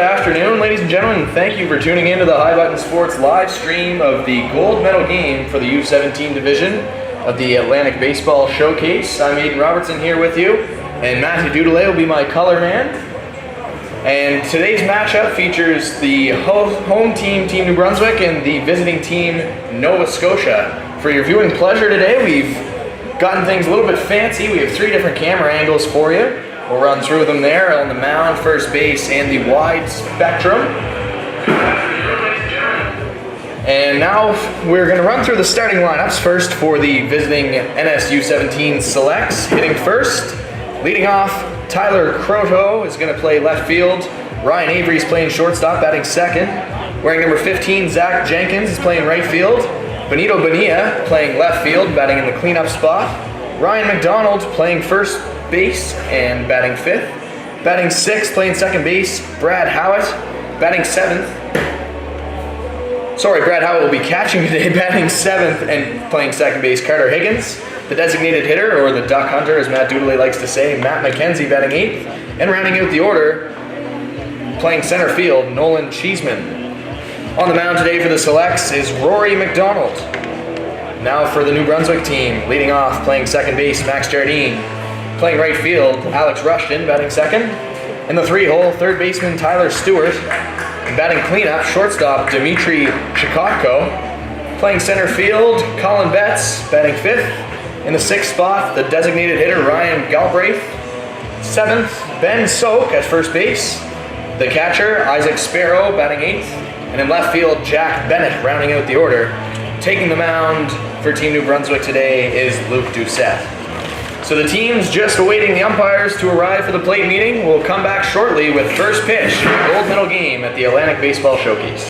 afternoon, ladies and gentlemen. Thank you for tuning in to the High Button Sports live stream of the gold medal game for the U17 division of the Atlantic Baseball Showcase. I'm Aiden Robertson here with you, and Matthew Dudelet will be my color man. And today's matchup features the home team, Team New Brunswick, and the visiting team, Nova Scotia. For your viewing pleasure today, we've gotten things a little bit fancy. We have 3 different camera angles for you. We'll run through them there on the mound, first base, and the wide spectrum. And now we're going to run through the starting lineups first for the visiting NSU17 selects. Hitting first, leading off, Tyler Croteau is going to play left field. Ryan Avery's playing shortstop, batting second. Wearing number 15, Zach Jenkins is playing right field. Benito Bonilla playing left field, batting in the cleanup spot. Ryan McDonald playing first base and batting 5th. Batting 6th, playing second base, Brad Howitt. Batting 7th. Sorry, Brad Howitt will be catching today, batting 7th and playing second base, Carter Higgins. The designated hitter, or the duck hunter, as Matt Dudelet likes to say, Matt McKenzie, batting 8th. And rounding out the order, playing center field, Nolan Cheeseman. On the mound today for the selects is Rory McDonald. Now for the New Brunswick team, leading off, playing second base, Max Jardine. Playing right field, Alex Rushton, batting second. In the 3-hole, third baseman, Tyler Stewart. And batting cleanup, shortstop, Dmitry Chikotko. Playing center field, Colin Betts, batting 5th. In the 6th spot, the designated hitter, Ryan Galbraith. 7th, Ben Soak at first base. The catcher, Isaac Sparrow, batting 8th. And in left field, Jack Bennett, rounding out the order. Taking the mound for Team New Brunswick today is Luke Doucette. So the team's just awaiting the umpires to arrive for the plate meeting. We'll come back shortly with first pitch of the gold medal game at the Atlantic Baseball Showcase.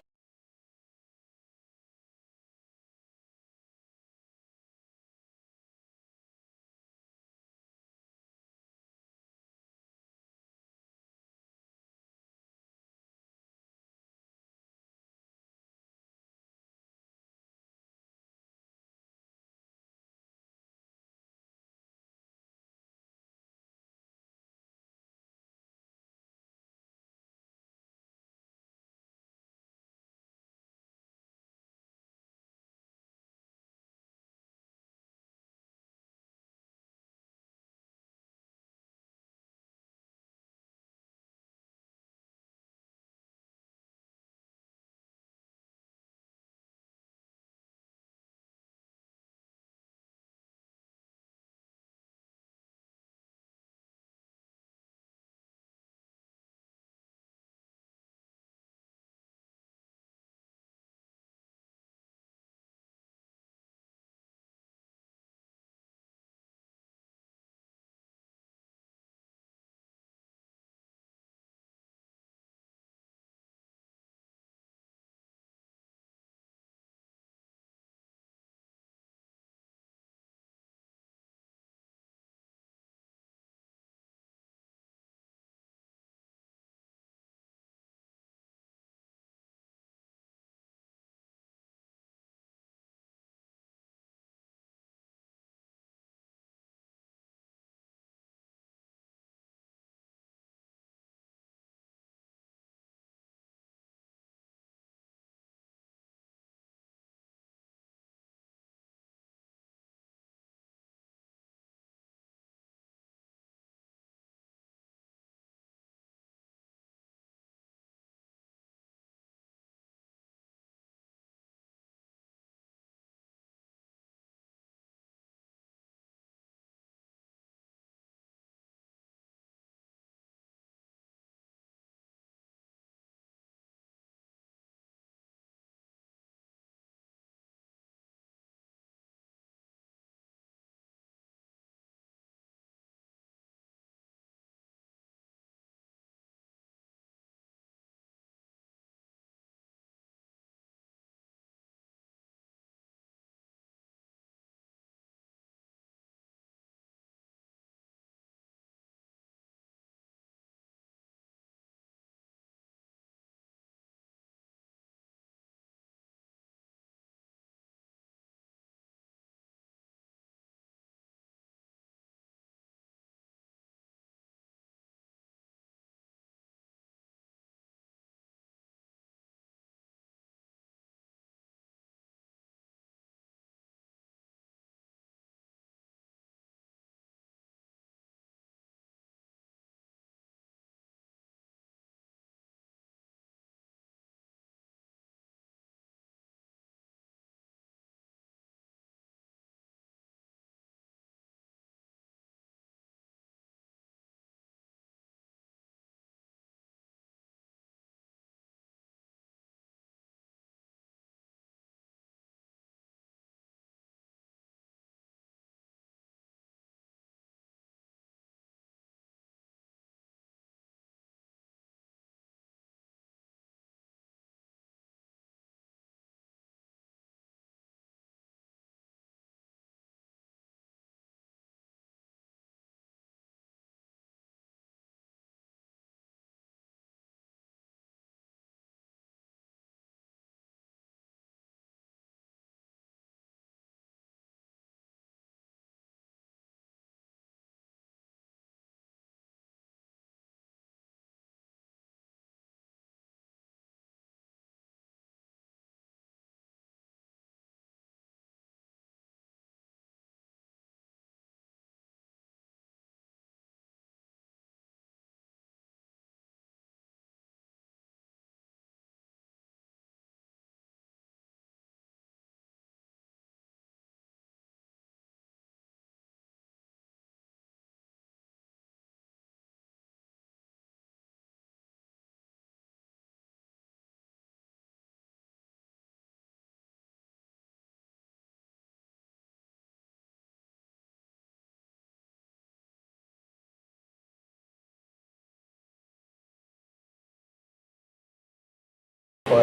So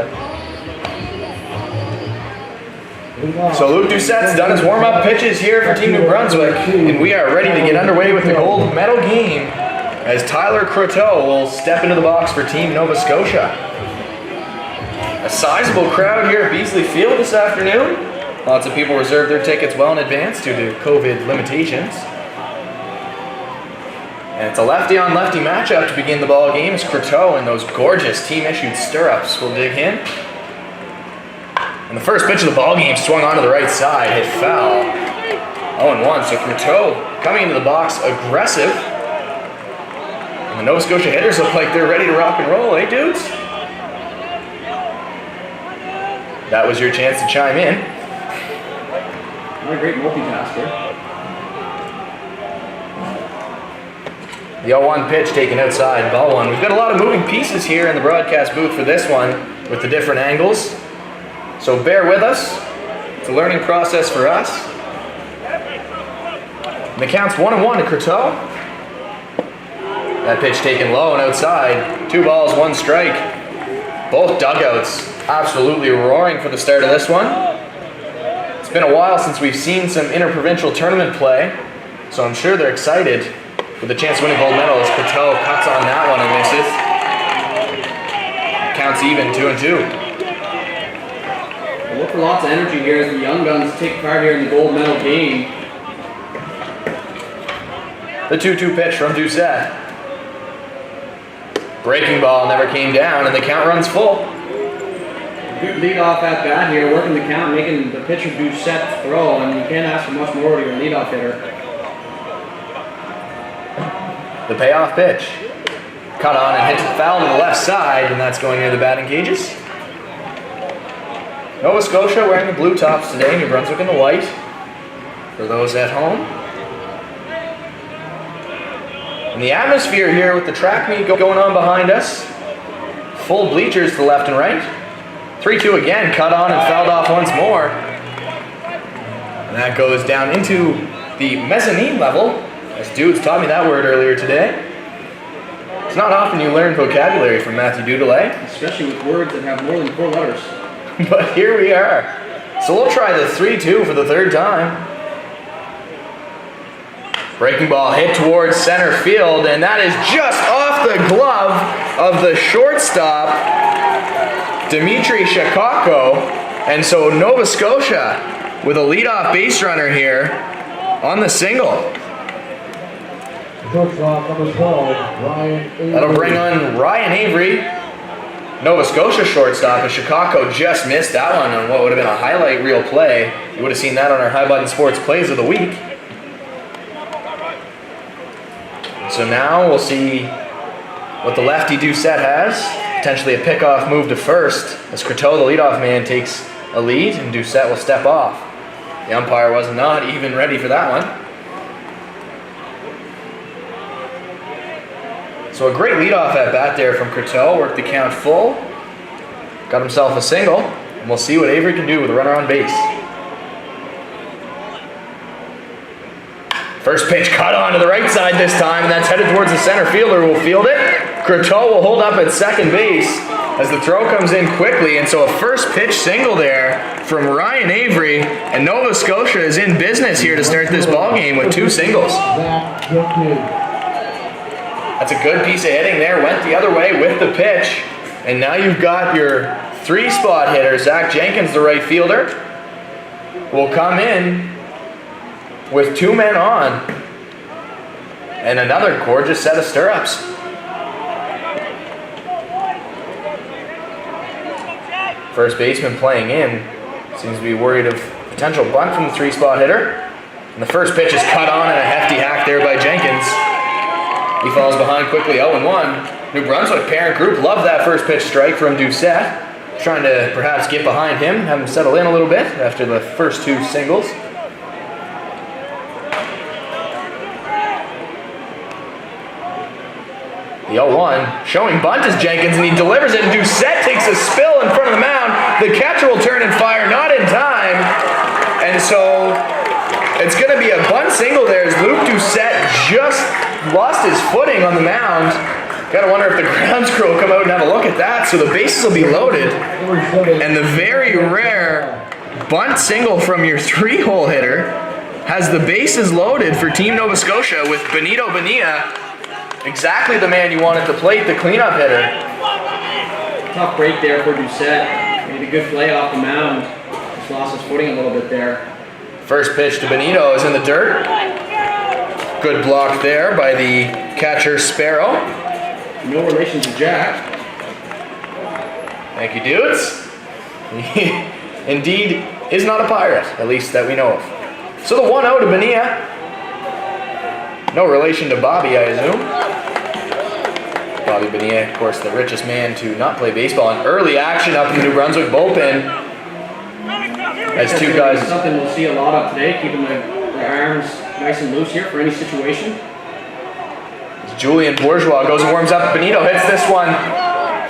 Luke Doucette's done his warm-up pitches here for Team New Brunswick, and we are ready to get underway with the gold medal game as Tyler Croteau will step into the box for Team Nova Scotia. A sizable crowd here at Beasley Field this afternoon. Lots of people reserved their tickets well in advance due to COVID limitations. And it's a lefty-on-lefty matchup to begin the ball game as Croteau in those gorgeous team-issued stirrups will dig in. And the first pitch of the ball game swung onto the right side, hit foul. 0-1, so Croteau coming into the box aggressive. And the Nova Scotia hitters look like they're ready to rock and roll, eh, dudes? That was your chance to chime in. What a great multitasker. The 0-1 pitch taken outside, ball one. We've got a lot of moving pieces here in the broadcast booth for this one with the different angles. So bear with us. It's a learning process for us. And the count's 1-1 to Croteau. That pitch taken low and outside. 2 balls, 1 strike. Both dugouts absolutely roaring for the start of this one. It's been a while since we've seen some interprovincial tournament play, so I'm sure they're excited with a chance of winning gold medal as Croteau cuts on that one and misses. Counts even, 2-2. We'll look for lots of energy here as the young guns take part here in the gold medal game. The 2-2 pitch from Doucette. Breaking ball never came down and the count runs full. Good leadoff at bat here, working the count, making the pitcher Doucette throw, and you can't ask for much more to your leadoff hitter. The payoff pitch. Cut on and hits the foul to the left side, and that's going near the batting cages. Nova Scotia wearing the blue tops today, New Brunswick in the white. For those at home. And the atmosphere here with the track meet going on behind us. Full bleachers to the left and right. 3-2 again, cut on and fouled off once more. And that goes down into the mezzanine level, as dudes taught me that word earlier today. It's not often you learn vocabulary from Matthew Dudelet. Especially with words that have more than 4 letters. But here we are. So we'll try the 3-2 for the 3rd time. Breaking ball hit towards center field, and that is just off the glove of the shortstop, Dimitri Shakako. And so Nova Scotia with a leadoff base runner here on the single. Shortstop number 12, Ryan Avery. That'll bring on Ryan Avery, Nova Scotia shortstop, and Shakako just missed that one on what would have been a highlight reel play. You would have seen that on our High Button Sports Plays of the Week. So now we'll see what the lefty Doucette has. Potentially a pickoff move to first as Croteau, the leadoff man, takes a lead and Doucette will step off. The umpire was not even ready for that one. So a great leadoff at bat there from Croteau. Worked the count full. Got himself a single. And we'll see what Avery can do with a runner on base. First pitch cut on to the right side this time, and that's headed towards the center fielder who will field it. Croteau will hold up at second base as the throw comes in quickly, and so a first pitch single there from Ryan Avery, and Nova Scotia is in business here to start this ball game with 2 singles. That's a good piece of hitting there, went the other way with the pitch, and now you've got your 3-spot hitter, Zach Jenkins, the right fielder, will come in with 2 men on, and another gorgeous set of stirrups. First baseman playing in, seems to be worried of potential bunt from the 3-spot hitter. And the first pitch is cut on and a hefty hack there by Jenkins. He falls behind quickly, 0-1. New Brunswick parent group loved that first pitch strike from Doucette. Trying to perhaps get behind him, have him settle in a little bit after the first 2 singles. The 0-1, showing bunt is Jenkins, and he delivers it, and Doucette takes a spill in front of the mound. The catcher will turn and fire, not in time. And so it's going to be a bunt single there as Luke Doucette just lost his footing on the mound. Gotta wonder if the grounds crew will come out and have a look at that. So the bases will be loaded. And the very rare bunt single from your 3-hole hitter has the bases loaded for Team Nova Scotia with Benito Bonilla. Exactly the man you want at the plate, the cleanup hitter. Tough break there for Doucette. Made a good play off the mound. Just lost his footing a little bit there. First pitch to Benito is in the dirt. Good block there by the catcher Sparrow. No relation to Jack. Thank you, dudes. He indeed is not a pirate, at least that we know of. So the 1-0 to Bonilla. No relation to Bobby, I assume. Bobby Bonilla, of course, the richest man to not play baseball. An early action up in the New Brunswick bullpen. As two guys. Something we'll see a lot of today, keeping their arms nice and loose here for any situation. As Julian Bourgeois goes and warms up. Benito hits this one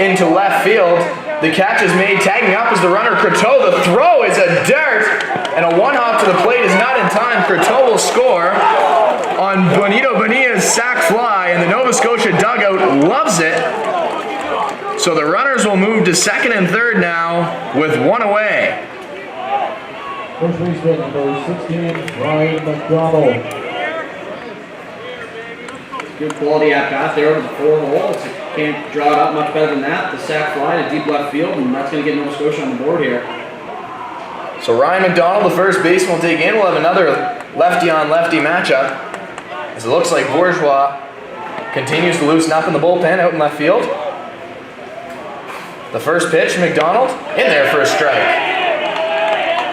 into left field. The catch is made, tagging up is the runner, Croteau. The throw is a dart, and a one-hop to the plate is not in time. Croteau will score on Benito Bonilla's sac fly, and the Nova Scotia dugout loves it. So the runners will move to second and third now with one away. First baseman number 16, Ryan McDonald. Good quality at bat there over the 4-hole. Can't draw it up much better than that. The sac fly to deep left field, and that's going to get Nova Scotia on the board here. So Ryan McDonald, the first baseman, will take in. We'll have another lefty-on-lefty matchup, as it looks like Bourgeois continues to loosen up in the bullpen out in left field. The first pitch, McDonald, in there for a strike.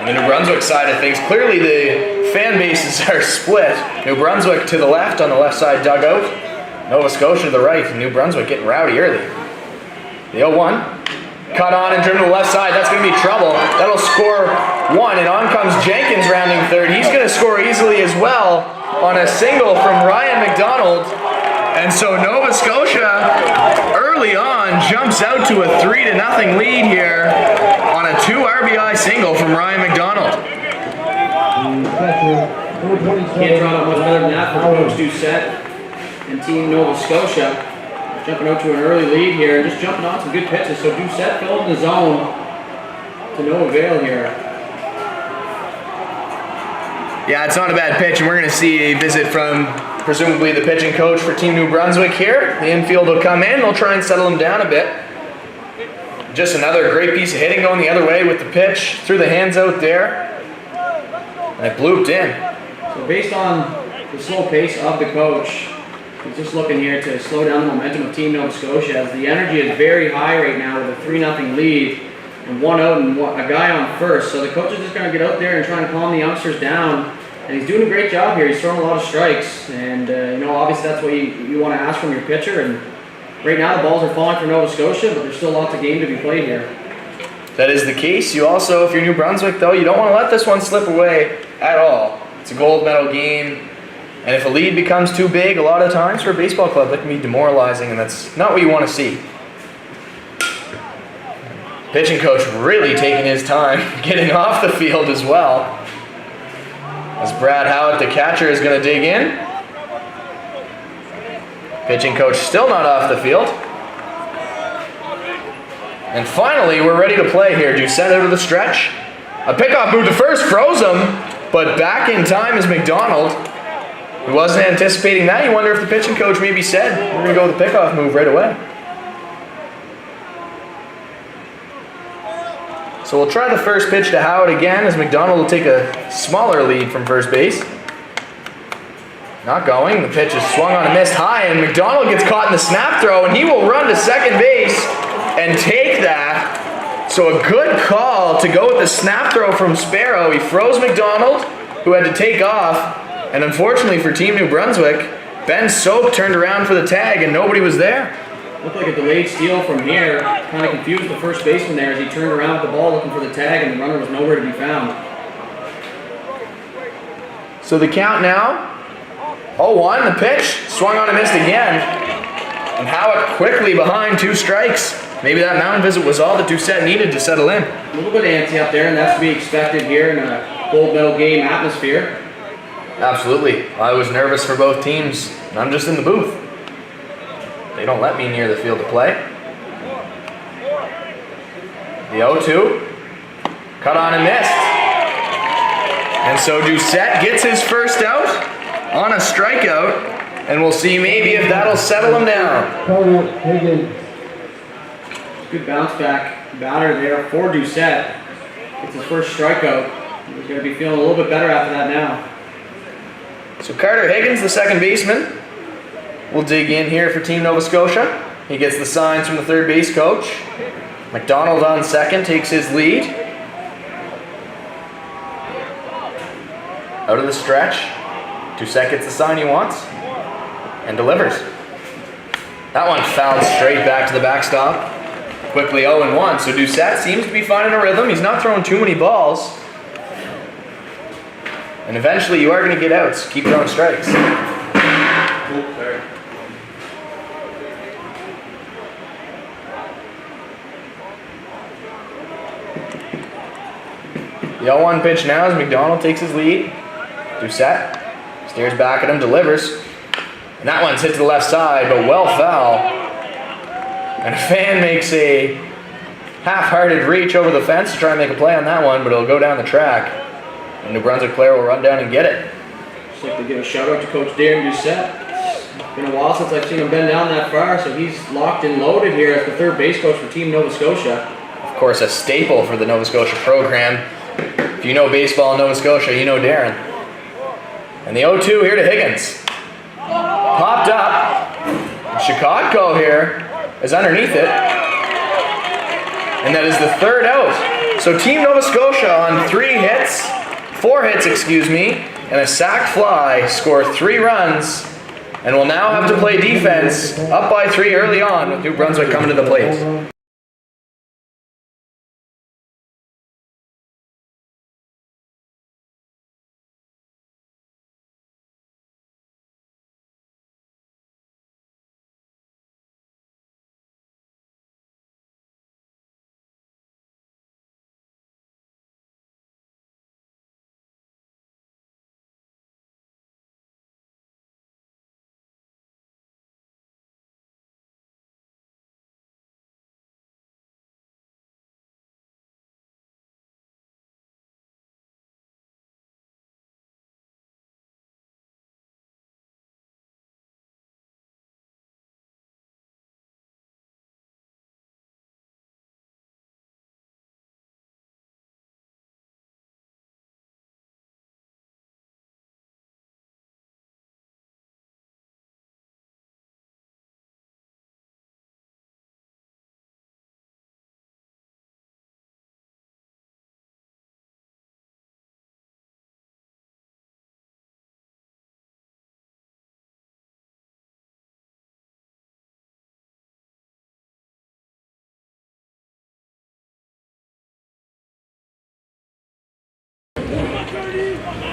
On the New Brunswick side of things, clearly the fan bases are split. New Brunswick to the left on the left side dugout. Nova Scotia to the right. New Brunswick getting rowdy early. The 0-1. Cut on and driven to the left side. That's going to be trouble. That'll score one. And on comes Jenkins rounding third. He's going to score easily as well on a single from Ryan McDonald. And so Nova Scotia early on jumps out to a 3-0 lead here on a 2 RBI single from Ryan McDonald. Can't draw it much better than that for Coach Doucette and Team Nova Scotia. Jumping out to an early lead here and just jumping on some good pitches. So Doucette filled the zone to no avail here. Yeah, it's not a bad pitch, and we're going to see a visit from presumably the pitching coach for Team New Brunswick here. The infield will come in. They'll try and settle him down a bit. Just another great piece of hitting going the other way with the pitch. Threw the hands out there. And it blooped in. So based on the slow pace of the coach, he's just looking here to slow down the momentum of Team Nova Scotia, as the energy is very high right now with a 3-0 lead and 1 out and a guy on first. So the coach is just going to get out there and try and calm the youngsters down. And he's doing a great job here. He's throwing a lot of strikes. And, obviously that's what you want to ask from your pitcher. And right now the balls are falling for Nova Scotia, but there's still lots of game to be played here. That is the case. You also, if you're New Brunswick, though, you don't want to let this one slip away at all. It's a gold medal game. And if a lead becomes too big, a lot of times for a baseball club, that can be demoralizing, and that's not what you want to see. Pitching coach really taking his time getting off the field as well. As Brad Howitt, the catcher, is going to dig in. Pitching coach still not off the field. And finally, we're ready to play here. Doucette out of the stretch. A pickoff move to first, froze him, but back in time is McDonald. He wasn't anticipating that. You wonder if the pitching coach maybe said, we're going to go with the pickoff move right away. So we'll try the first pitch to Howard again, as McDonald will take a smaller lead from first base. Not going. The pitch is swung on a missed high, and McDonald gets caught in the snap throw, and he will run to second base and take that. So a good call to go with the snap throw from Sparrow. He froze McDonald, who had to take off. And unfortunately for Team New Brunswick, Ben Soap turned around for the tag, and nobody was there. Looked like a delayed steal from here. Kind of confused the first baseman there as he turned around with the ball looking for the tag, and the runner was nowhere to be found. So the count now, 0-1, the pitch, swung on and missed again. And Howitt quickly behind 2 strikes. Maybe that mound visit was all that Doucette needed to settle in. A little bit antsy up there, and that's to be expected here in a gold medal game atmosphere. Absolutely. I was nervous for both teams, and I'm just in the booth. They don't let me near the field to play. The 0-2. Cut on and missed. And so Doucette gets his first out on a strikeout. And we'll see maybe if that'll settle him down. Carter Higgins. Good bounce back batter there for Doucette. It's his first strikeout. He's going to be feeling a little bit better after that now. So Carter Higgins, the second baseman, will dig in here for Team Nova Scotia. He gets the signs from the third base coach. McDonald on second takes his lead. Out of the stretch. Doucette gets the sign he wants and delivers. That one fouled straight back to the backstop. Quickly 0-1. So Doucette seems to be finding a rhythm. He's not throwing too many balls. And eventually you are going to get outs. Keep throwing strikes. The 0-1 pitch now as McDonald takes his lead. Doucette stares back at him, delivers. And that one's hit to the left side, but well foul. And a fan makes a half-hearted reach over the fence to try and make a play on that one, but it'll go down the track. The New Brunswick player will run down and get it. Just like to give a shout out to Coach Darren Doucette. It's been a while since I've seen him bend down that far, so he's locked and loaded here as the third base coach for Team Nova Scotia. Of course, a staple for the Nova Scotia program. If you know baseball in Nova Scotia, you know Darren. And the 0-2 here to Higgins. Popped up. Chicago here is underneath it. And that is the third out. So Team Nova Scotia on 4 hits, and a sac fly score 3 runs, and will now have to play defense up by 3 early on with New Brunswick coming to the plate.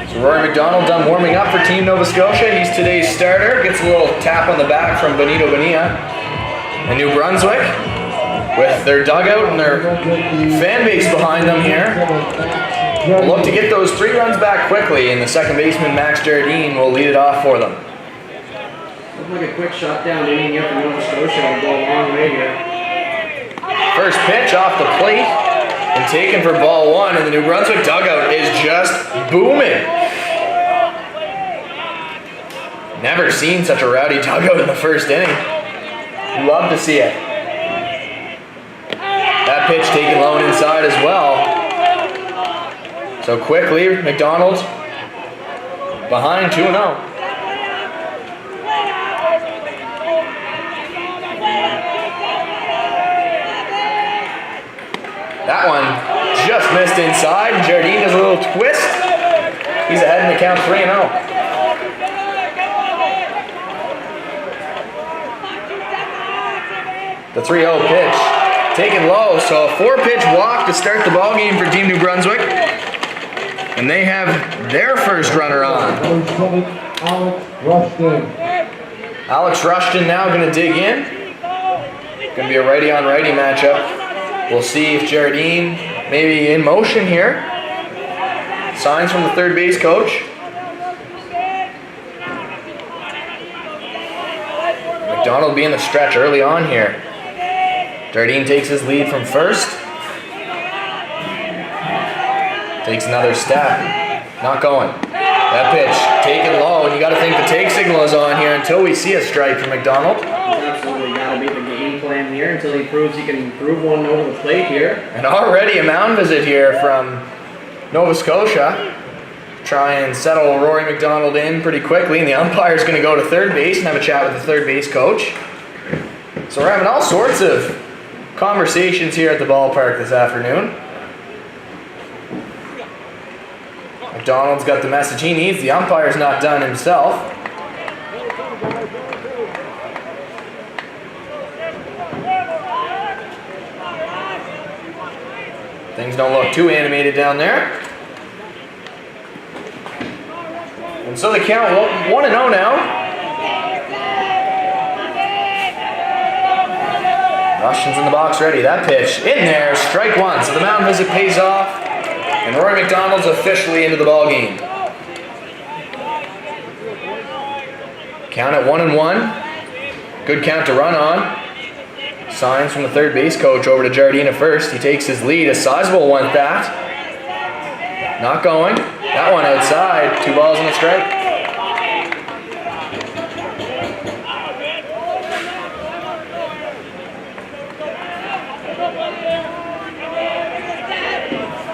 So Rory McDonald done warming up for Team Nova Scotia. He's today's starter. Gets a little tap on the back from Benito Bonilla. And New Brunswick, with their dugout and their fan base behind them here, will look to get those 3 runs back quickly, and the second baseman Max Jardine will lead it off for them. Looks like a quick shot down inning here for Nova Scotia will go a long way here. First pitch off the plate and taken for ball 1, and the New Brunswick dugout is just booming. Never seen such a rowdy dugout in the first inning. Love to see it. That pitch taken low and inside as well. So quickly, McDonald behind 2-0. That one just missed inside. Jardine does a little twist. He's ahead in the count 3-0. The 3-0 pitch taken low, so a 4-pitch walk to start the ball game for Team New Brunswick, and they have their first runner on. Alex Rushton now going to dig in. Going to be a righty-on-righty matchup. We'll see if Jardine maybe in motion here. Signs from the third base coach. McDonald being the stretch early on here. Jardine takes his lead from first. Takes another step. Not going. That pitch taken low, and you got to think the take signal is on here until we see a strike from McDonald. He's absolutely got to be the game plan here until he proves he can improve one over the plate here. And already a mound visit here from Nova Scotia. Try and settle Rory McDonald in pretty quickly, and the umpire's going to go to third base and have a chat with the third base coach. So we're having all sorts of conversations here at the ballpark this afternoon. McDonald's got the message he needs. The umpire's not done himself. Things don't look too animated down there. And so the count 1-0 now. Rushton's in the box ready. That pitch in there, strike one. So the mound visit pays off, and Rory McDonald's officially into the ball game. Count at 1-1. Good count to run on. Signs from the third base coach over to Jardine at first. He takes his lead, a sizable one at that. Not going. That one outside. 2 balls and a strike.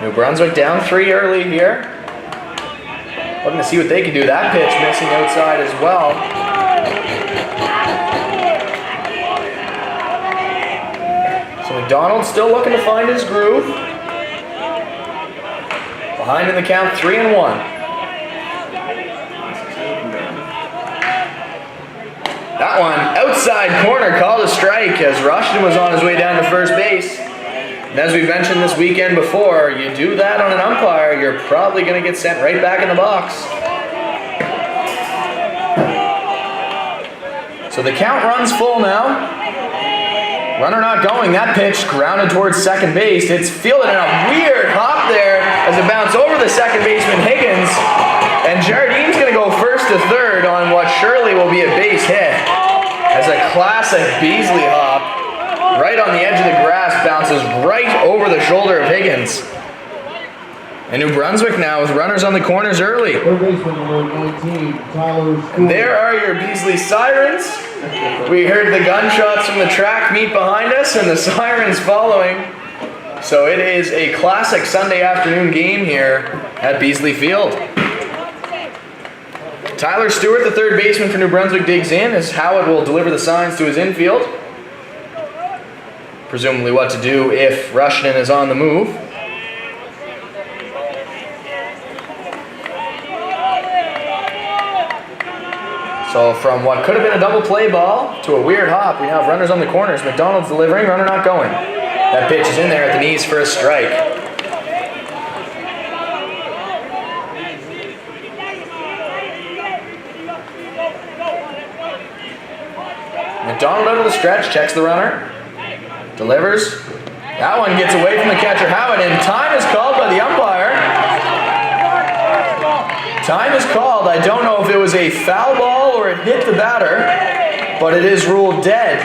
New Brunswick down 3 early here. Looking to see what they can do. That pitch missing outside as well. So McDonald still looking to find his groove. Behind in the count, 3-1. That one outside corner, called a strike as Rushton was on his way down to first base. And as we've mentioned this weekend before, you do that on an umpire, you're probably going to get sent right back in the box. So the count runs full now. Runner not going. That pitch grounded towards second base. It's fielded in a weird hop there as it bounced over the second baseman Higgins. And Jardine's going to go first to third on what surely will be a base hit. As a classic Beasley hop, right on the edge of the grass, bounces right over the shoulder of Higgins. And New Brunswick now with runners on the corners early. Third baseman number 19, Tyler Stewart. There are your Beasley Sirens. We heard the gunshots from the track meet behind us and the sirens following. So it is a classic Sunday afternoon game here at Beasley Field. Tyler Stewart, the third baseman for New Brunswick, digs in as Howard will deliver the signs to his infield. Presumably what to do if Rushton is on the move. So from what could have been a double play ball to a weird hop, we now have runners on the corners. McDonald's delivering, runner not going. That pitch is in there at the knees for a strike. McDonald out of the stretch, checks the runner. Delivers. That one gets away from the catcher Howard, and time is called by the umpire. Time is called. I don't know if it was a foul ball or it hit the batter, but it is ruled dead.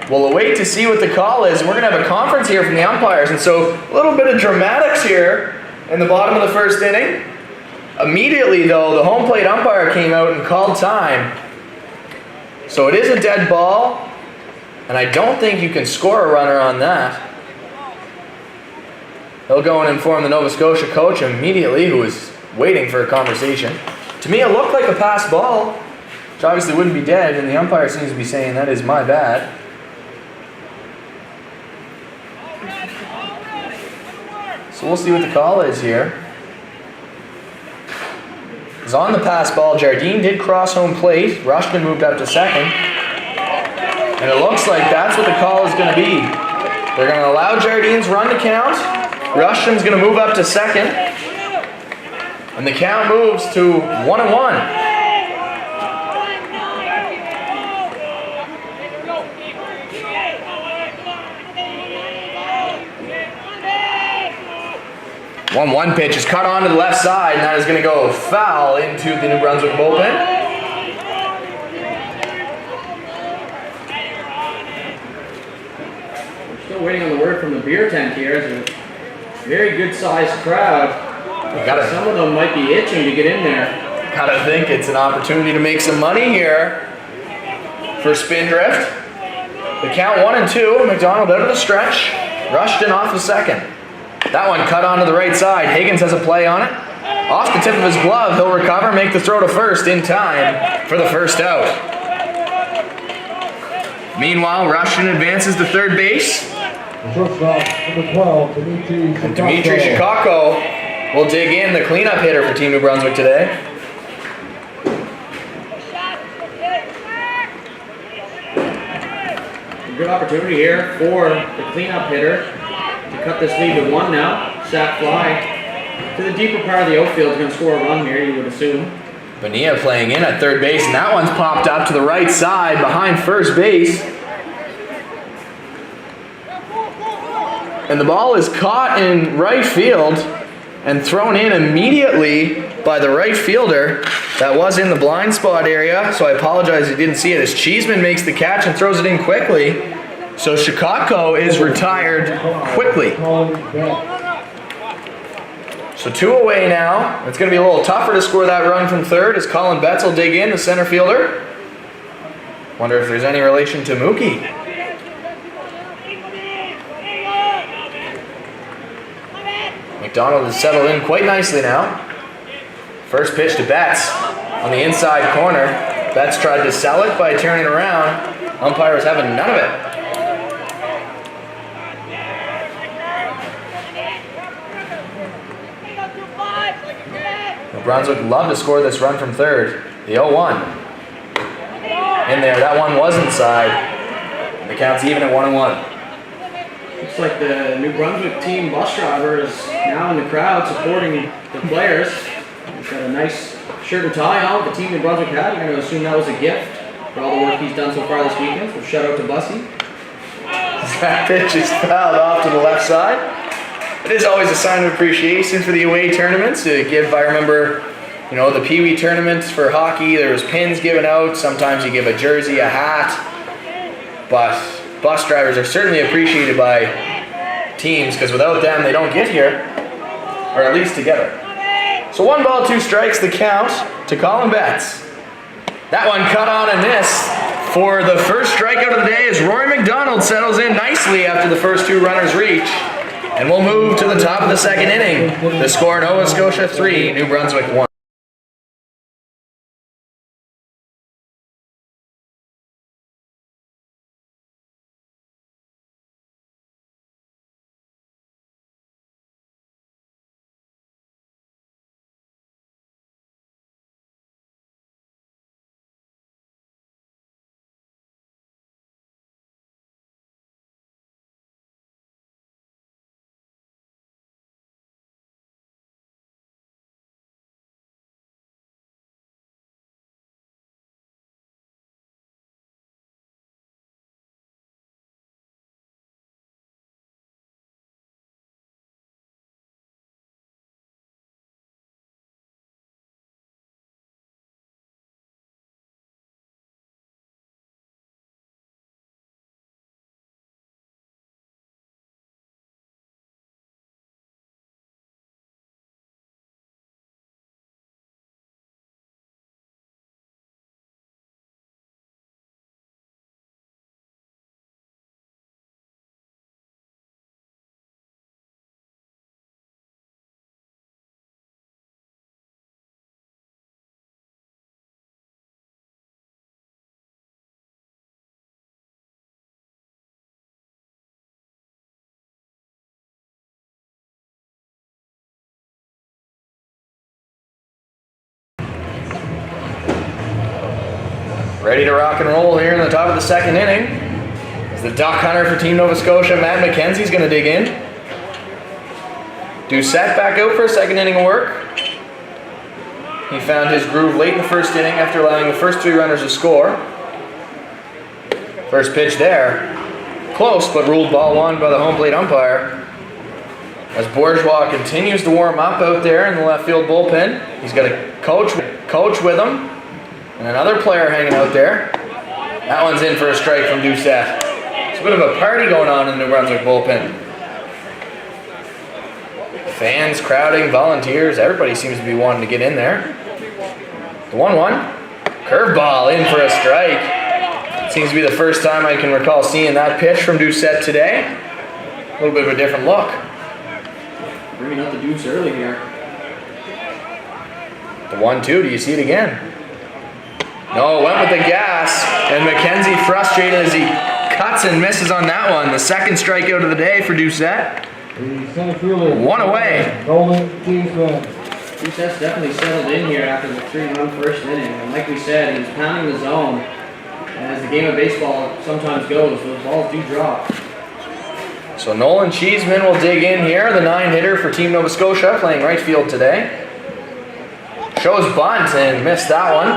We'll await to see what the call is. We're going to have a conference here from the umpires, and so a little bit of dramatics here in the bottom of the first inning. Immediately, though, the home plate umpire came out and called time. So it is a dead ball, and I don't think you can score a runner on that. He'll go and inform the Nova Scotia coach immediately, who is waiting for a conversation. To me, it looked like a pass ball, which obviously wouldn't be dead, and the umpire seems to be saying that is my bad. So we'll see what the call is here. It's on the pass ball. Jardine did cross home plate. Rushton moved up to second. And it looks like that's what the call is going to be. They're going to allow Jardine's run to count. Rushton's going to move up to second. And the count moves to 1-1. One pitch is cut onto the left side, and that is going to go foul into the New Brunswick bullpen. beer tent here. It's a very good sized crowd. Some of them might be itching to get in there. Gotta think it's an opportunity to make some money here for Spindrift. The count 1-2. McDonald out of the stretch. Rushton off the second. That one cut onto the right side. Higgins has a play on it. Off the tip of his glove, he'll recover, make the throw to first in time for the first out. Meanwhile, Rushton advances to third base. Shortstop, number 12, Dimitri Chicago will dig in, the cleanup hitter for Team New Brunswick today. A good opportunity here for the cleanup hitter to cut this lead to 1 now. Sack fly to the deeper part of the outfield. Is going to score a run here, you would assume. Bonilla playing in at third base, and that one's popped up to the right side behind first base. And the ball is caught in right field and thrown in immediately by the right fielder that was in the blind spot area. So I apologize you didn't see it, as Cheeseman makes the catch and throws it in quickly. So Chicago is retired quickly. So 2 away now. It's going to be a little tougher to score that run from third as Colin Betts will dig in, the center fielder. Wonder if there's any relation to Mookie. McDonald has settled in quite nicely now. First pitch to Betts on the inside corner. Betts tried to sell it by turning around. Umpire was having none of it. New Brunswick love to score this run from third. The 0-1. In there, that one was inside. The count's even at 1-1. Looks like the New Brunswick team bus driver is now in the crowd supporting the players. He's got a nice shirt and tie on with the Team New Brunswick hat. I'm going to assume that was a gift for all the work he's done so far this weekend. So shout out to Bussy. That pitch is fouled off to the left side. It is always a sign of appreciation for the away tournaments to give. I remember, the Pee Wee tournaments for hockey, there was pins given out. Sometimes you give a jersey, a hat. But bus drivers are certainly appreciated by teams because without them, they don't get here, or at least together. So 1 ball, 2 strikes, the count to Colin Betts. That one cut on and missed for the first strikeout of the day as Rory McDonald settles in nicely after the first 2 runners reach. And we'll move to the top of the second inning. The score, Nova Scotia 3, New Brunswick 1. Ready to rock and roll here in the top of the second inning. As the duck hunter for Team Nova Scotia, Matt McKenzie's going to dig in. Doucette back out for a second inning of work. He found his groove late in the first inning after allowing the first 3 runners to score. First pitch there. Close, but ruled ball 1 by the home plate umpire. As Bourgeois continues to warm up out there in the left field bullpen. He's got a coach with him. And another player hanging out there. That one's in for a strike from Doucette. It's a bit of a party going on in the New Brunswick bullpen. Fans crowding, volunteers, everybody seems to be wanting to get in there. The 1-1. Curveball in for a strike. Seems to be the first time I can recall seeing that pitch from Doucette today. A little bit of a different look. Bringing up the deuce early here. The 1-2, do you see it again? No, went with the gas, and McKenzie frustrated as he cuts and misses on that one. The second strikeout of the day for Doucette. The center fielder. One away. Nolan Cheeseman. Doucette's definitely settled in here after the 3-run first inning. And like we said, he's pounding the zone. And as the game of baseball sometimes goes, those balls do drop. So Nolan Cheeseman will dig in here, the 9-hitter for Team Nova Scotia, playing right field today. Shows bunt and missed that one.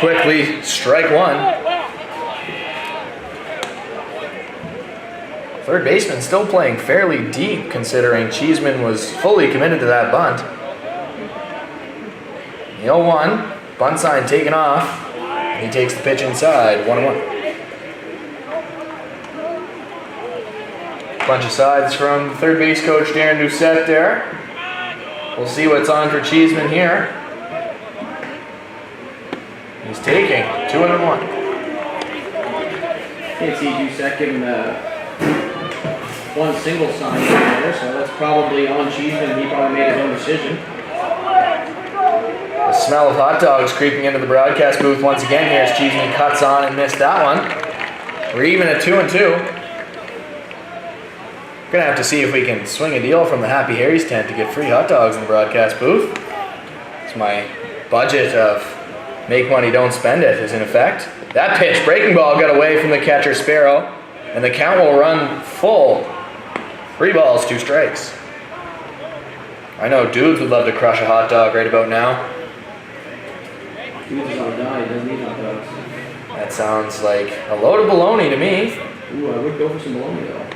Quickly, strike one. Third baseman still playing fairly deep considering Cheeseman was fully committed to that bunt. The 0-1, bunt sign taken off. He takes the pitch inside, 1-1. Bunch of sides from third base coach Darren Doucette there. We'll see what's on for Cheeseman here. He's taking 2-1. Can't see Doucette giving one single sign there, so that's probably on Cheeseman. He probably made his own decision. The smell of hot dogs creeping into the broadcast booth once again here as Cheeseman cuts on and missed that one. We're even at 2-2. Gonna have to see if we can swing a deal from the Happy Harry's tent to get free hot dogs in the broadcast booth. It's my budget of make money, don't spend it is in effect. That pitch, breaking ball, got away from the catcher Sparrow, and the count will run full. 3 balls, 2 strikes. I know dudes would love to crush a hot dog right about now. Dude's is on a diet, doesn't eat hot dogs. That sounds like a load of bologna to me. Ooh, I would go for some bologna though.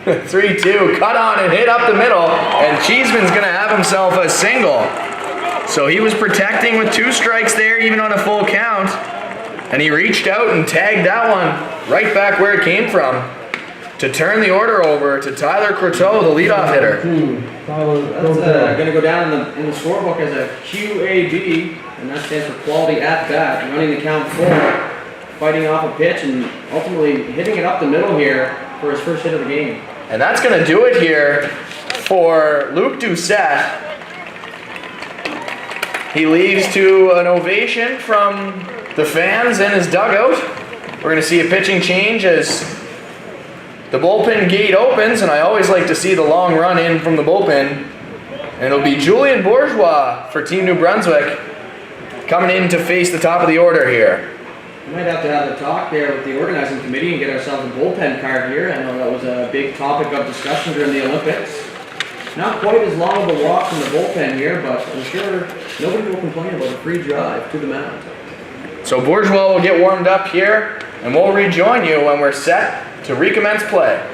3-2, cut on and hit up the middle, and Cheeseman's gonna have himself a single. So he was protecting with 2 strikes there, even on a full count, and he reached out and tagged that one right back where it came from to turn the order over to Tyler Croteau, the leadoff hitter. That's going to go down in the scorebook as a QAB, and that stands for quality at bat, running the count full, fighting off a pitch, and ultimately hitting it up the middle here for his first hit of the game. And that's going to do it here for Luke Doucette. He leaves to an ovation from the fans in his dugout. We're going to see a pitching change as the bullpen gate opens, and I always like to see the long run in from the bullpen. And it'll be Julian Bourgeois for Team New Brunswick coming in to face the top of the order here. We might have to have a talk there with the organizing committee and get ourselves a bullpen card here. I know that was a big topic of discussion during the Olympics. Not quite as long of a walk from the bullpen here, but I'm sure nobody will complain about a free drive to the mound. So Bourgeois will get warmed up here, and we'll rejoin you when we're set to recommence play.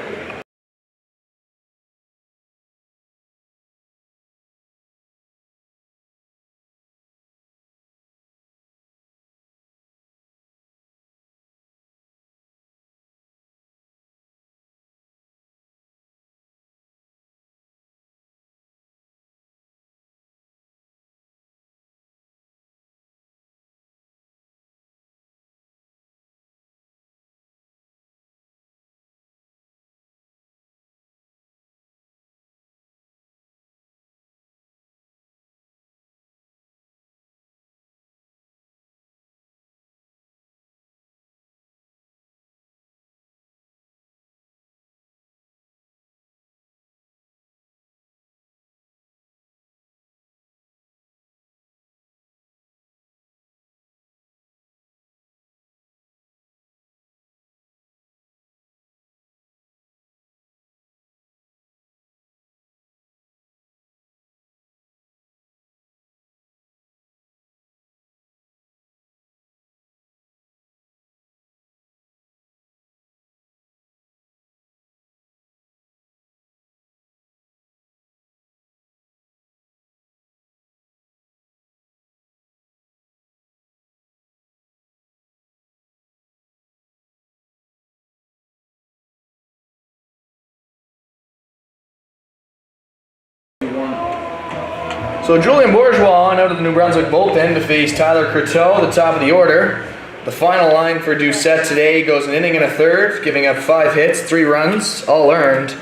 So Julian Bourgeois on out of the New Brunswick bullpen to face Tyler Croteau, the top of the order. The final line for Doucette today goes an inning and a third, giving up 5 hits, 3 runs, all earned,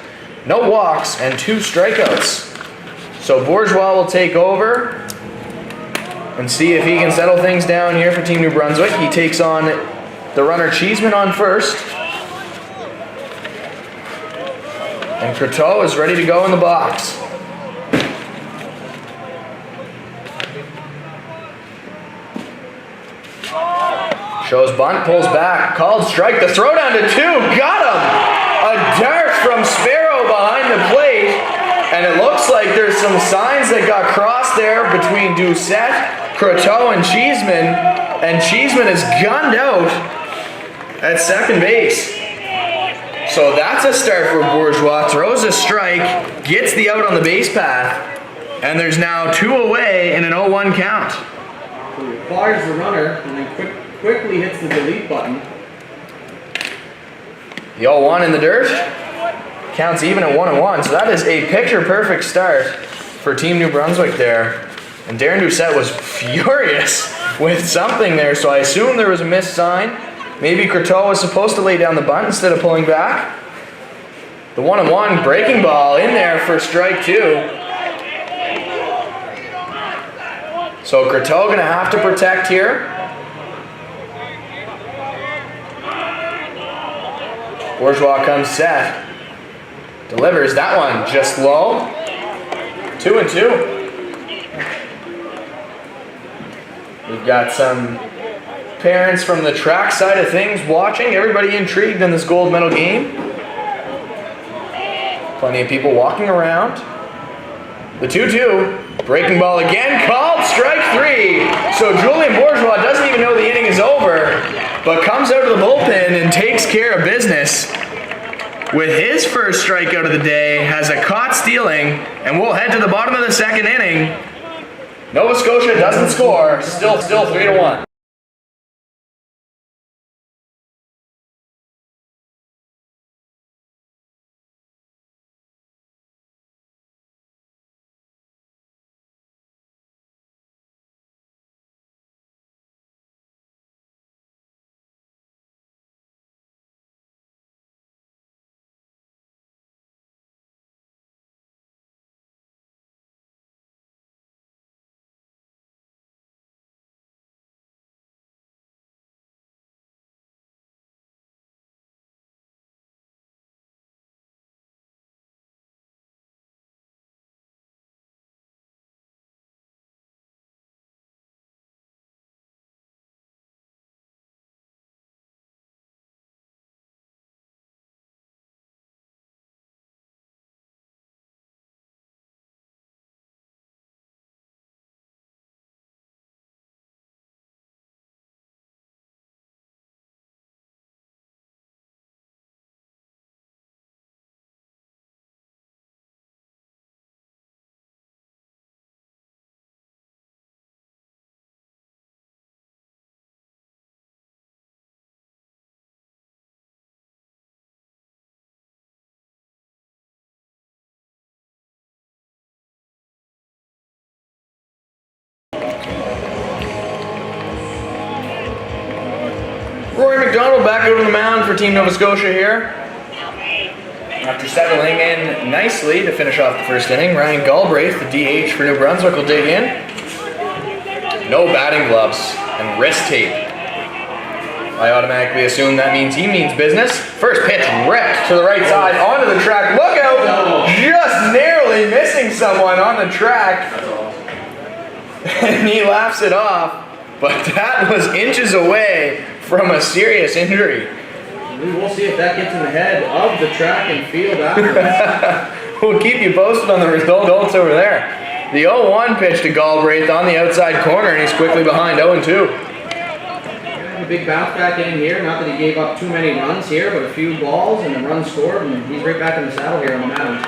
no walks, and 2 strikeouts. So Bourgeois will take over and see if he can settle things down here for Team New Brunswick. He takes on the runner Cheeseman on first. And Croteau is ready to go in the box. Shows bunt, pulls back, called strike, the throw down to 2, got him! A dart from Sparrow behind the plate, and it looks like there's some signs that got crossed there between Doucette, Croteau, and Cheeseman, and Cheeseman is gunned out at second base. So that's a start for Bourgeois, throws a strike, gets the out on the base path, and there's now 2 away in an 0-1 count. So he fires the runner and then quickly hits the delete button. The 0-1 in the dirt. Counts even at 1-1. So that is a picture-perfect start for Team New Brunswick there. And Darren Doucette was furious with something there, so I assume there was a missed sign. Maybe Croteau was supposed to lay down the bunt instead of pulling back. The 1-1 breaking ball in there for strike 2. So Croteau going to have to protect here. Bourgeois comes set. Delivers that one just low. 2-2. We've got some parents from the track side of things watching. Everybody intrigued in this gold medal game. Plenty of people walking around. The 2-2. Breaking ball again. Called strike 3. So Julian Bourgeois doesn't even know the inning is over, but comes out of the bullpen and takes care of business with his first strikeout of the day, has a caught stealing, and we'll head to the bottom of the second inning. Nova Scotia doesn't score, still 3-1. Rory McDonald back over the mound for Team Nova Scotia here. After settling in nicely to finish off the first inning, Ryan Galbraith, the DH for New Brunswick, will dig in. No batting gloves and wrist tape. I automatically assume that means he means business. First pitch ripped to the right side onto the track. Look out! Just narrowly missing someone on the track. And he laughs it off. But that was inches away from a serious injury. We will see if that gets in the head of the track and field afterwards. We'll keep you posted on the results over there. The 0-1 pitch to Galbraith on the outside corner, and he's quickly behind 0-2. A big bounce back in here. Not that he gave up too many runs here, but a few balls and a run scored, and he's right back in the saddle here on the mound.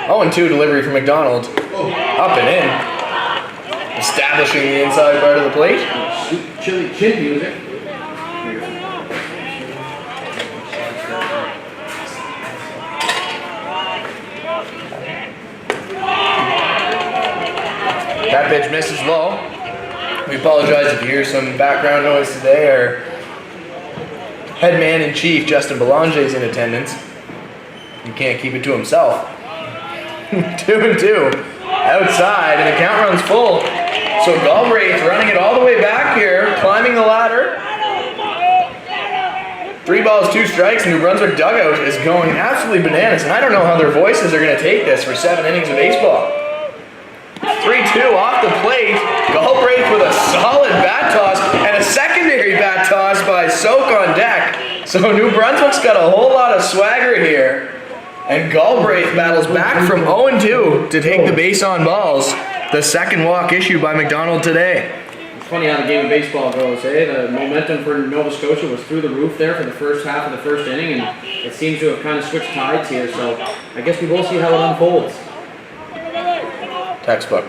0-2 delivery from McDonald. Up and in. Establishing the inside part of the plate. Chili chin music. That pitch misses low. We apologize if you hear some background noise today. Our head man in chief, Justin Belanger, is in attendance. He can't keep it to himself. 2-2. Outside, and the count runs full. So Galbraith running it all the way back here, climbing the ladder. 3 balls, 2 strikes. New Brunswick dugout is going absolutely bananas, and I don't know how their voices are going to take this for 7 innings of baseball. 3-2 off the plate. Galbraith with a solid bat toss and a secondary bat toss by Soak on deck. So New Brunswick's got a whole lot of swagger here. And Galbraith battles back from 0-2 to take the base on balls. The second walk issued by McDonald today. It's funny how the game of baseball goes, eh? The momentum for Nova Scotia was through the roof there for the first half of the first inning, and it seems to have kind of switched tides here, so I guess we will see how it unfolds. Textbook.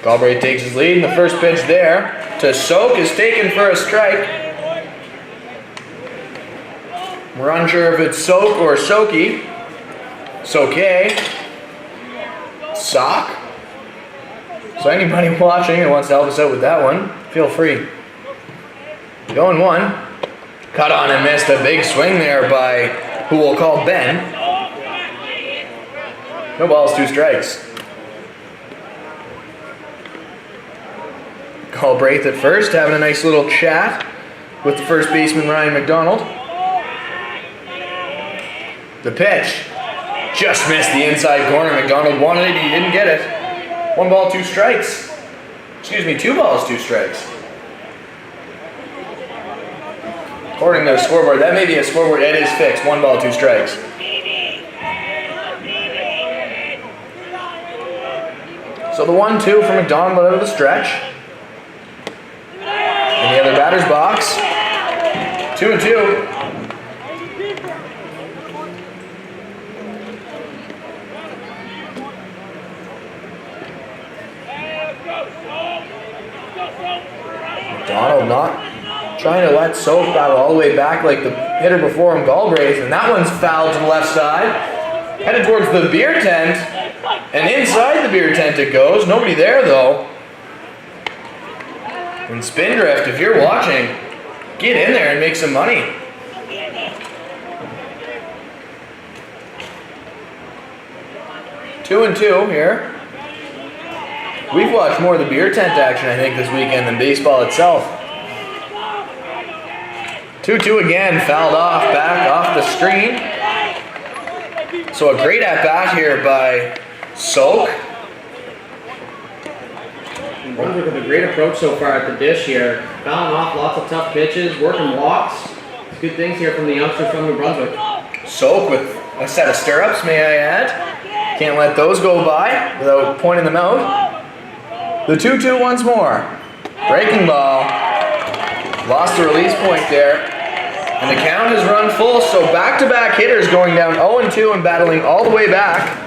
Galbraith takes his lead, and the first pitch there to Soak is taken for a strike. We're unsure if it's Soak or Soaky. Soke. Sock. So anybody watching that wants to help us out with that one, feel free. Going 1. Cut on and missed. A big swing there by who we'll call Ben. No balls, 2 strikes. Galbraith at first, having a nice little chat with the first baseman Ryan McDonald. The pitch just missed the inside corner. McDonald wanted it, he didn't get it. 1 ball, 2 strikes. Excuse me, 2 balls, 2 strikes. According to the scoreboard, that may be a scoreboard, it is fixed. 1 ball, 2 strikes. So the 1-2 for McDonald out of the stretch. In the other batter's box. 2-2. McDonald not trying to let Soap battle all the way back like the hitter before him, Galbraith, and that one's fouled to the left side. Headed towards the beer tent, and inside the beer tent it goes. Nobody there though. And Spindrift, if you're watching, get in there and make some money. Two and 2 here. We've watched more of the beer tent action, I think, this weekend than baseball itself. 2-2 again, fouled off, back off the screen. So a great at-bat here by Soak. Brunswick with a great approach so far at the dish here. Fouling off lots of tough pitches, working walks. It's good things here from the youngsters from New Brunswick. Soak with a set of stirrups, may I add. Can't let those go by without pointing them out. The 2-2 once more. Breaking ball. Lost the release point there. And the count has run full, so back-to-back hitters going down 0-2 and battling all the way back.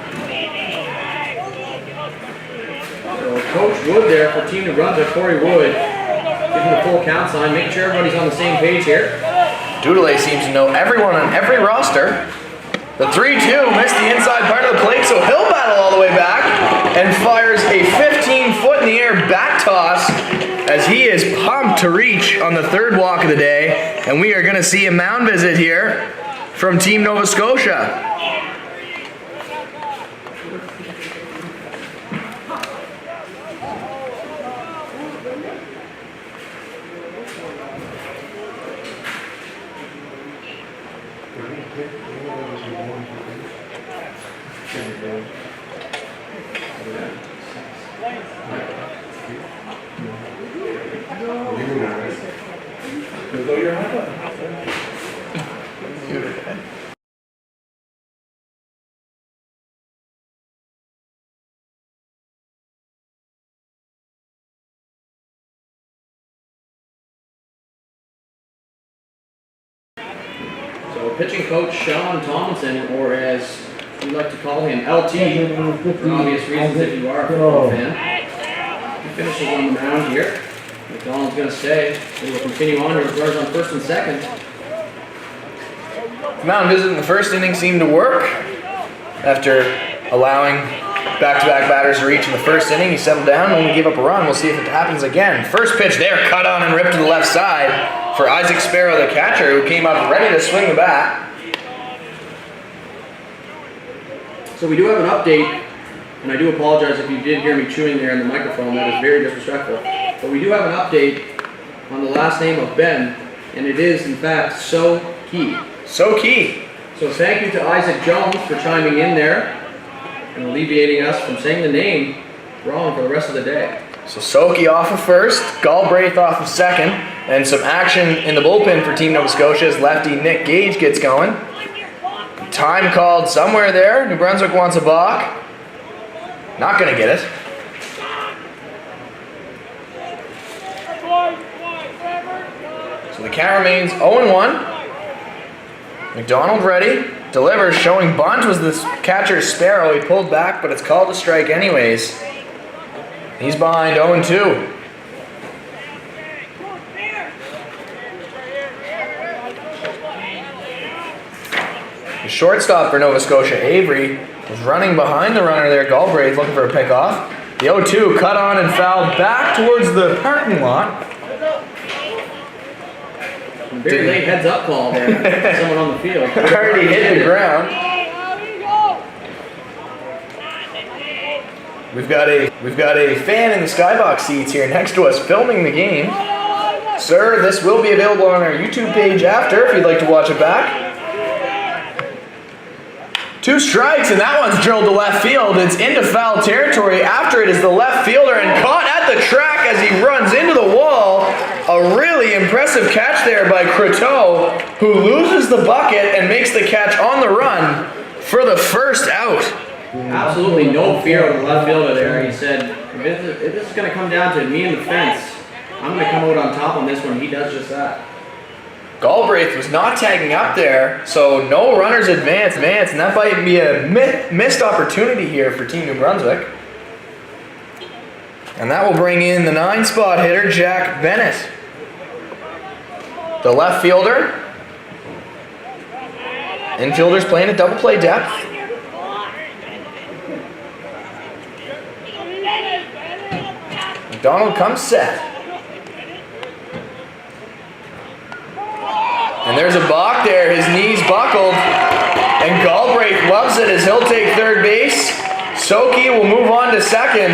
So Coach Wood there for Team New Brunswick, Corey Wood, giving the full count sign, making sure everybody's on the same page here. Doodle seems to know everyone on every roster. The 3-2 missed the inside part of the plate, so he'll battle all the way back and fires a 15-foot in the air bat toss as he is pumped to reach on the 3rd walk of the day. And we are going to see a mound visit here from Team Nova Scotia. So pitching coach Sean Tomlinson, or as we like to call him, LT, for obvious reasons if you are a football fan. He finishes on the mound here. McDonald's going to stay. He will continue on with runners on 1st and 2nd. The mound visit in the 1st inning seemed to work after allowing Back-to-back batters to reach in the first inning. He settled down and only gave up a run. We'll see if it happens again. First pitch there, cut on and ripped to the left side for Isaac Sparrow, the catcher, who came up ready to swing the bat. So we do have an update, and I do apologize if you did hear me chewing there in the microphone. That is very disrespectful. But we do have an update on the last name of Ben, and it is, in fact, So Key. So Key. So thank you to Isaac Jones for chiming in there and alleviating us from saying the name wrong for the rest of the day. So Soki off of first, Galbraith off of second, and some action in the bullpen for Team Nova Scotia as lefty Nick Gage gets going. Time called somewhere there. New Brunswick wants a balk. Not going to get it. So the count remains 0-1. McDonald ready. Delivers, showing bunt was the catcher Sparrow. He pulled back, but it's called a strike anyways. He's behind 0-2. The shortstop for Nova Scotia, Avery, was running behind the runner there, Galbraith, looking for a pickoff. The 0-2 cut on and fouled back towards the parking lot. Very late heads up call there. Someone on the field. Already hit the ground. We've got a fan in the skybox seats here next to us filming the game. Sir, this will be available on our YouTube page after if you'd like to watch it back. 2 strikes, and that one's drilled to left field. It's into foul territory. After it is the left fielder and caught at the track as he runs into the wall. A really impressive catch there by Croteau, who loses the bucket and makes the catch on the run for the first out. Absolutely no fear of the left fielder there. He said, if this is going to come down to me and the fence, I'm going to come out on top on this one. He does just that. Galbraith was not tagging up there, so no runners advance, and that might be a missed opportunity here for Team New Brunswick. And that will bring in the 9-spot hitter, Jack Bennett. The left fielder. Infielders playing at double play depth. McDonald comes set. And there's a balk there, his knees buckled, and Galbraith loves it as he'll take third base. Soki will move on to second,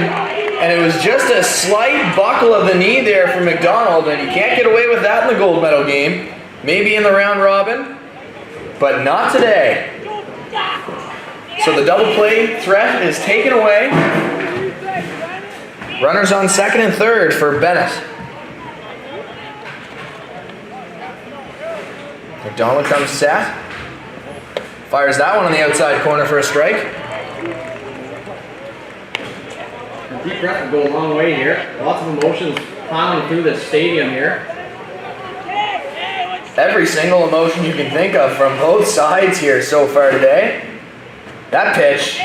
and it was just a slight buckle of the knee there for McDonald, and you can't get away with that in the gold medal game. Maybe in the round robin, but not today. So the double play threat is taken away. Runners on second and third for Bennett. McDonald comes set. Fires that one on the outside corner for a strike. A deep breath will go a long way here. Lots of emotions piling through this stadium here. Every single emotion you can think of from both sides here so far today. That pitch,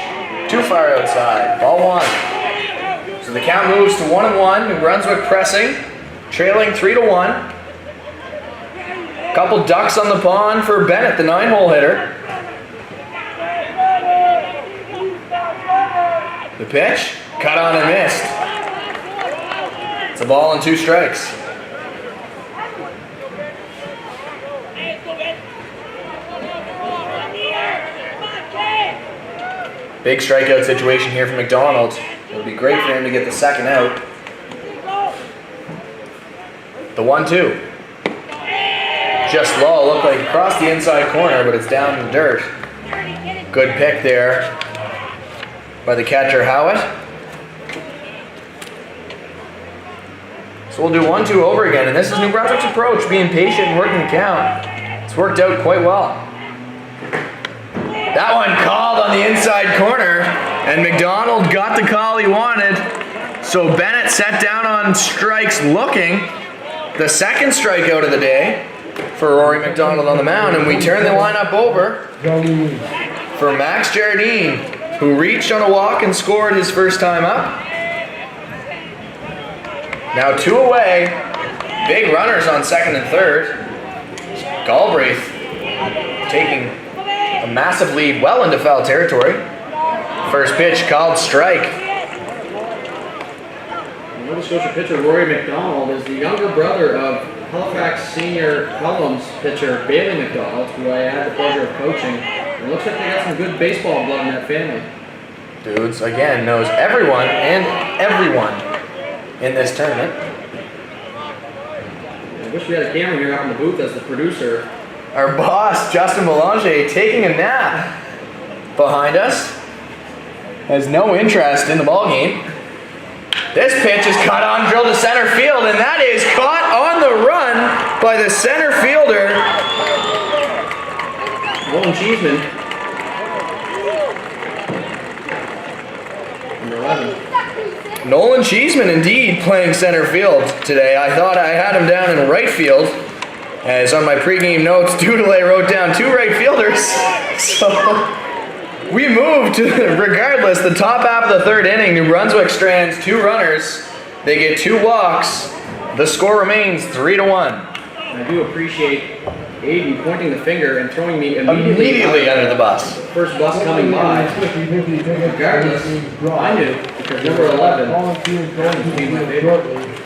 too far outside. Ball 1. So the count moves to 1-1. New Brunswick pressing, trailing 3-1. Couple ducks on the pond for Bennett, the 9-hole hitter. The pitch, cut on and missed. It's a ball and 2 strikes. Big strikeout situation here for McDonald. It would be great for him to get the second out. The 1-2. Just low, looked like across the inside corner, but it's down in the dirt. Good pick there by the catcher Howitt. So we'll do 1-2 over again, and this is New Brunswick's approach, being patient and working the count. It's worked out quite well. That one called on the inside corner, and McDonald got the call he wanted. So Bennett set down on strikes looking. The second strikeout of the day for Rory McDonald on the mound, and we turn the lineup over for Max Jardine, who reached on a walk and scored his first time up. Now 2 away, big runners on second and third. Galbraith taking a massive lead well into foul territory. First pitch called strike. Nova Scotia pitcher Rory McDonald is the younger brother of Halifax Senior Pelham's pitcher Bailey McDonald, who I had the pleasure of coaching. It looks like they got some good baseball blood in that family. Dudes, again, knows everyone and everyone in this tournament. I wish we had a camera here up in the booth as the producer. Our boss, Justin Belanger, taking a nap behind us. Has no interest in the ball game. This pitch is cut on, drilled to center field, and that is caught on the run by the center fielder. Nolan Cheeseman. Number 11. Nolan Cheeseman indeed playing center field today. I thought I had him down in right field. As on my pregame notes, Doodle wrote down 2 right fielders. So we moved to, regardless, the top half of the 3rd inning. New Brunswick strands 2 runners. They get 2 walks. The score remains 3-1. I do appreciate Aiden pointing the finger and throwing me immediately under the bus. First bus coming by. Regardless, I knew, because number 11 became my favorite.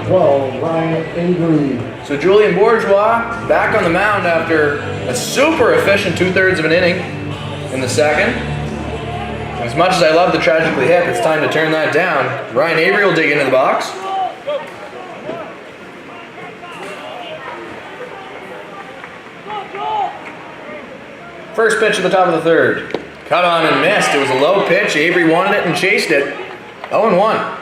Ryan Avery. So Julian Bourgeois back on the mound after a super efficient 2/3 of an inning in the 2nd. As much as I love the tragically hip, it's time to turn that down. Ryan Avery will dig into the box. First pitch at the top of the 3rd. Cut on and missed. It was a low pitch. Avery wanted it and chased it. 0-1.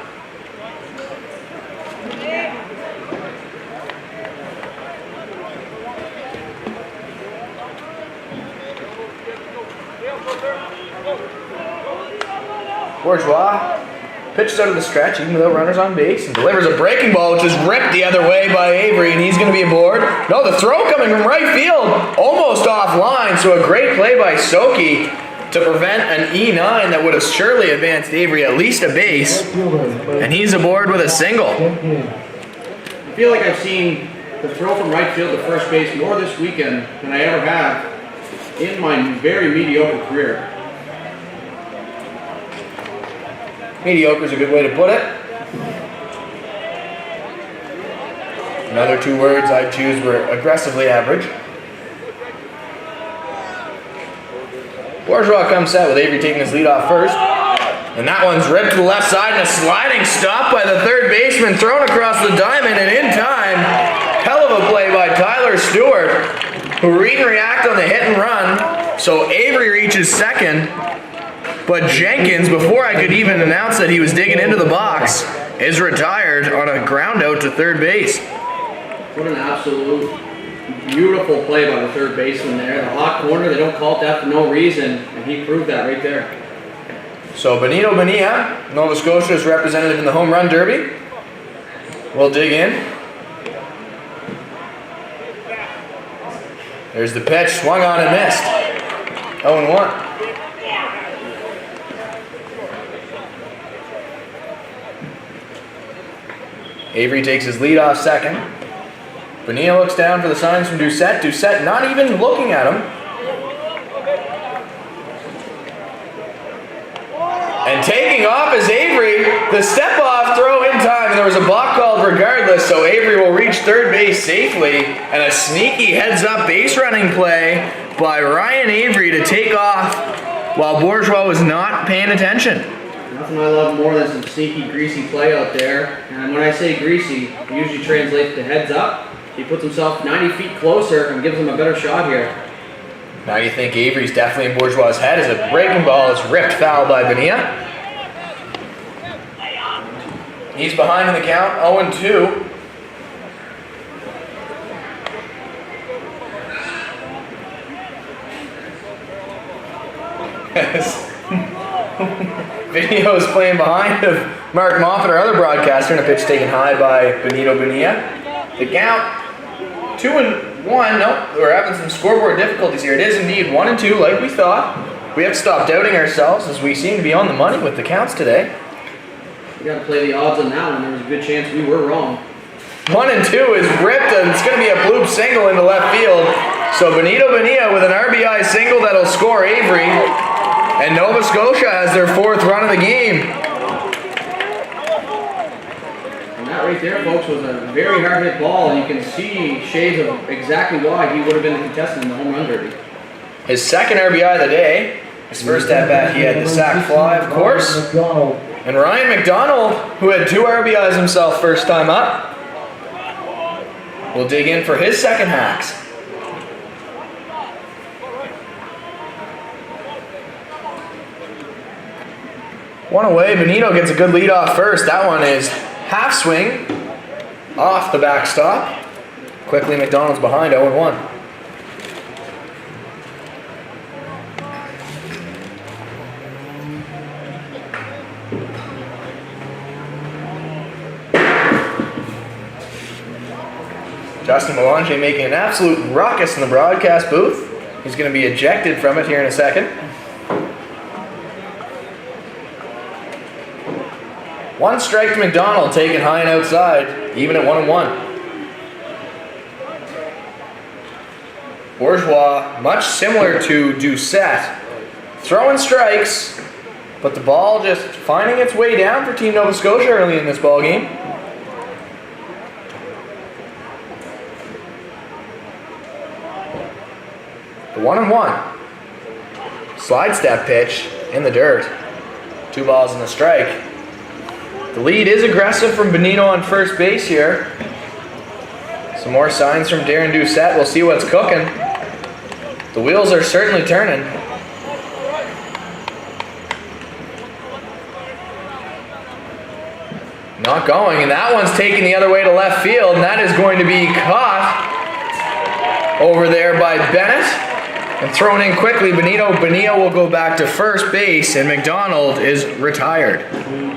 Bourgeois pitches out of the stretch even without runners on base and delivers a breaking ball which is ripped the other way by Avery, and he's going to be aboard. No, the throw coming from right field, almost offline, so a great play by Soki to prevent an E9 that would have surely advanced Avery at least a base, and he's aboard with a single. I feel like I've seen the throw from right field to first base more this weekend than I ever have in my very mediocre career. Mediocre is a good way to put it. Another 2 words I'd choose were aggressively average. Bourgeois comes set with Avery taking his lead off first. And that one's ripped to the left side and a sliding stop by the 3rd baseman thrown across the diamond, and in time, hell of a play by Tyler Stewart, who read and react on the hit and run. So Avery reaches 2nd. But Jenkins, before I could even announce that he was digging into the box, is retired on a ground out to 3rd base. What an absolute beautiful play by the 3rd baseman there. The hot corner, they don't call it that for no reason, and he proved that right there. So Benito Bonilla, Nova Scotia's representative in the home run derby, will dig in. There's the pitch, swung on and missed. 0-1. Avery takes his lead off second. Bonilla looks down for the signs from Doucette. Doucette not even looking at him. And taking off is Avery. The step-off throw in time, and there was a balk called regardless, so Avery will reach third base safely. And a sneaky heads-up base running play by Ryan Avery to take off while Bourgeois was not paying attention. Nothing I love more than some sneaky, greasy play out there. And when I say greasy, it usually translates to heads up. He puts himself 90 feet closer and gives him a better shot here. Now you think Avery's definitely in Bourgeois' head as a breaking ball is ripped foul by Bonilla. He's behind in the count, 0-2. Video is playing behind of Mark Moffat, our other broadcaster, and a pitch taken high by Benito Bonilla. The count, 2-1. Nope, we're having some scoreboard difficulties here. It is indeed 1-2, like we thought. We have to stop doubting ourselves as we seem to be on the money with the counts today. We got to play the odds on that one. There was a good chance we were wrong. 1-2 is ripped, and it's going to be a bloop single into left field. So Benito Bonilla with an RBI single that'll score Avery. And Nova Scotia has their fourth run of the game. And that right there, folks, was a very hard hit ball. And you can see shades of exactly why he would have been the contestant in the home run derby. His second RBI of the day. His first at-bat, he had the sac fly, of course. And Ryan McDonald, who had 2 RBIs himself first time up, will dig in for his second hacks. One away, Benito gets a good lead off first. That one is half swing off the backstop. Quickly, McDonald's behind 0-1. Justin Melange making an absolute ruckus in the broadcast booth. He's going to be ejected from it here in a second. One strike to McDonald, taken high and outside, even at 1-1. Bourgeois, much similar to Doucette, throwing strikes, but the ball just finding its way down for Team Nova Scotia early in this ball game. The 1-1. Slide step pitch in the dirt. 2 balls and a strike. The lead is aggressive from Benito on first base here. Some more signs from Darren Doucette. We'll see what's cooking. The wheels are certainly turning. Not going, and that one's taken the other way to left field, and that is going to be caught over there by Bennett. And thrown in quickly, Benito Bonilla will go back to first base, and McDonald is retired.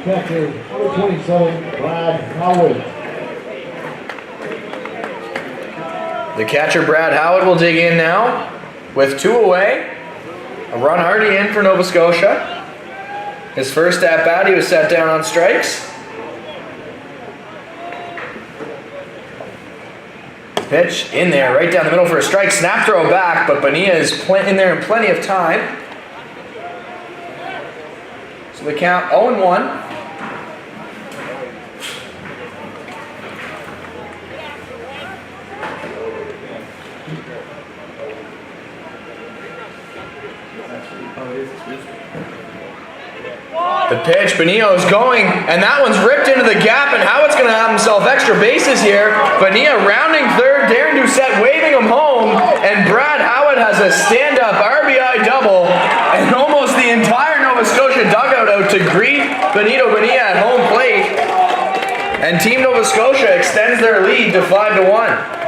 Catcher, number 27, Brad Howard. The catcher, Brad Howard, will dig in now with 2 away. A run already in for Nova Scotia. His first at-bat, he was set down on strikes. Pitch in there, right down the middle for a strike. Snap throw back, but Bonilla is in there in plenty of time. So the count 0-1. The pitch, Bonilla is going, and that one's ripped into the gap, and Howard's going to have himself extra bases here. Bonilla rounding third, Darren Doucette waving him home, and Brad Howard has a stand-up RBI double, and almost the entire Nova Scotia dugout out to greet Benito Bonilla at home plate. And Team Nova Scotia extends their lead to 5-1.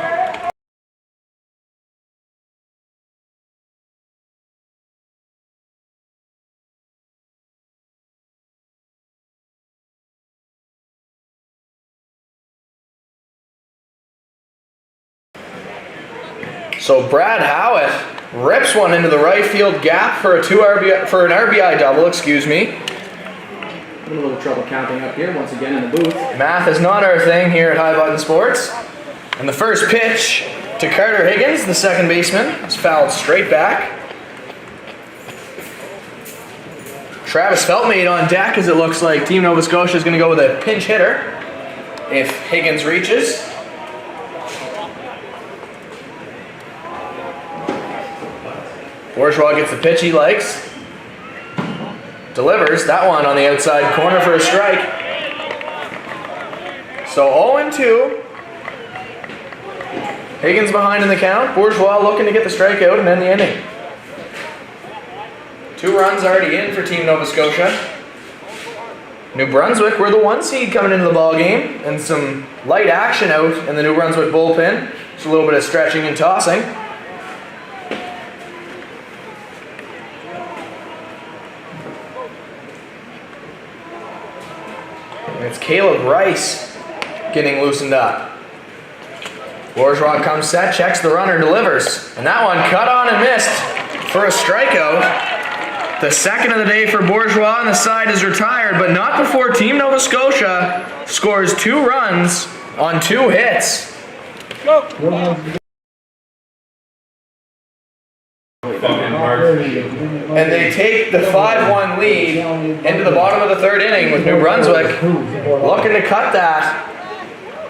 So Brad Howitt rips one into the right field gap for an RBI double, excuse me. Having a little trouble counting up here once again in the booth. Math is not our thing here at High Button Sports. And the first pitch to Carter Higgins, the second baseman, is fouled straight back. Travis Feltmate on deck, as it looks like Team Nova Scotia is going to go with a pinch hitter if Higgins reaches. Bourgeois gets the pitch he likes. Delivers that one on the outside corner for a strike. So 0-2. Higgins behind in the count. Bourgeois looking to get the strikeout and end the inning. 2 runs already in for Team Nova Scotia. New Brunswick were the 1 seed coming into the ball game, and some light action out in the New Brunswick bullpen. Just a little bit of stretching and tossing. And it's Caleb Rice getting loosened up. Bourgeois comes set, checks the runner, delivers. And that one cut on and missed for a strikeout. The second of the day for Bourgeois, and the side is retired, but not before Team Nova Scotia scores 2 runs on 2 hits. And they take the 5-1 lead into the bottom of the 3rd inning with New Brunswick looking to cut that.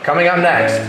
Coming up next.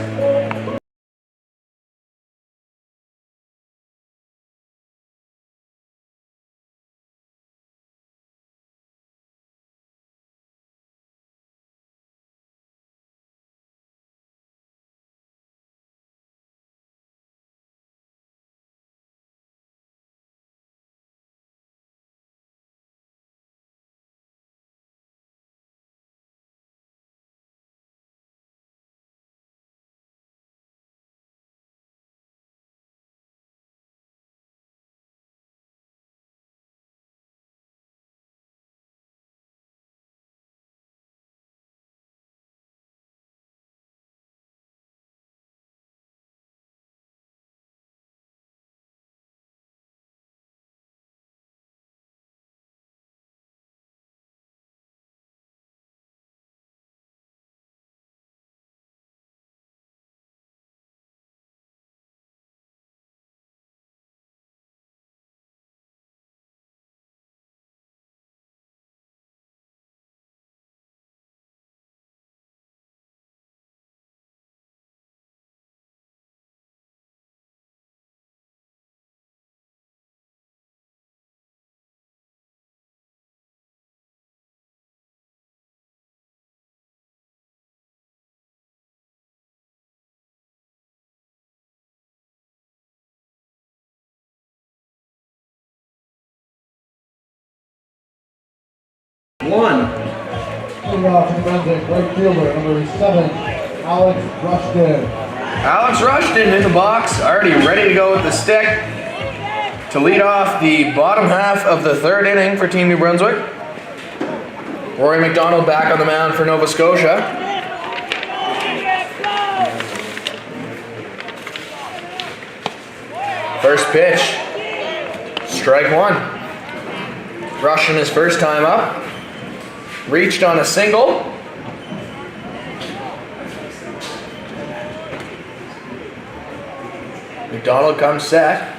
Right fielder, number 7, Alex Rushton. Alex Rushton in the box, already ready to go with the stick to lead off the bottom half of the 3rd inning for Team New Brunswick. Rory McDonald back on the mound for Nova Scotia. First pitch, strike 1. Rushton his first time up. Reached on a single. McDonald comes set.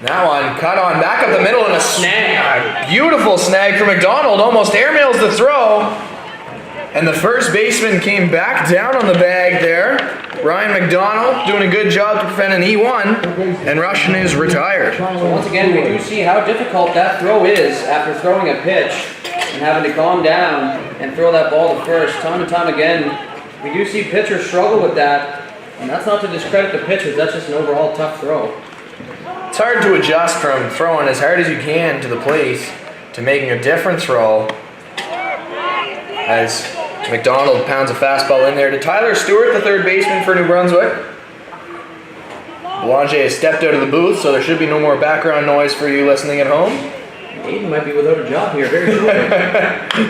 That one cut on back up the middle and a snag. A beautiful snag for McDonald. Almost airmails the throw. And the first baseman came back down on the bag there. Ryan McDonald doing a good job to prevent an E1. And Rushton is retired. So once again, we do see how difficult that throw is after throwing a pitch and having to calm down and throw that ball to first. Time and time again, we do see pitchers struggle with that. And that's not to discredit the pitchers, that's just an overall tough throw. It's hard to adjust from throwing as hard as you can to the plate to making a different throw. As McDonald pounds a fastball in there to Tyler Stewart, the 3rd baseman for New Brunswick. Boulanger has stepped out of the booth, so there should be no more background noise for you listening at home. Aiden might be without a job here very shortly.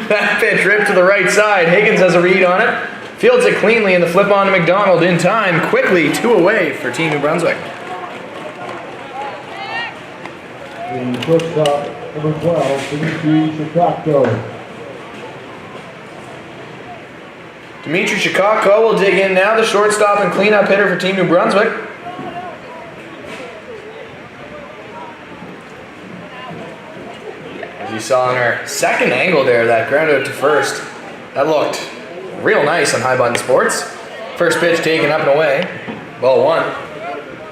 That pitch ripped to the right side. Higgins has a read on it. Fields it cleanly, and the flip on to McDonald in time. Quickly 2 away for Team New Brunswick. The shortstop, number 12, Dimitri Chicago. Dimitri Shikako will dig in now, the shortstop and cleanup hitter for Team New Brunswick. As you saw in our second angle there, that ground out to first, that looked real nice on High Button Sports. First pitch taken up and away, ball one.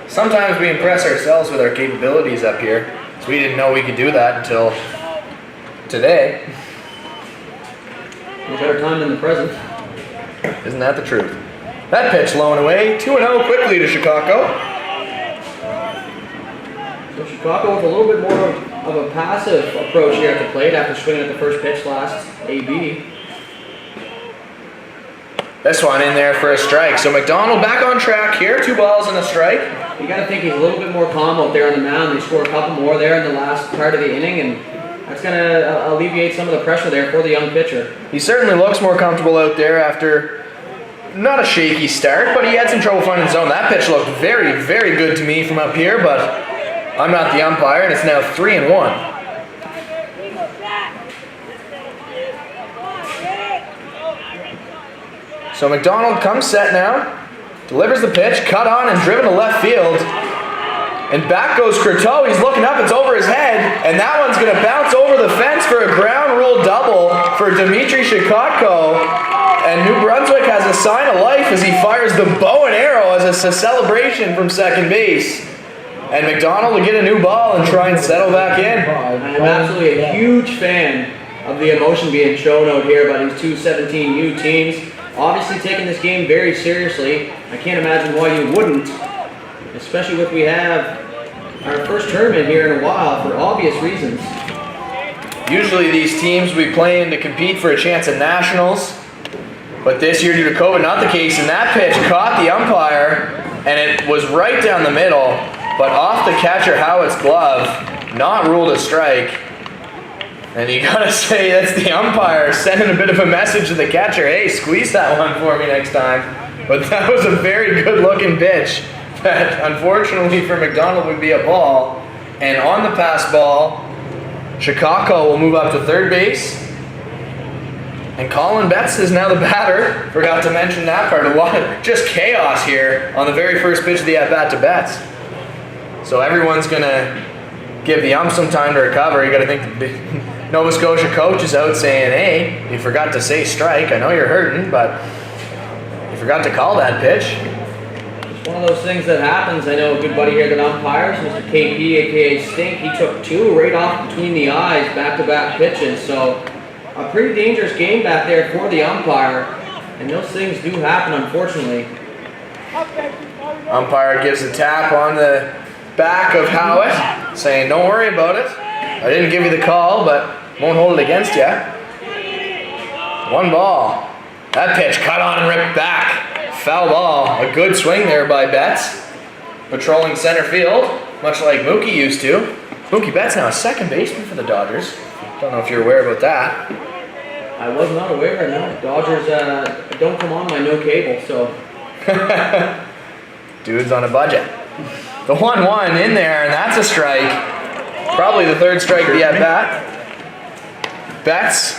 Sometimes we impress ourselves with our capabilities up here, so we didn't know we could do that until today. No better time than the present. Isn't that the truth? That pitch low and away, 2-0 quickly to Chicago. So Chicago with a little bit more of a passive approach here at the plate after swinging at the first pitch last AB. This one in there for a strike. So McDonald back on track here, 2 balls and a strike. You got to think he's a little bit more calm out there on the mound. They scored a couple more there in the last part of the inning, and that's going to alleviate some of the pressure there for the young pitcher. He certainly looks more comfortable out there after not a shaky start, but he had some trouble finding zone. That pitch looked very, very good to me from up here, but I'm not the umpire, and it's now 3-1. So McDonald comes set now, delivers the pitch, cut on and driven to left field. And back goes Croteau. He's looking up, it's over his head, and that one's going to bounce over the fence for a ground rule double for Dimitri Shikotko. And New Brunswick has a sign of life as he fires the bow and arrow as a celebration from second base. And McDonald will get a new ball and try and settle back in. I'm absolutely a huge fan of the emotion being shown out here by these two u17 teams. Obviously taking this game very seriously. I can't imagine why you wouldn't, especially with we have our first tournament here in a while for obvious reasons. Usually these teams will be playing to compete for a chance at nationals, but this year due to COVID, not the case. And that pitch caught the umpire, and it was right down the middle, but off the catcher Howitt's glove, not ruled a strike. And you gotta say, that's the umpire sending a bit of a message to the catcher, hey, squeeze that one for me next time. But that was a very good looking pitch that unfortunately for McDonald would be a ball. And on the pass ball, Shikako will move up to third base. And Colin Betts is now the batter. Forgot to mention that part. A lot of just chaos here on the very first pitch of the at-bat to Betts. So everyone's gonna give the ump some time to recover. You gotta think the Nova Scotia coach is out saying, hey, you forgot to say strike. I know you're hurting, but you forgot to call that pitch. It's one of those things that happens. I know a good buddy here that umpires, Mr. KP, aka Stink. He took 2 right off between the eyes, back-to-back pitches. So a pretty dangerous game back there for the umpire. And those things do happen, unfortunately. Umpire gives a tap on the back of Howitt, saying, don't worry about it. I didn't give you the call, but won't hold it against you. 1 ball. That pitch cut on and ripped back. Foul ball. A good swing there by Betts. Patrolling center field, much like Mookie used to. Mookie Betts now a second baseman for the Dodgers. Don't know if you're aware about that. I was not aware, no. Dodgers don't come on my no cable, so. Dude's on a budget. The 1-1 in there, and that's a strike. Probably the 3rd strike of the at-bat. Betts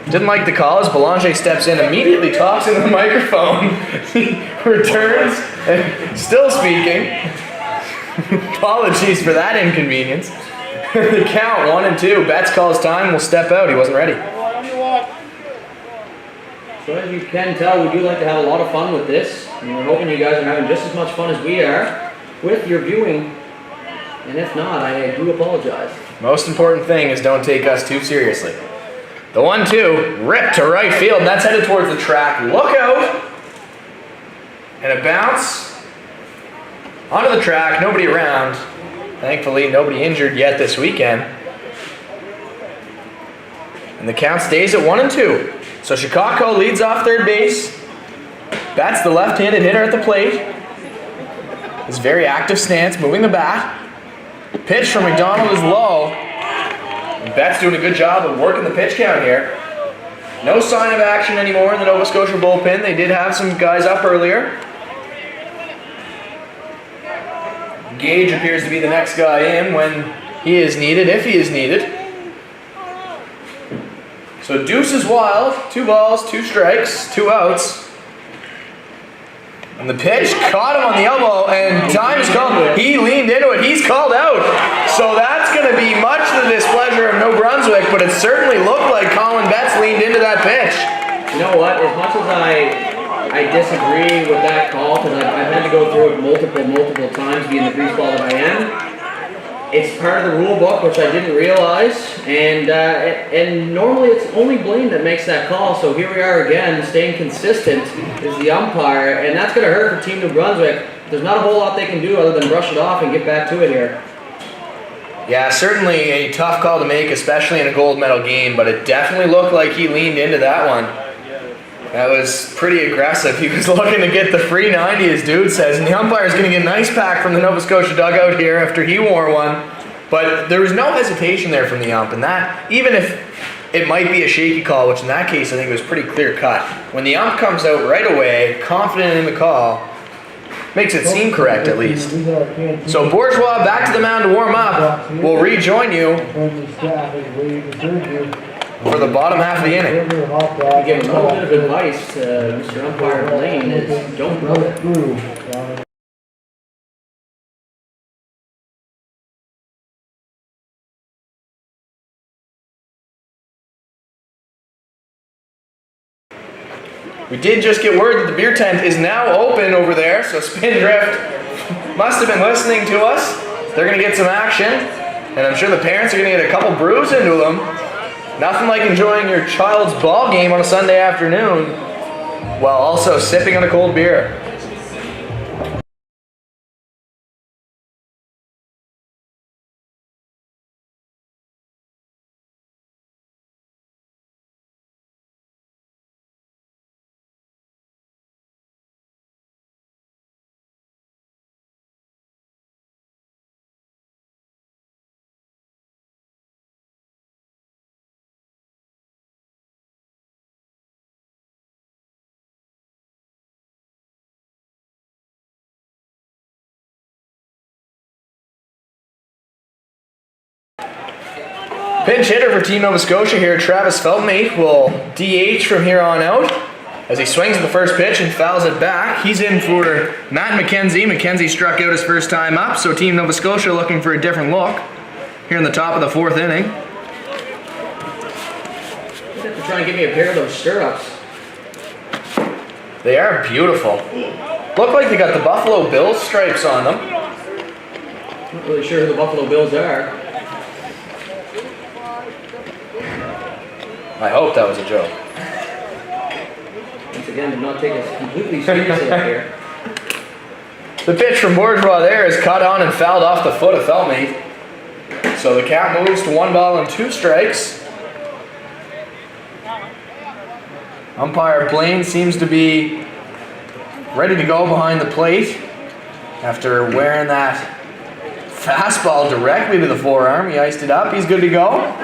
didn't like the call as Belanger steps in, immediately talks into the microphone. He returns and still speaking. Apologies for that inconvenience. The count 1-2. Betts calls time, will step out. He wasn't ready. So as you can tell, we do like to have a lot of fun with this. And we're hoping you guys are having just as much fun as we are with your viewing. And if not, I do apologize. Most important thing is don't take us too seriously. The 1-2, ripped to right field, and that's headed towards the track. Look out! And a bounce onto the track, nobody around. Thankfully, nobody injured yet this weekend. And the count stays at 1-2. So Shikako leads off third base. Bats the left-handed hitter at the plate. His very active stance, moving the bat. Pitch from McDonald is low. And Betts doing a good job of working the pitch count here. No sign of action anymore in the Nova Scotia bullpen. They did have some guys up earlier. Gage appears to be the next guy in when he is needed, if he is needed. So deuce is wild. 2 balls, 2 strikes, 2 outs. And the pitch caught him on the elbow, and time's called. He leaned into it. He's called out. So that's going to be much to the displeasure of New Brunswick, but it certainly looked like Colin Betts leaned into that pitch. You know what? As much as I disagree with that call, because I've had to go through it multiple times, being the greaseball that I am. It's part of the rule book, which I didn't realize, and normally it's only Blaine that makes that call, so here we are again, staying consistent is the umpire, and that's going to hurt for Team New Brunswick. There's not a whole lot they can do other than brush it off and get back to it here. Yeah, certainly a tough call to make, especially in a gold medal game, but it definitely looked like he leaned into that one. That was pretty aggressive. He was looking to get the free 90, as dude says, and the umpire's going to get an ice pack from the Nova Scotia dugout here after he wore one. But there was no hesitation there from the ump, and that, even if it might be a shaky call, which in that case I think it was pretty clear cut, when the ump comes out right away, confident in the call, makes it seem correct at least. So Bourgeois back to the mound to warm up. We'll rejoin you for the bottom half of the inning. I give a little bit of advice to Mr. Umpire Blaine is don't blow it. We did just get word that the beer tent is now open over there, so Spindrift must have been listening to us. They're going to get some action, and I'm sure the parents are going to get a couple brews into them. Nothing like enjoying your child's ball game on a Sunday afternoon while also sipping on a cold beer. Pinch hitter for Team Nova Scotia here, Travis Feltmate will DH from here on out as he swings at the first pitch and fouls it back. He's in for Matt McKenzie. McKenzie struck out his first time up, so Team Nova Scotia looking for a different look here in the top of the 4th inning. You have to try and give me a pair of those stirrups. They are beautiful. Look like they got the Buffalo Bills stripes on them. Not really sure who the Buffalo Bills are. I hope that was a joke. Once again, do not take us completely seriously out here. The pitch from Bourgeois there is caught on and fouled off the foot of Feltmate. So the count moves to 1 ball and 2 strikes. Umpire Blaine seems to be ready to go behind the plate after wearing that fastball directly to the forearm. He iced it up. He's good to go.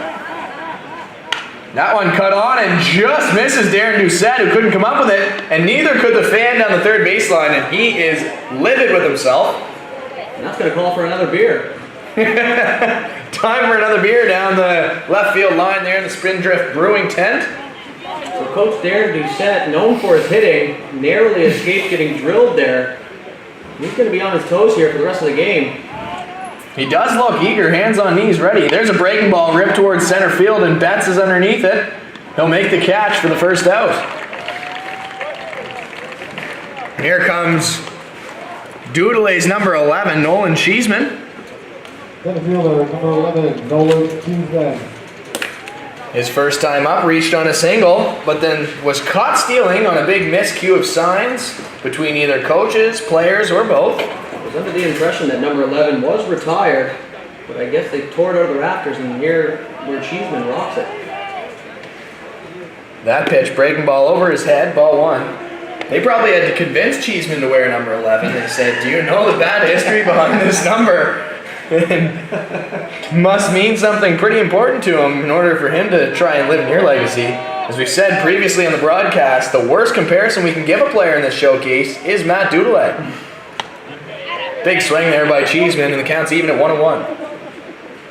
That one cut on and just misses Darren Doucette, who couldn't come up with it, and neither could the fan down the third baseline, and he is livid with himself. And that's going to call for another beer. Time for another beer down the left field line there in the Spindrift Brewing tent. So Coach Darren Doucette, known for his hitting, narrowly escaped getting drilled there. He's going to be on his toes here for the rest of the game. He does look eager, hands on knees, ready. There's a breaking ball ripped towards center field, and Betts is underneath it. He'll make the catch for the first out. Here comes Doodley's number 11, Nolan Cheeseman. Center fielder, number 11, Nolan Cheeseman. His first time up, reached on a single, but then was caught stealing on a big miscue of signs between either coaches, players, or both. I was under the impression that number 11 was retired, but I guess they tore it out of the rafters, and here where Cheeseman rocks it. That pitch, breaking ball over his head, ball 1. They probably had to convince Cheeseman to wear number 11. They said, do you know the bad history behind this number? Must mean something pretty important to him in order for him to try and live in your legacy. As we said previously on the broadcast, the worst comparison we can give a player in this showcase is Matt Doodle. Big swing there by Cheeseman, and the count's even at 1-1.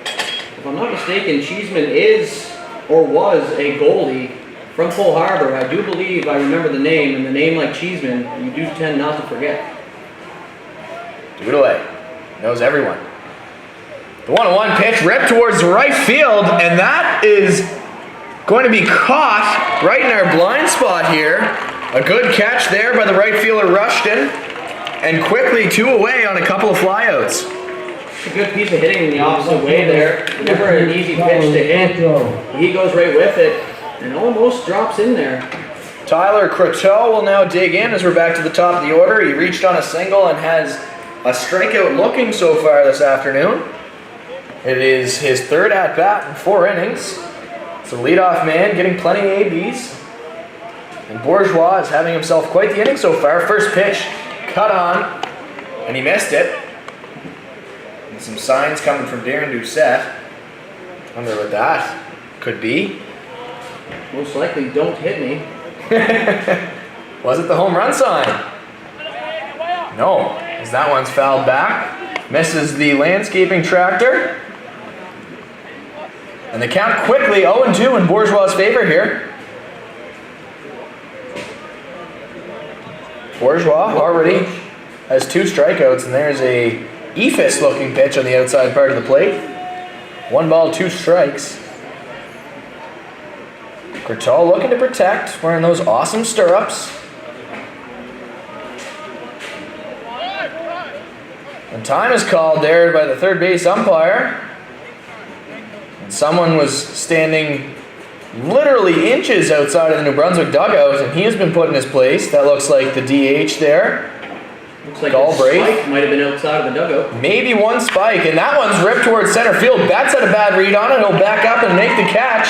If I'm not mistaken, Cheeseman is or was a goalie from Full Harbor. I do believe I remember the name, and the name like Cheeseman, you do tend not to forget. Doodle knows everyone. The 1-1 pitch ripped towards right field, and that is going to be caught right in our blind spot here. A good catch there by the right fielder Rushton, and quickly 2 away on a couple of flyouts. A good piece of hitting in the opposite way there. Never an easy pitch to hit. He goes right with it and almost drops in there. Tyler Croteau will now dig in as we're back to the top of the order. He reached on a single and has a strikeout looking so far this afternoon. It is his 3rd at-bat in 4 innings. It's a leadoff man getting plenty of ABs. And Bourgeois is having himself quite the inning so far. First pitch cut on, and he missed it. And some signs coming from Darren Doucette. Wonder what that could be. Most likely, don't hit me. Was it the home run sign? No, as that one's fouled back. Misses the landscaping tractor. And the count quickly 0-2 in Bourgeois' favor here. Bourgeois already has 2 strikeouts, and there's a Ephus looking pitch on the outside part of the plate. 1 ball, 2 strikes. Croteau looking to protect, wearing those awesome stirrups. And time is called there by the 3rd base umpire. And someone was standing literally inches outside of the New Brunswick dugout, and he has been put in his place. That looks like the DH there. Looks like Galbraith. a spike might have been outside of the dugout. Maybe one spike, and that one's ripped towards center field. Betts had a bad read on it. He'll back up and make the catch.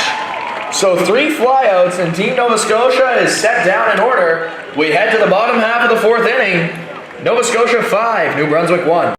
So 3 flyouts, and Team Nova Scotia is set down in order. We head to the bottom half of the 4th inning. Nova Scotia 5, New Brunswick 1.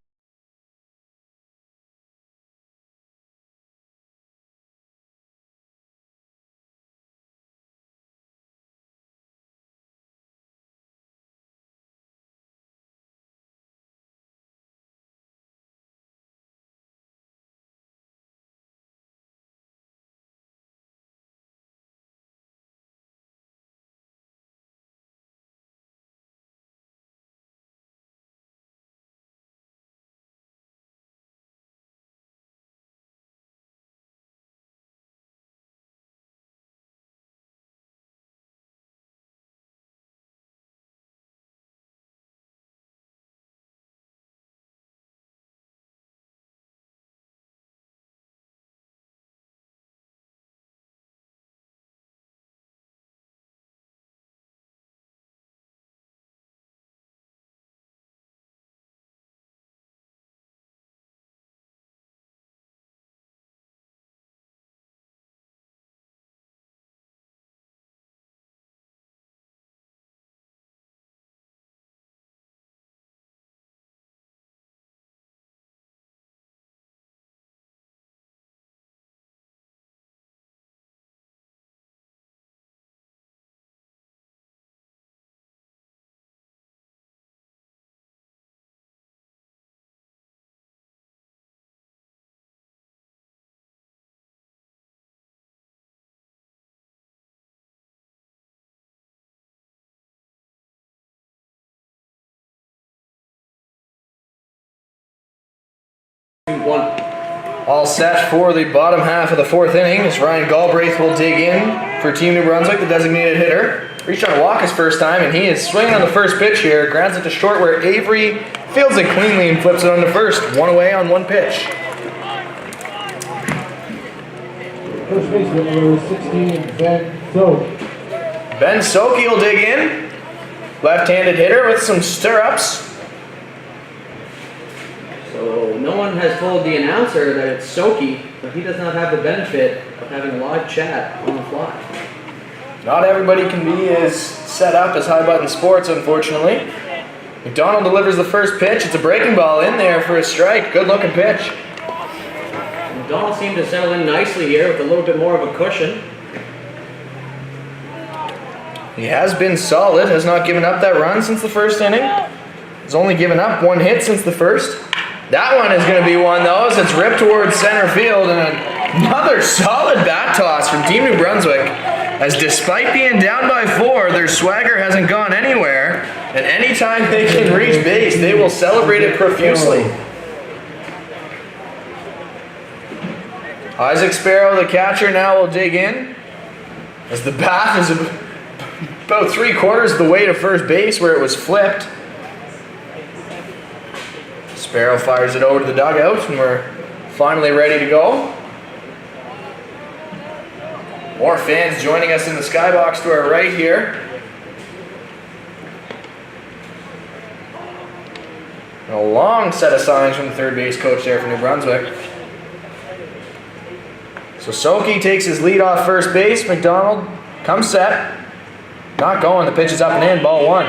All set for the bottom half of the 4th inning as Ryan Galbraith will dig in for Team New Brunswick, the designated hitter. Reached on a walk his first time, and he is swinging on the first pitch here. Grounds it to short where Avery fields it cleanly and flips it on to first. 1 away on 1 pitch. First baseman number 16, Ben Soak. Ben Soki will dig in. Left-handed hitter with some stirrups. So no one has told the announcer that it's Soki, but he does not have the benefit of having a live chat on the fly. Not everybody can be as set up as High Button Sports, unfortunately. McDonald delivers the first pitch. It's a breaking ball in there for a strike. Good looking pitch. McDonald seemed to settle in nicely here with a little bit more of a cushion. He has been solid, has not given up that run since the first inning. He's only given up 1 hit since the first. That one is going to be one though, as it's ripped towards center field, and a Another solid bat toss from Team New Brunswick, as despite being down by 4, their swagger hasn't gone anywhere, and anytime they can reach base, they will celebrate it profusely. Isaac Sparrow, the catcher, now will dig in, as the bat is about 3/4 of the way to first base where it was flipped. Sparrow fires it over to the dugout, and we're finally ready to go. More fans joining us in the skybox to our right here. And a long set of signs from the third base coach there for New Brunswick. So Soki takes his lead off first base. McDonald comes set. Not going. The pitch is up and in. Ball 1.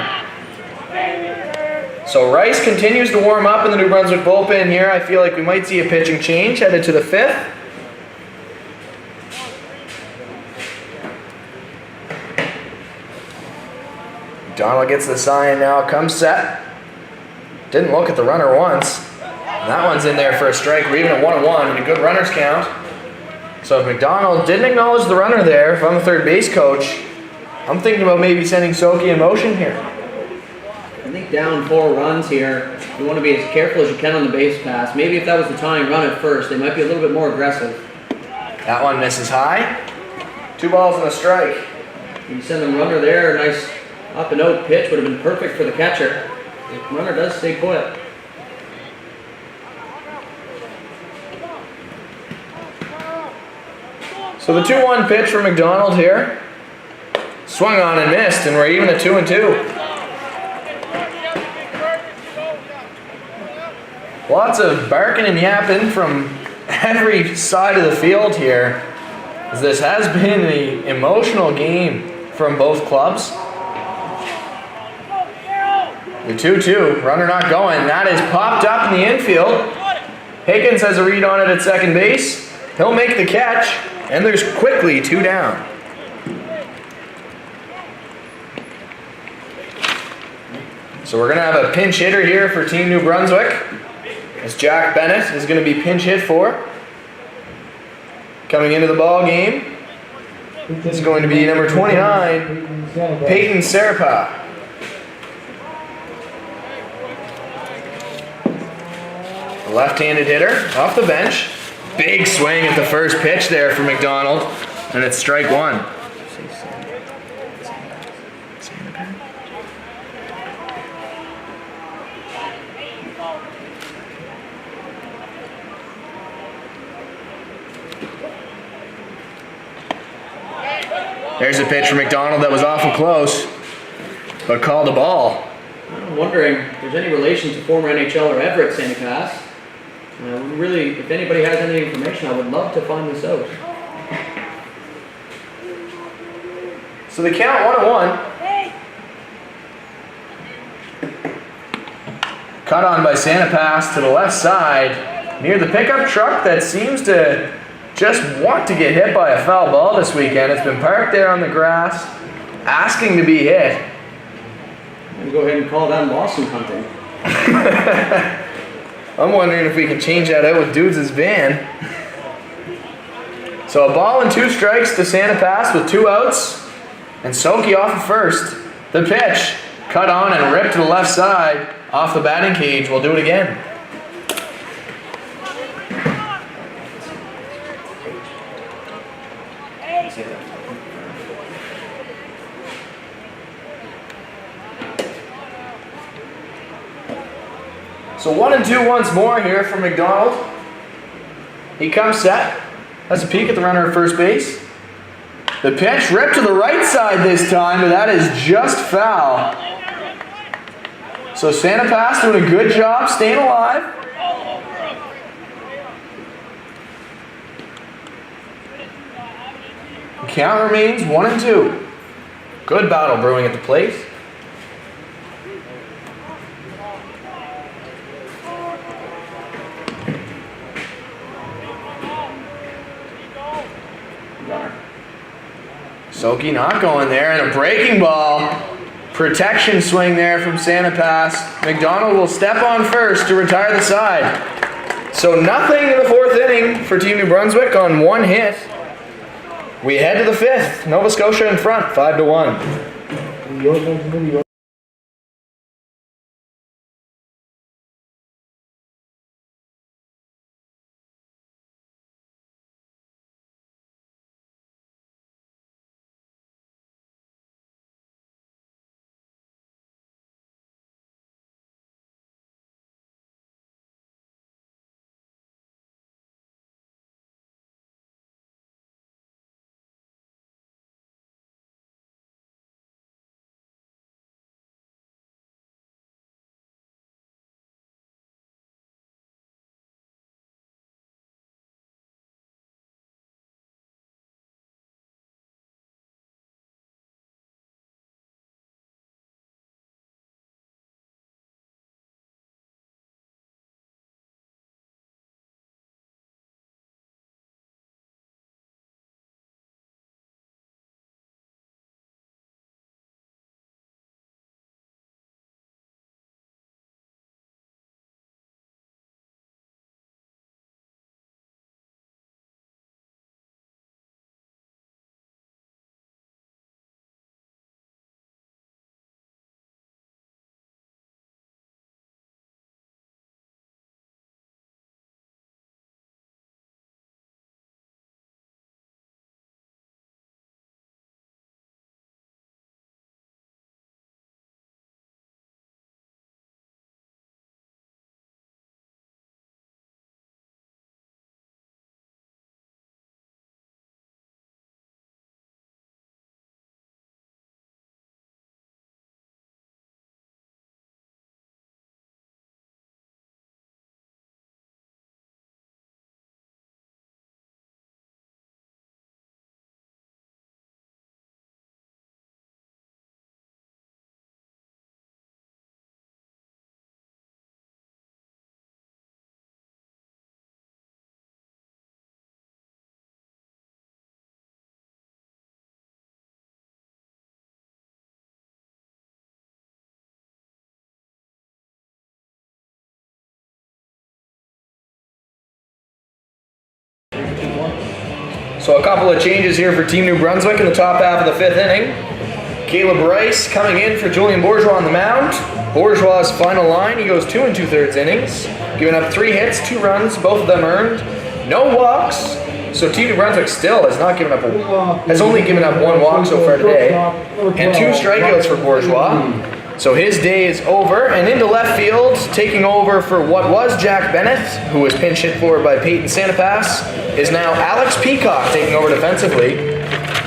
So Rice continues to warm up in the New Brunswick bullpen here. I feel like we might see a pitching change headed to the 5th. McDonald gets the sign now. Comes set. Didn't look at the runner once. And that one's in there for a strike. We're even at 1-1 and a good runner's count. So if McDonald didn't acknowledge the runner there, if I'm the third base coach, I'm thinking about maybe sending Soki in motion here. I think down 4 runs here, you want to be as careful as you can on the base pass. Maybe if that was the time, run it first. They might be a little bit more aggressive. That one misses high. 2 balls and a strike. You send the runner there, a nice up and out pitch would have been perfect for the catcher. The runner does stay put. So the 2-1 pitch for McDonald here. Swung on and missed, and we're even at 2-2. Lots of barking and yapping from every side of the field here, as this has been an emotional game from both clubs. The 2-2, runner not going. That is popped up in the infield. Higgins has a read on it at second base. He'll make the catch, and there's quickly 2 down. So we're going to have a pinch hitter here for Team New Brunswick, as Jack Bennett is going to be pinch hit for. Coming into the ball game is going to be number 29, Peyton Serpa. A left-handed hitter off the bench. Big swing at the first pitch there for McDonald, and it's strike 1. There's a pitch for McDonald that was awful close, but called a ball. I'm wondering if there's any relation to former NHLer Everett Sanikas. Really, if anybody has any information, I would love to find this out. So the count 1-1. Cut on by Sanipas to the left side, near the pickup truck that seems to just want to get hit by a foul ball this weekend. It's been parked there on the grass, asking to be hit. I'm going to go ahead and call that Lawson hunting. I'm wondering if we can change that out with Dudes' van. So a ball and 2 strikes to Sanipas with 2 outs, and Soki off of first. The pitch, cut on and ripped to the left side, off the batting cage. We'll do it again. So 1-2 once more here for McDonald. He comes set, has a peek at the runner at first base. The pitch ripped to the right side this time, but that is just foul. So Sanipas doing a good job staying alive. The count remains 1-2. Good battle brewing at the plate. Soki not going there, and a breaking ball. Protection swing there from Sanipas. McDonald will step on first to retire the side. So nothing in the 4th inning for Team New Brunswick on 1 hit. We head to the 5th. Nova Scotia in front, 5-1. So a couple of changes here for Team New Brunswick in the top half of the 5th inning. Caleb Rice coming in for Julian Bourgeois on the mound. Bourgeois' final line, he goes 2 2/3 innings, giving up 3 hits, 2 runs, both of them earned, no walks. So Team New Brunswick still has only given up 1 walk so far today, and 2 strikeouts for Bourgeois. So his day is over, and into left field, taking over for what was Jack Bennett, who was pinch hit for by Peyton Santapass, is now Alex Peacock taking over defensively.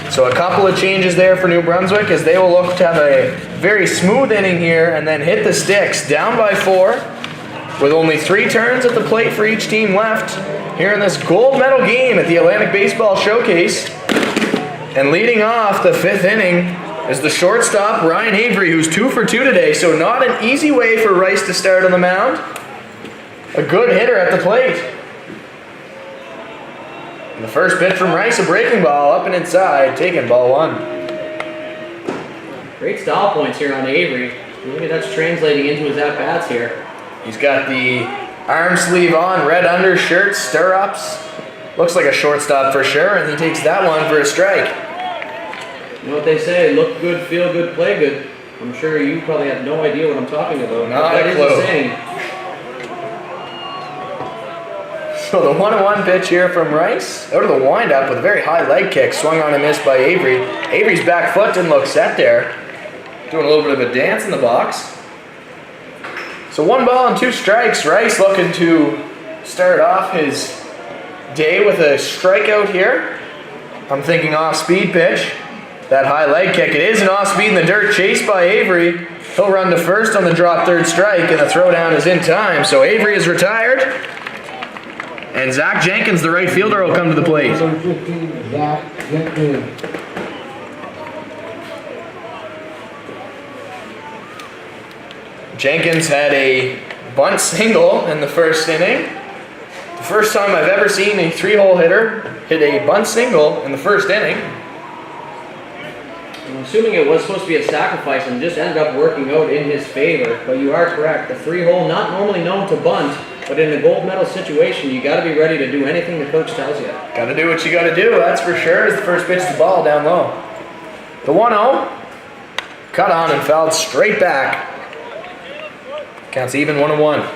So a couple of changes there for New Brunswick as they will look to have a very smooth inning here and then hit the sticks down by 4 with only 3 turns at the plate for each team left here in this gold medal game at the Atlantic Baseball Showcase. And leading off the 5th inning is the shortstop, Ryan Avery, who's 2 for 2 today, so not an easy way for Rice to start on the mound. A good hitter at the plate. And the first pitch from Rice, a breaking ball, up and inside, taken, ball 1. Great style points here on Avery. Maybe that's translating into his at-bats here. He's got the arm sleeve on, red undershirt, stirrups. Looks like a shortstop for sure, and he takes that one for a strike. You know what they say, look good, feel good, play good. I'm sure you probably have no idea what I'm talking about. Not that a is clue. a saying. So the 1-1 pitch here from Rice. Out of the windup with a very high leg kick, swung on and missed by Avery. Avery's back foot didn't look set there. Doing a little bit of a dance in the box. So 1 ball and 2 strikes. Rice looking to start off his day with a strikeout here. I'm thinking off-speed pitch. That high leg kick, it is an off-speed in the dirt, chased by Avery. He'll run to first on the drop 3rd strike, and the throwdown is in time. So Avery is retired, and Zach Jenkins, the right fielder, will come to the plate. Number 15, Zach Jenkins. Jenkins had a bunt single in the 1st inning. The first time I've ever seen a 3-hole hitter hit a bunt single in the 1st inning. I'm assuming it was supposed to be a sacrifice and just ended up working out in his favor, but you are correct. The 3-hole, not normally known to bunt, But in a gold medal situation, you got to be ready to do anything the coach tells you. Got to do what you got to do, that's for sure, as the first pitch to the ball down low. The 1-0. Cut on and fouled straight back. Counts even 1-1.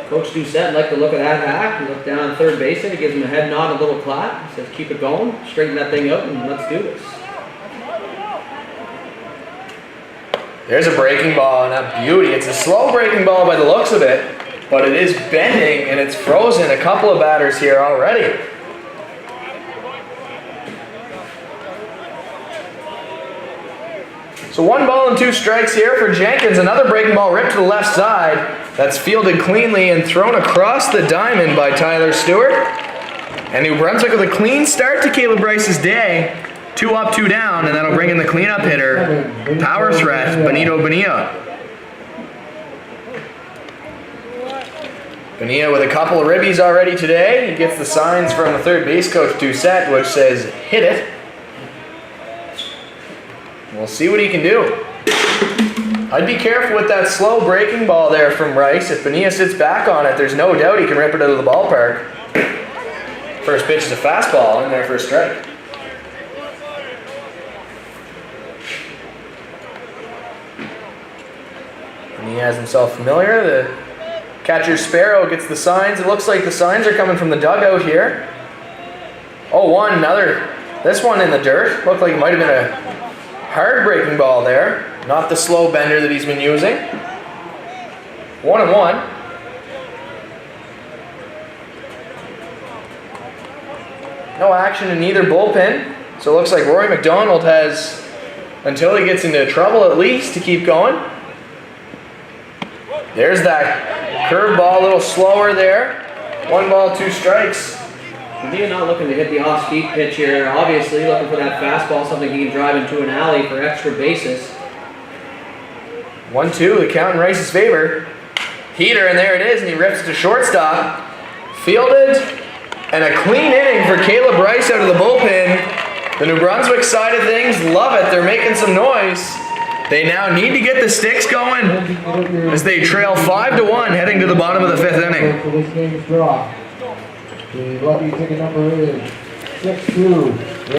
Coach u17 liked the look of that hack. He looked down third base and he gives him a head nod, a little clap. He says, keep it going, straighten that thing out, and let's do this. There's a breaking ball and a beauty. It's a slow breaking ball by the looks of it, but it is bending and it's frozen a couple of batters here already. So 1 ball and 2 strikes here for Jenkins. Another breaking ball ripped to the left side. That's fielded cleanly and thrown across the diamond by Tyler Stewart. And New Brunswick with a clean start to Caleb Bryce's day. 2 up, 2 down, and that'll bring in the cleanup hitter, power threat, Benito Bonilla. Bonilla with a couple of ribbies already today. He gets the signs from the third base coach, u17, which says, hit it. We'll see what he can do. I'd be careful with that slow breaking ball there from Rice. If Bonilla sits back on it, there's no doubt he can rip it out of the ballpark. First pitch is a fastball in there for a strike. And he has himself familiar. The catcher Sparrow gets the signs. It looks like the signs are coming from the dugout here. Oh, another. This one in the dirt. Looked like it might have been a hard breaking ball there. Not the slow bender that he's been using. 1-1. No action in either bullpen. So it looks like Rory McDonald has, until he gets into trouble at least, to keep going. There's that curveball, a little slower there. 1 ball, 2 strikes. Bonilla not looking to hit the off-speed pitch here. Obviously looking for that fastball, something he can drive into an alley for extra bases. 1-2, the count in Rice's favor. Heater, and there it is, and he rips it to shortstop. Fielded, and a clean inning for Caleb Bryce out of the bullpen. The New Brunswick side of things love it. They're making some noise. They now need to get the sticks going as they trail 5-1 heading to the bottom of the 5th inning. For this game's draw. The lucky ticket number is 6-2.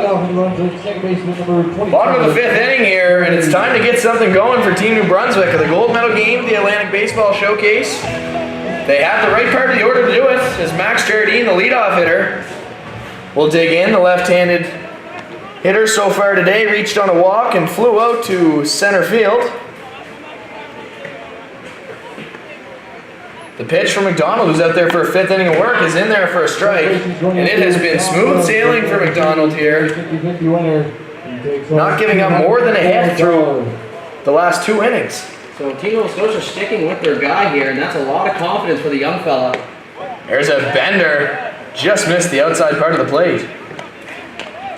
Bottom of the 5th inning here, and it's time to get something going for Team New Brunswick. The gold medal game, the Atlantic Baseball Showcase. They have the right part of the order to do it, as Max Jardine, the leadoff hitter, will dig in. The left-handed hitter so far today reached on a walk and flew out to center field. The pitch from McDonald, who's out there for a 5th inning of work, is in there for a strike. And it has been smooth sailing for McDonald here. Not giving up more than a hit through the last 2 innings. So Team Nova Scotia sticking with their guy here, and that's a lot of confidence for the young fella. There's a bender. Just missed the outside part of the plate.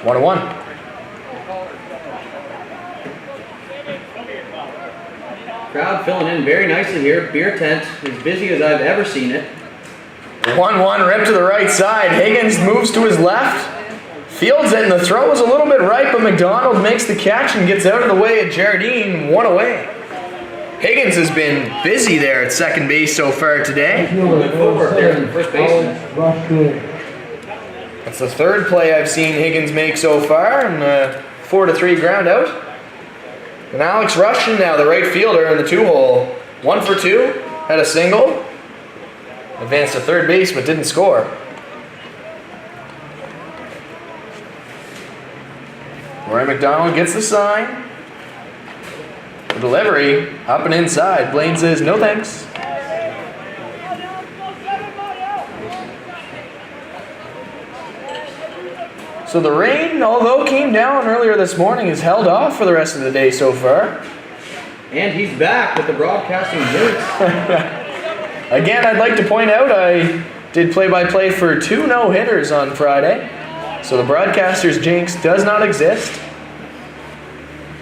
1-1. Crowd filling in very nicely here. Beer tent as busy as I've ever seen it. 1-1 rip to the right side. Higgins moves to his left. Fields it, and the throw was a little bit right, but McDonald makes the catch and gets out of the way of Jardine. 1 away. Higgins has been busy there at second base so far today. Good footwork there from the first baseman. That's the third play I've seen Higgins make so far, and 4-3 ground out. And Alex Rushton now, the right fielder in the 2-hole. 1 for 2, had a single. Advanced to third base, but didn't score. Roy McDonald gets the sign. The delivery, up and inside. Blaine says, no thanks. So the rain, although came down earlier this morning, is held off for the rest of the day so far. And he's back with the broadcasting boots. Again, I'd like to point out I did play-by-play for 2 no-hitters on Friday. So the broadcaster's jinx does not exist.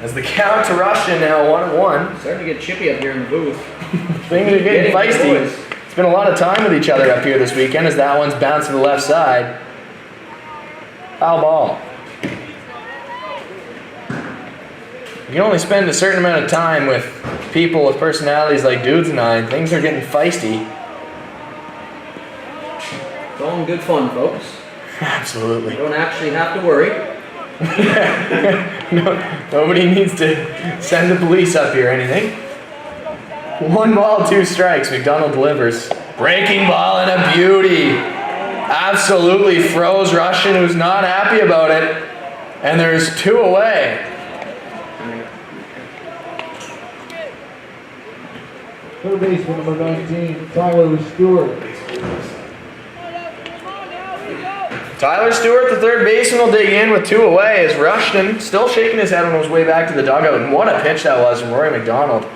As the count to Rushton now 1-1. Starting to get chippy up here in the booth. Things are getting feisty. It's been a lot of time with each other up here this weekend as that one's bounced to the left side. Foul ball. You can only spend a certain amount of time with people with personalities like Dudes and I, and things are getting feisty. It's all in good fun, folks. Absolutely. You don't actually have to worry. No, nobody needs to send the police up here or anything. 1 ball, 2 strikes. McDonald delivers. Breaking ball and a beauty. Absolutely froze Rushton, who's not happy about it. And there's 2 away. Third baseman number 19, Tyler Stewart. Tyler Stewart, the third baseman, will dig in with 2 away as Rushton still shaking his head on his way back to the dugout. And what a pitch that was from Rory McDonald.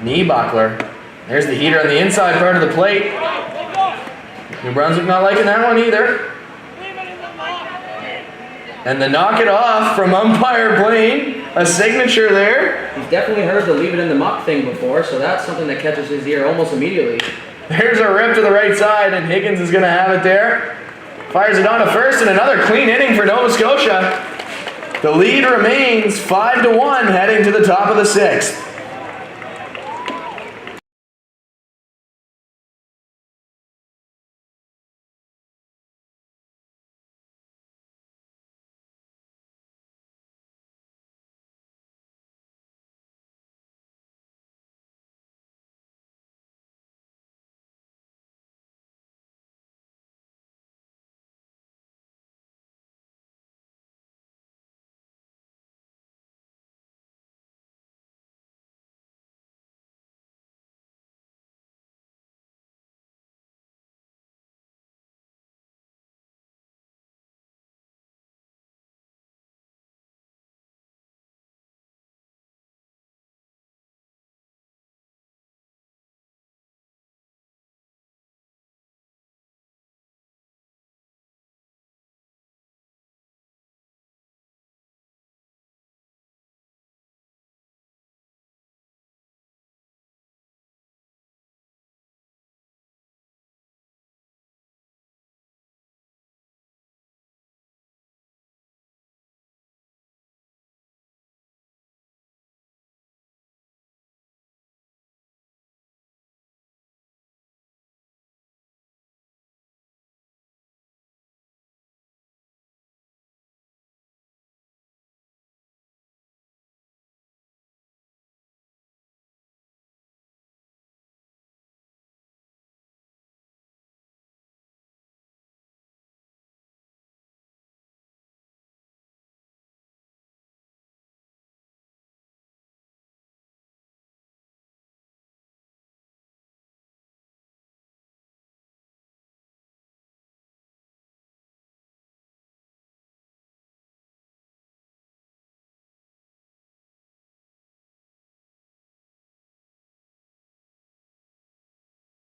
Knee buckler. There's the heater on the inside part of the plate. New Brunswick not liking that one either. And the knock it off from umpire Blaine. A signature there. He's definitely heard the leave it in the muck thing before, so that's something that catches his ear almost immediately. There's a rip to the right side, and Higgins is going to have it there. Fires it on to first, and another clean inning for Nova Scotia. The lead remains 5-1 heading to the top of the 6th.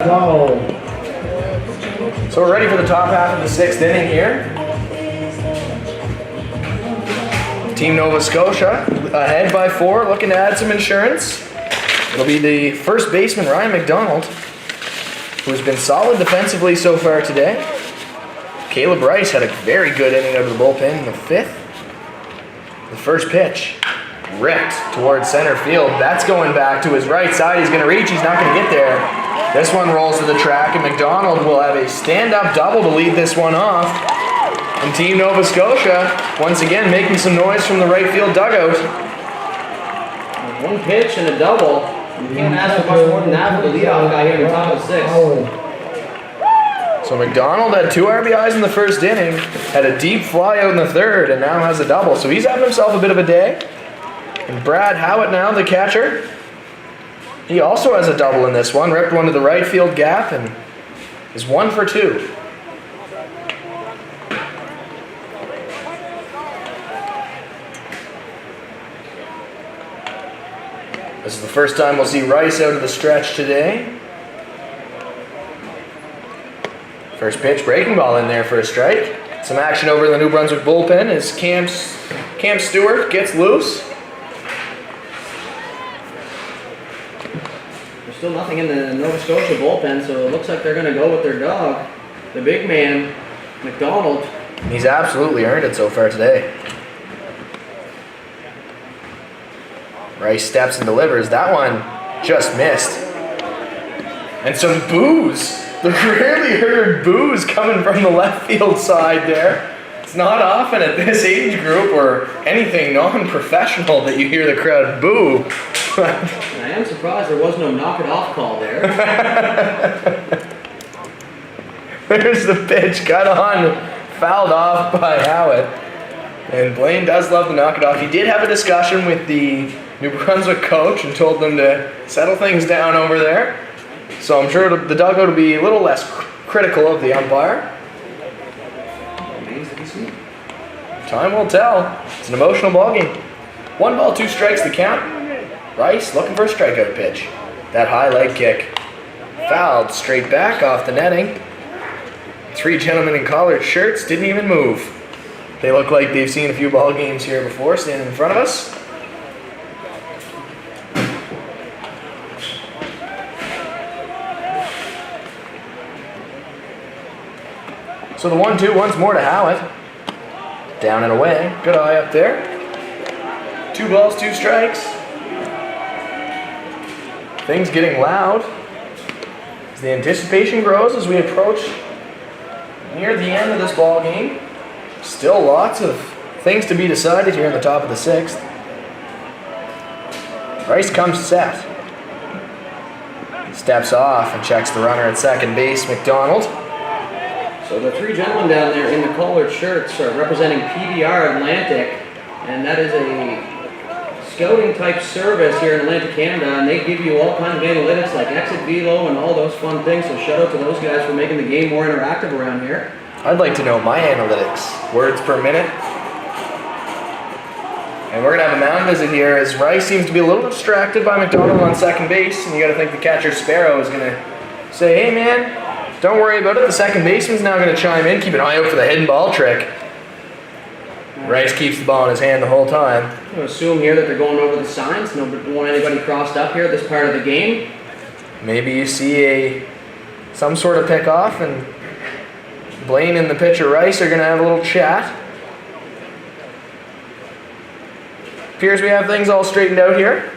Donald. So we're ready for the top half of the 6th inning here. Team Nova Scotia ahead by 4, looking to add some insurance. It'll be the first baseman, Ryan McDonald, who's been solid defensively so far today. Caleb Rice had a very good inning out of the bullpen in the 5th. The first pitch, ripped towards center field. That's going back to his right side. He's going to reach. He's not going to get there. This one rolls to the track, and McDonald will have a stand-up double to lead this one off. And Team Nova Scotia, once again, making some noise from the right field dugout. One pitch and a double. You can't ask for much more than that for the leadoff guy here in the top of the 6th. So McDonald had 2 RBIs in the first inning, had a deep fly out in the 3rd, and now has a double. So he's having himself a bit of a day. And Brad Howitt now, the catcher, he also has a double in this one. Ripped one to the right field gap and is 1 for 2. This is the first time we'll see Rice out of the stretch today. First pitch, breaking ball in there for a strike. Some action over in the New Brunswick bullpen as Cam Stewart gets loose. There's still nothing in the Nova Scotia bullpen, so it looks like they're going to go with their dog, the big man, McDonald. He's absolutely earned it so far today. Rice steps and delivers. That one just missed. And some boos. The rarely heard boos coming from the left field side there. It's not often at this age group or anything non-professional that you hear the crowd boo. I am surprised there was no knock it off call there. There's the pitch, cut on, fouled off by Howitt. And Blaine does love to knock it off. He did have a discussion with the New Brunswick coach and told them to settle things down over there. So I'm sure the dugout will be a little less critical of the umpire. Time will tell. It's an emotional ballgame. 1 ball, 2 strikes the count. Rice looking for a strikeout pitch. That high leg kick. Fouled straight back off the netting. 3 gentlemen in collared shirts didn't even move. They look like they've seen a few ball games here before, standing in front of us. So the 1-2 once more to Howitt. Down and away. Good eye up there. 2 balls, 2 strikes. Things getting loud as the anticipation grows as we approach near the end of this ball game. Still lots of things to be decided here in the top of the 6th. Rice comes set. Steps off and checks the runner at second base, McDonald. So the 3 gentlemen down there in the collared shirts are representing PBR Atlantic, and that is a scouting type service here in Atlantic, Canada, and they give you all kinds of analytics like exit velo and all those fun things, so shout out to those guys for making the game more interactive around here. I'd like to know my analytics. Words per minute. And we're going to have a mound visit here as Rice seems to be a little distracted by McDonald on second base, and you got to think the catcher Sparrow is going to say, hey man, don't worry about it. The second baseman's now going to chime in. Keep an eye out for the hidden ball trick. Rice keeps the ball in his hand the whole time. I'm going to assume here that they're going over the signs. No, don't want anybody crossed up here at this part of the game. Maybe you see some sort of pickoff, and Blaine and the pitcher Rice are going to have a little chat. Appears we have things all straightened out here.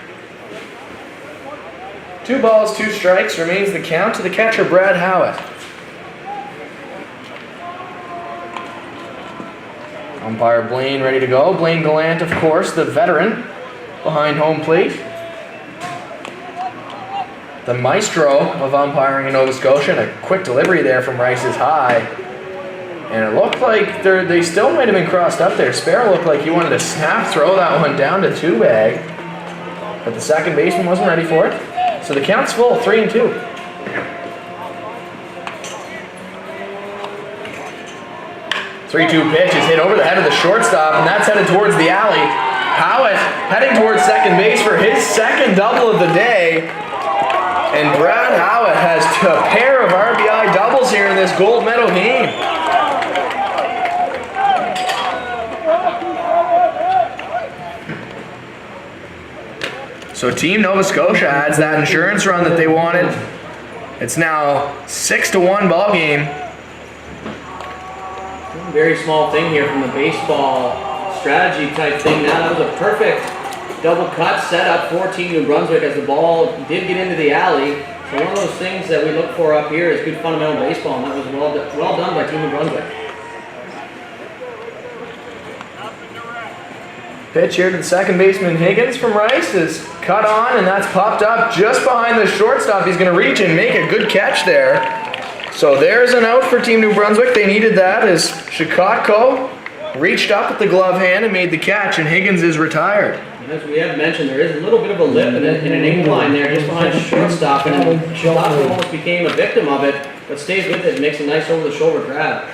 2 balls, 2 strikes remains the count to the catcher Brad Howitt. Umpire Blaine ready to go. Blaine Gallant, of course, the veteran behind home plate. The maestro of umpiring in Nova Scotia, and a quick delivery there from Rice's high. And it looked like they still might have been crossed up there. Sparrow looked like he wanted to snap throw that one down to 2 bag. But the second baseman wasn't ready for it. So the count's full, 3-2. Three-two pitch is hit over the head of the shortstop, and that's headed towards the alley. Howitt heading towards second base for his second double of the day. And Brad Howitt has a pair of RBI doubles here in this gold medal game. So Team Nova Scotia adds that insurance run that they wanted. It's now 6-1 ball game. Very small thing here from the baseball strategy type thing. Now that was a perfect double cut setup for Team New Brunswick as the ball did get into the alley. So one of those things that we look for up here is good fundamental baseball, and that was well done by Team New Brunswick. Pitch here to the second baseman Higgins from Rice is cut on, and that's popped up just behind the shortstop. He's going to reach and make a good catch there. So there's an out for Team New Brunswick. They needed that as Shikotko reached up with the glove hand and made the catch, and Higgins is retired. As we have mentioned, there is a little bit of a lip and an incline there just behind shortstop, and Shikotko almost became a victim of it, but stays with it and makes a nice over-the-shoulder grab.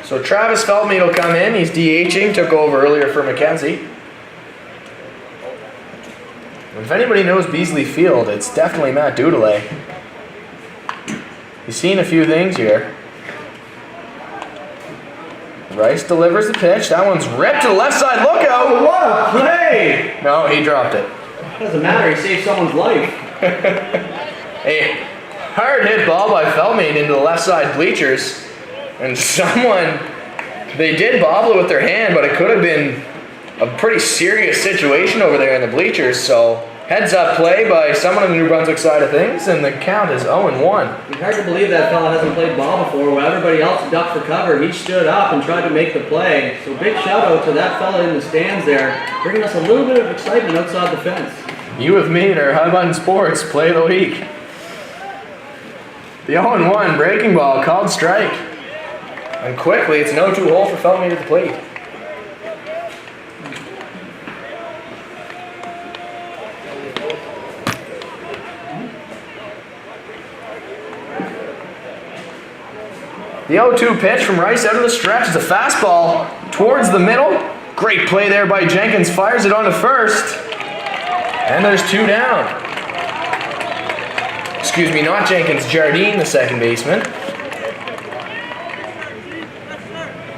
So Travis Feldmead will come in. He's DHing, took over earlier for McKenzie. If anybody knows Beasley Field, it's definitely Matt Dudelay. He's seen a few things here. Rice delivers the pitch. That one's ripped to the left side. Look out! Oh, what a play! No, he dropped it. Doesn't matter. He saved someone's life. A hard hit ball by Feldmead into the left side bleachers. And they did bobble it with their hand, but it could have been a pretty serious situation over there in the bleachers. So heads up play by someone on the New Brunswick side of things, and the count is 0-1. It's hard to believe that fella hasn't played ball before. While everybody else ducked for cover, he stood up and tried to make the play. So big shout out to that fella in the stands there, bringing us a little bit of excitement outside the fence. You with me at our High Button Sports play of the week. The 0-1 breaking ball called strike. And quickly, it's an 0-2 hole for Feldmead at the plate. The 0-2 pitch from Rice out of the stretch is a fastball towards the middle. Great play there by Jenkins. Fires it on to first. And there's two down. Excuse me, not Jenkins. Jardine, the second baseman.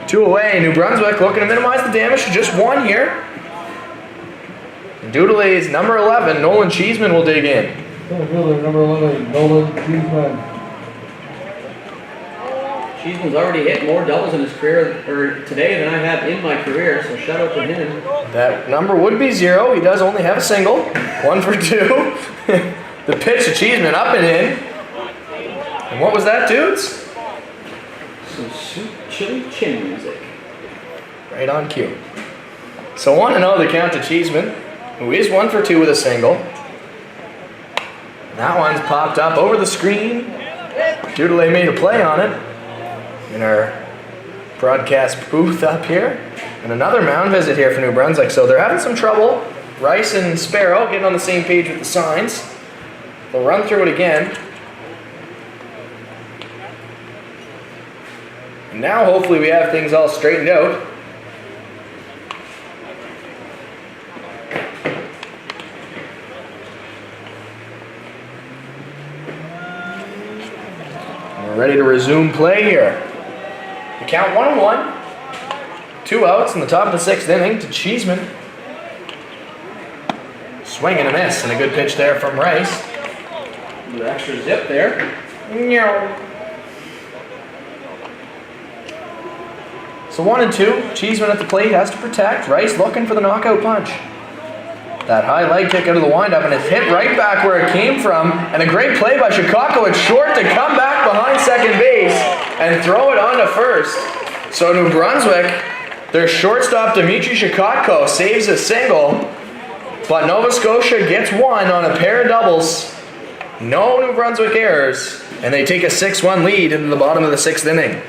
Two away. New Brunswick looking to minimize the damage to just one here. Dudelay's number 11, Nolan Cheeseman, will dig in. Center fielder number 11, Nolan Cheeseman. Cheeseman's already hit more doubles in his career today than I have in my career, so shout out to him. That number would be 0. He does only have a single. 1 for 2. The pitch to Cheeseman up and in. And what was that, dudes? Some sweet chili chin music. Right on cue. So 1-0 the count to Cheeseman, who is 1 for 2 with a single. That one's popped up over the screen. Dudelay made a play on it in our broadcast booth up here. And another mound visit here for New Brunswick. So they're having some trouble. Rice and Sparrow getting on the same page with the signs. They'll run through it again. And now hopefully we have things all straightened out. We're ready to resume play here. The count 1-1. 2 outs in the top of the 6th inning to Cheeseman. Swing and a miss, and a good pitch there from Rice. A little extra zip there. So 1-2. Cheeseman at the plate has to protect. Rice looking for the knockout punch. That high leg kick out of the windup, and it's hit right back where it came from. And a great play by Shikotko. It's short to come back behind second base and throw it on to first. So New Brunswick, their shortstop Dimitri Shikotko saves a single, but Nova Scotia gets one on a pair of doubles. No New Brunswick errors, and they take a 6-1 lead into the bottom of the 6th inning.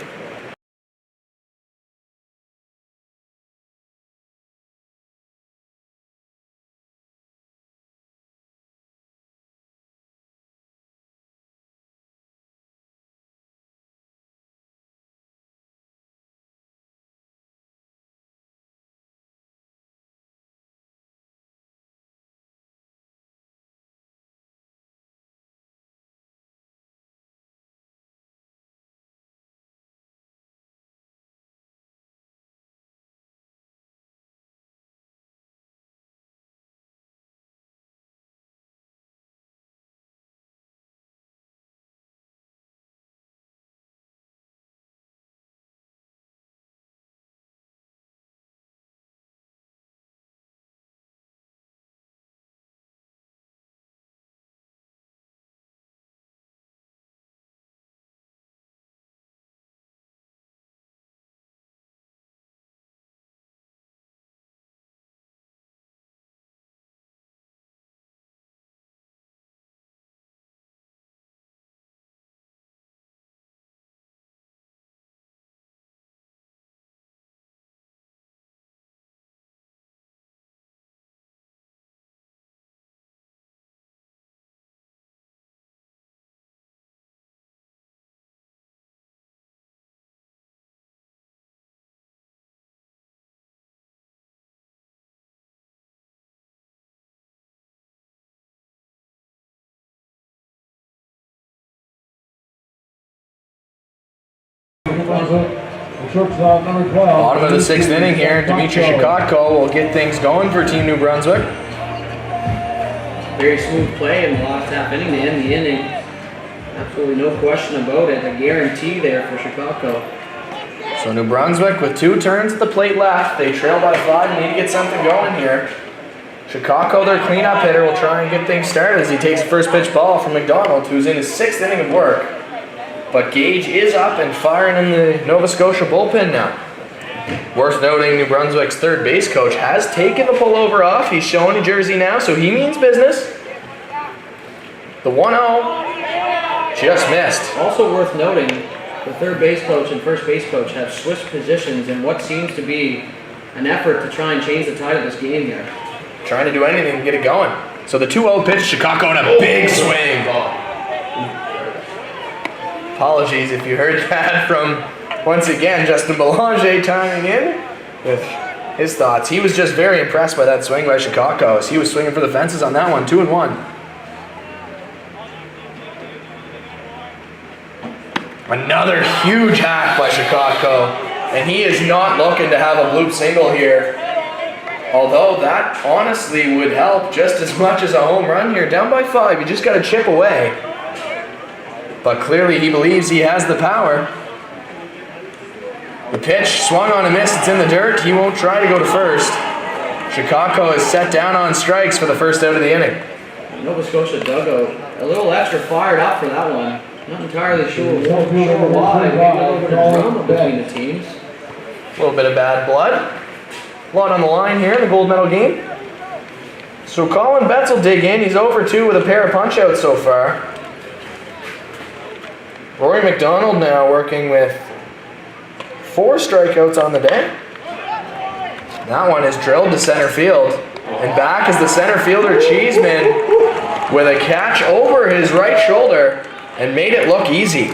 New Brunswick. The shortstop, number 12. Bottom of the 6th inning here. Dmitry Shikotko will get things going for Team New Brunswick. Very smooth play in the last half inning to end the inning. Absolutely no question about it. A guarantee there for Chicago. So New Brunswick with 2 turns at the plate left. They trail by 5 and need to get something going here. Chicago, their cleanup hitter, will try and get things started as he takes the first pitch ball from McDonald, who's in his 6th inning of work. But Gage is up and firing in the Nova Scotia bullpen now. Worth noting, New Brunswick's third base coach has taken the pullover off. He's showing a jersey now, so he means business. The 1-0 just missed. Also worth noting, the third base coach and first base coach have switched positions in what seems to be an effort to try and change the tide of this game here. Trying to do anything to get it going. So the 2-0 pitch, Chicago on a big swing. Apologies if you heard that from, once again, Justin Belanger timing in with his thoughts. He was just very impressed by that swing by Chicago as he was swinging for the fences on that one, 2-1. Another huge hack by Chicago, and he is not looking to have a bloop single here. Although that honestly would help just as much as a home run here. Down by 5, you just got to chip away. But clearly he believes he has the power. The pitch swung on a miss, it's in the dirt. He won't try to go to first. Chicago is set down on strikes for the first out of the inning. Nova Scotia dugout a little extra fired up for that one. Not entirely sure why. Maybe a little bit of drama between the teams. A little bit of bad blood. A lot on the line here in the gold medal game. So Colin Betts will dig in. He's over 2 with a pair of punch-outs so far. Rory McDonald now working with 4 strikeouts on the day. That one is drilled to center field. And back is the center fielder Cheeseman with a catch over his right shoulder and made it look easy.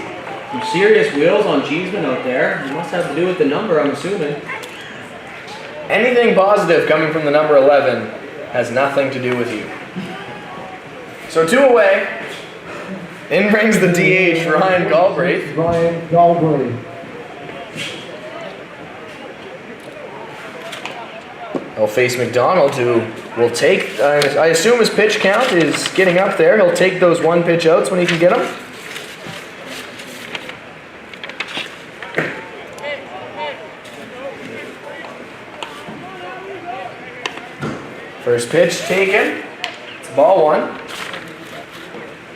Some serious wheels on Cheeseman out there. It must have to do with the number, I'm assuming. Anything positive coming from the number 11 has nothing to do with you. So 2 away. In rings the DH, Ryan Galbraith. Ryan Galbraith. He'll face McDonald, who will take, I assume his pitch count is getting up there. He'll take those 1 pitch outs when he can get them. First pitch taken. It's ball 1.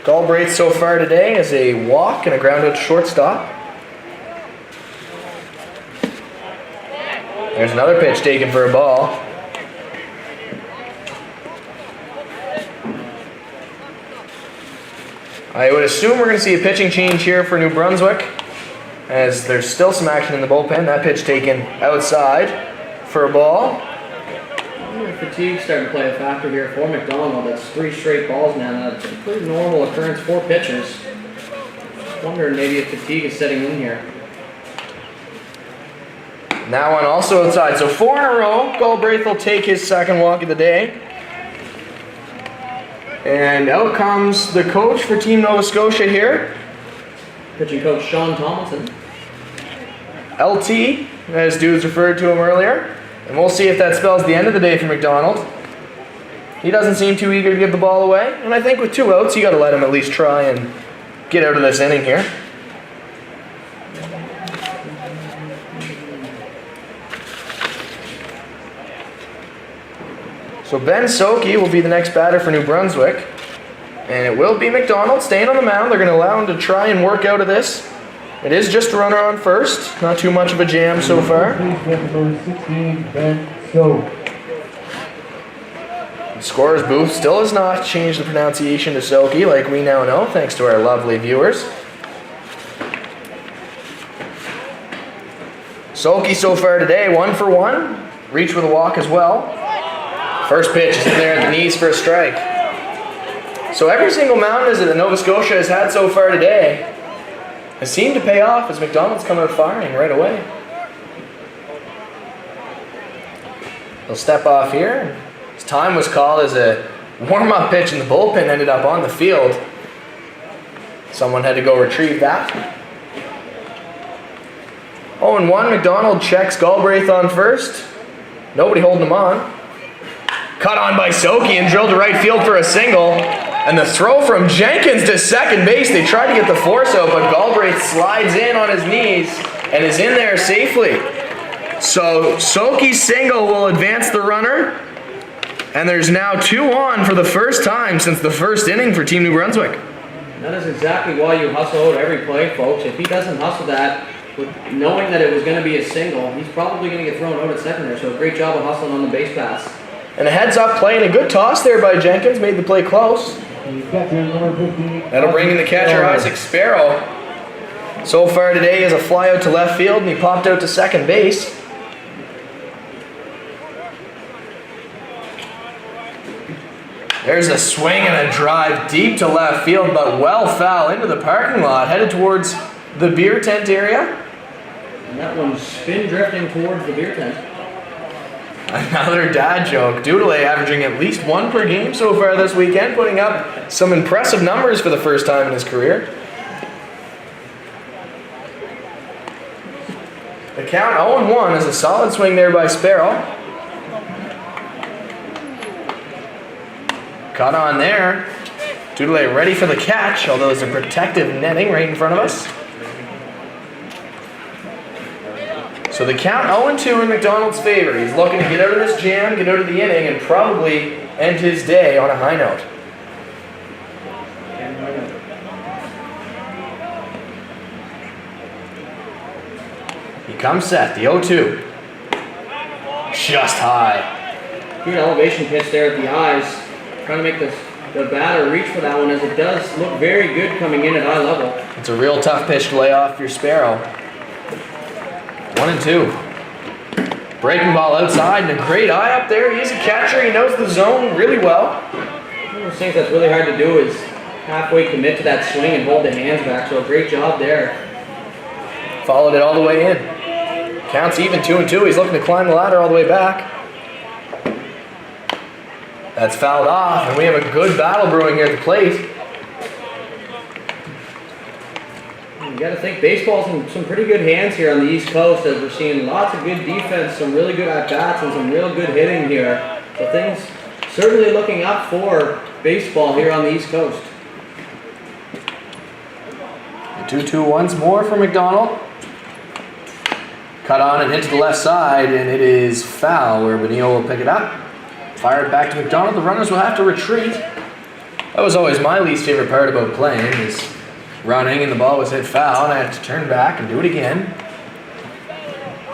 Galbraith so far today is a walk and a ground out to shortstop. There's another pitch taken for a ball. I would assume we're going to see a pitching change here for New Brunswick, as there's still some action in the bullpen. That pitch taken outside for a ball. Fatigue starting to play a factor here for McDonald. That's 3 straight balls now. That's a pretty normal occurrence for pitchers. Wondering maybe if fatigue is setting in here. And that one also outside. So 4 in a row. Galbraith will take his second walk of the day. And out comes the coach for Team Nova Scotia here. Pitching coach Sean Tomlinson. LT, as dudes referred to him earlier. And we'll see if that spells the end of the day for McDonald. He doesn't seem too eager to give the ball away. And I think with 2 outs, you got to let him at least try and get out of this inning here. So Ben Soki will be the next batter for New Brunswick. And it will be McDonald staying on the mound. They're going to allow him to try and work out of this. It is just a runner on first. Not too much of a jam so far. Number 16, Ben Soak. The scorer's booth still has not changed the pronunciation to Soki, like we now know, thanks to our lovely viewers. Soki so far today, 1 for 1. Reach with a walk as well. First pitch is in there at the knees for a strike. So every single mound visit that Nova Scotia has had so far today has seemed to pay off as McDonald's come out firing right away. He'll step off here. His time was called as a warm-up pitch and the bullpen ended up on the field. Someone had to go retrieve that. 0-1, McDonald checks Galbraith on first. Nobody holding him on. Cut on by Soki and drilled to right field for a single. And the throw from Jenkins to second base. They tried to get the force out, but Galbraith slides in on his knees and is in there safely. So Soki's single will advance the runner. And there's now 2 on for the first time since the first inning for Team New Brunswick. That is exactly why you hustle out every play, folks. If he doesn't hustle that, with knowing that it was going to be a single, he's probably going to get thrown out at second there. So great job of hustling on the base pass. And a heads-up play and a good toss there by Jenkins. Made the play close. Catcher number 15. That'll bring in the catcher, Isaac Sparrow. So far today, he has a fly out to left field, and he popped out to second base. There's a swing and a drive deep to left field, but well foul into the parking lot, headed towards the beer tent area. And that one's spin drifting towards the beer tent. Another dad joke. Doodle averaging at least 1 per game so far this weekend, putting up some impressive numbers for the first time in his career. The count 0-1 is a solid swing there by Sparrow. Caught on there. Doodle ready for the catch, although there's a protective netting right in front of us. So the count 0-2 in McDonald's favor. He's looking to get out of this jam, get out of the inning, and probably end his day on a high note. He comes set, the 0-2. Just high. Good elevation pitch there at the eyes. Trying to make the batter reach for that one, as it does look very good coming in at eye level. It's a real tough pitch to lay off your Sparrow. 1-2. Breaking ball outside and a great eye up there. He's a catcher. He knows the zone really well. One of those things that's really hard to do is halfway commit to that swing and hold the hands back. So a great job there. Followed it all the way in. Counts even 2-2. He's looking to climb the ladder all the way back. That's fouled off, and we have a good battle brewing here at the plate. You got to think baseball's in some pretty good hands here on the East Coast, as we're seeing lots of good defense, some really good at-bats, and some real good hitting here. So things certainly looking up for baseball here on the East Coast. 2-2 once more for McDonald. Cut on and hit to the left side, and it is foul where Benio will pick it up. Fired back to McDonald. The runners will have to retreat. That was always my least favorite part about playing, is running and the ball was hit foul and I had to turn back and do it again.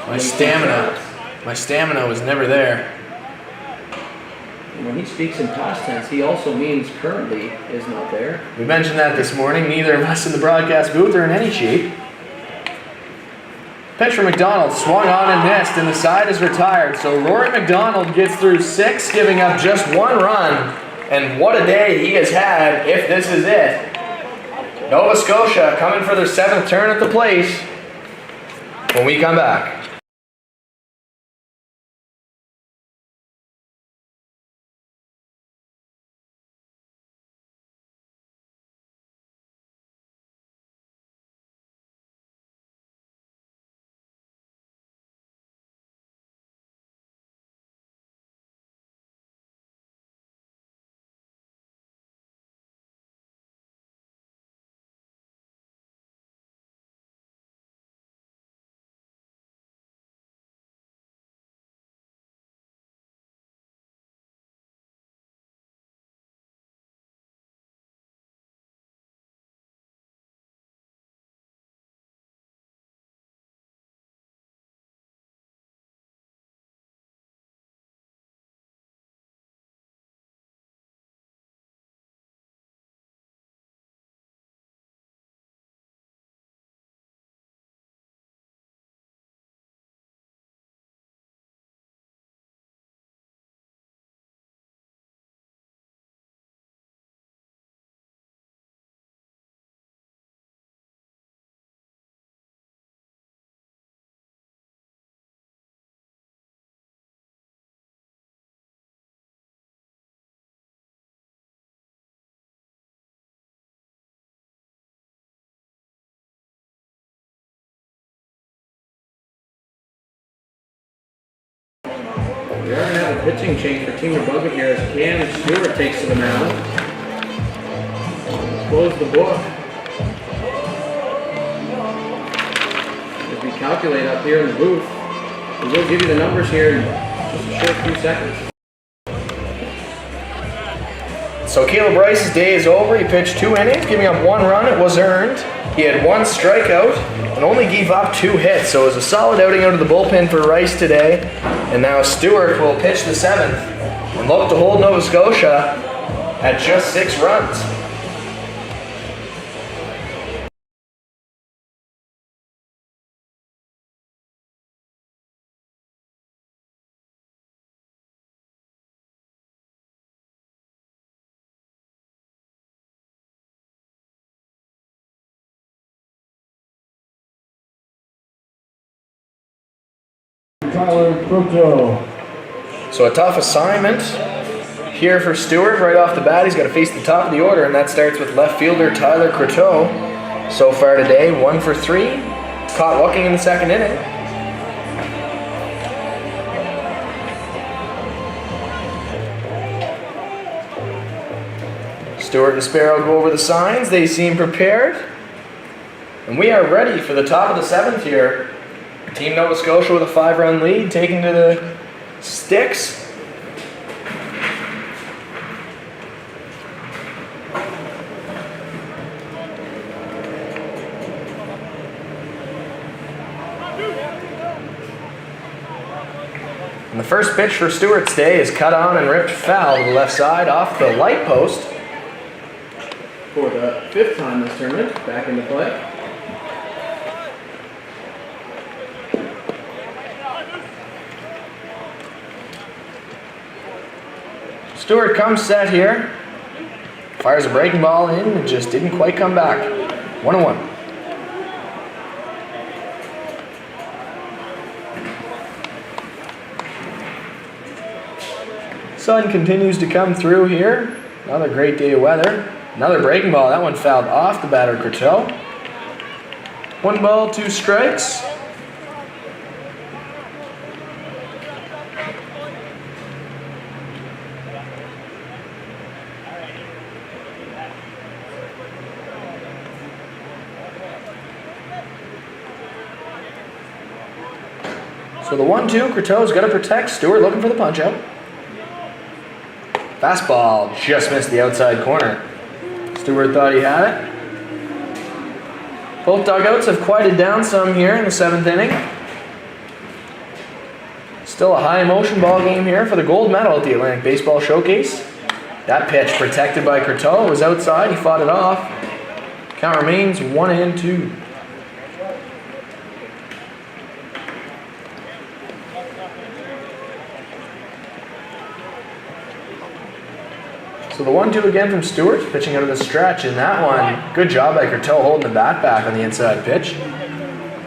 My stamina was never there. And when he speaks in past tense, he also means currently is not there. We mentioned that this morning. Neither of us in the broadcast booth are in any shape. Pitch from McDonald, swung on and missed, and the side is retired. So Rory McDonald gets through 6, giving up just 1 run. And what a day he has had, if this is it. Nova Scotia coming for their 7th turn at the plate when we come back. pitching change for Team Republic here as Cam Stewart takes to the mound. Close the book. As we calculate up here in the booth, we will give you the numbers here in just a short few seconds. So Caleb Rice's day is over. He pitched 2 innings, giving up 1 run. It was earned. He had 1 strikeout and only gave up 2 hits. So it was a solid outing out of the bullpen for Rice today. And now Stewart will pitch the 7th and look to hold Nova Scotia at just 6 runs. So a tough assignment here for Stewart right off the bat. He's got to face the top of the order, and that starts with left fielder Tyler Croteau. So far today, 1 for 3. Caught walking in the 2nd inning. Stewart and Sparrow go over the signs. They seem prepared. And we are ready for the top of the 7th here. Team Nova Scotia with a 5-run lead, taking to the sticks. And the first pitch for Stewart's day is cut on and ripped foul to the left side off the light post. For the 5th time this tournament, back into play. Stewart comes set here, fires a breaking ball in and just didn't quite come back. 1-1. Sun continues to come through here. Another great day of weather. Another breaking ball. That one fouled off the batter, Croteau. 1 ball, 2 strikes. So the 1-2, Croteau's got to protect. Stewart looking for the punch out. Fastball just missed the outside corner. Stewart thought he had it. Both dugouts have quieted down some here in the 7th inning. Still a high emotion ball game here for the gold medal at the Atlantic Baseball Showcase. That pitch protected by Croteau. It was outside. He fought it off. Count remains 1-2. So the 1-2 again from Stewart, pitching out of the stretch, and that one, good job by Croteau holding the bat back on the inside pitch.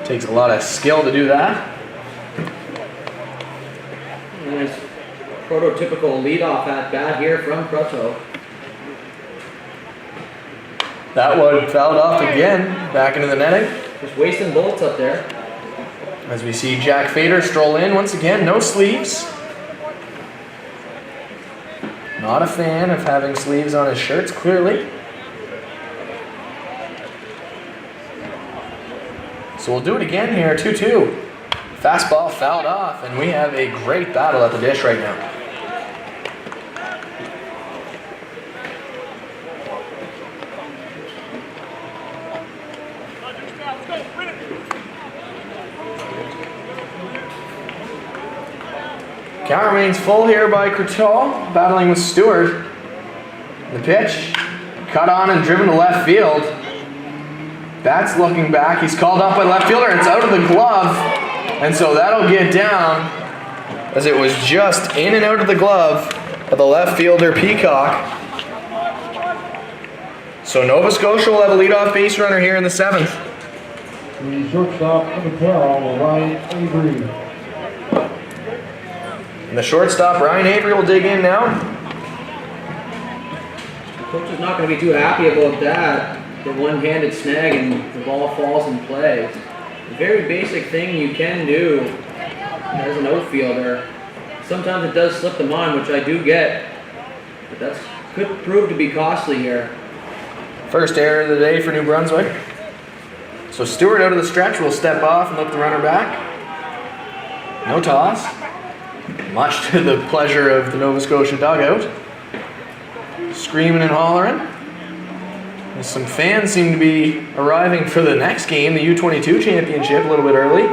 Takes a lot of skill to do that. Nice prototypical leadoff at bat here from Croteau. That one fouled off again, back into the netting. Just wasting bullets up there. As we see Jack Fader stroll in once again, no sleeves. Not a fan of having sleeves on his shirts, clearly. So we'll do it again here, 2-2. Fastball fouled off, and we have a great battle at the dish right now. Count remains full here by Croteau, battling with Stewart. The pitch, cut on and driven to left field. That's looking back. He's called up by left fielder. It's out of the glove, and so that'll get down as it was just in and out of the glove of the left fielder Peacock. So Nova Scotia will have a leadoff base runner here in the 7th. The shortstop, number 12, Ryan Avery. And the shortstop, Ryan Avery, will dig in now. The coach is not going to be too happy about that. The one-handed snag and the ball falls in play. A very basic thing you can do as an outfielder. sometimes it does slip the mind, which I do get, but that could prove to be costly here. First error of the day for New Brunswick. So Stewart out of the stretch will step off and look the runner back. No toss. Much to the pleasure of the Nova Scotia dugout. Screaming and hollering. And some fans seem to be arriving for the next game, the U22 championship, a little bit early.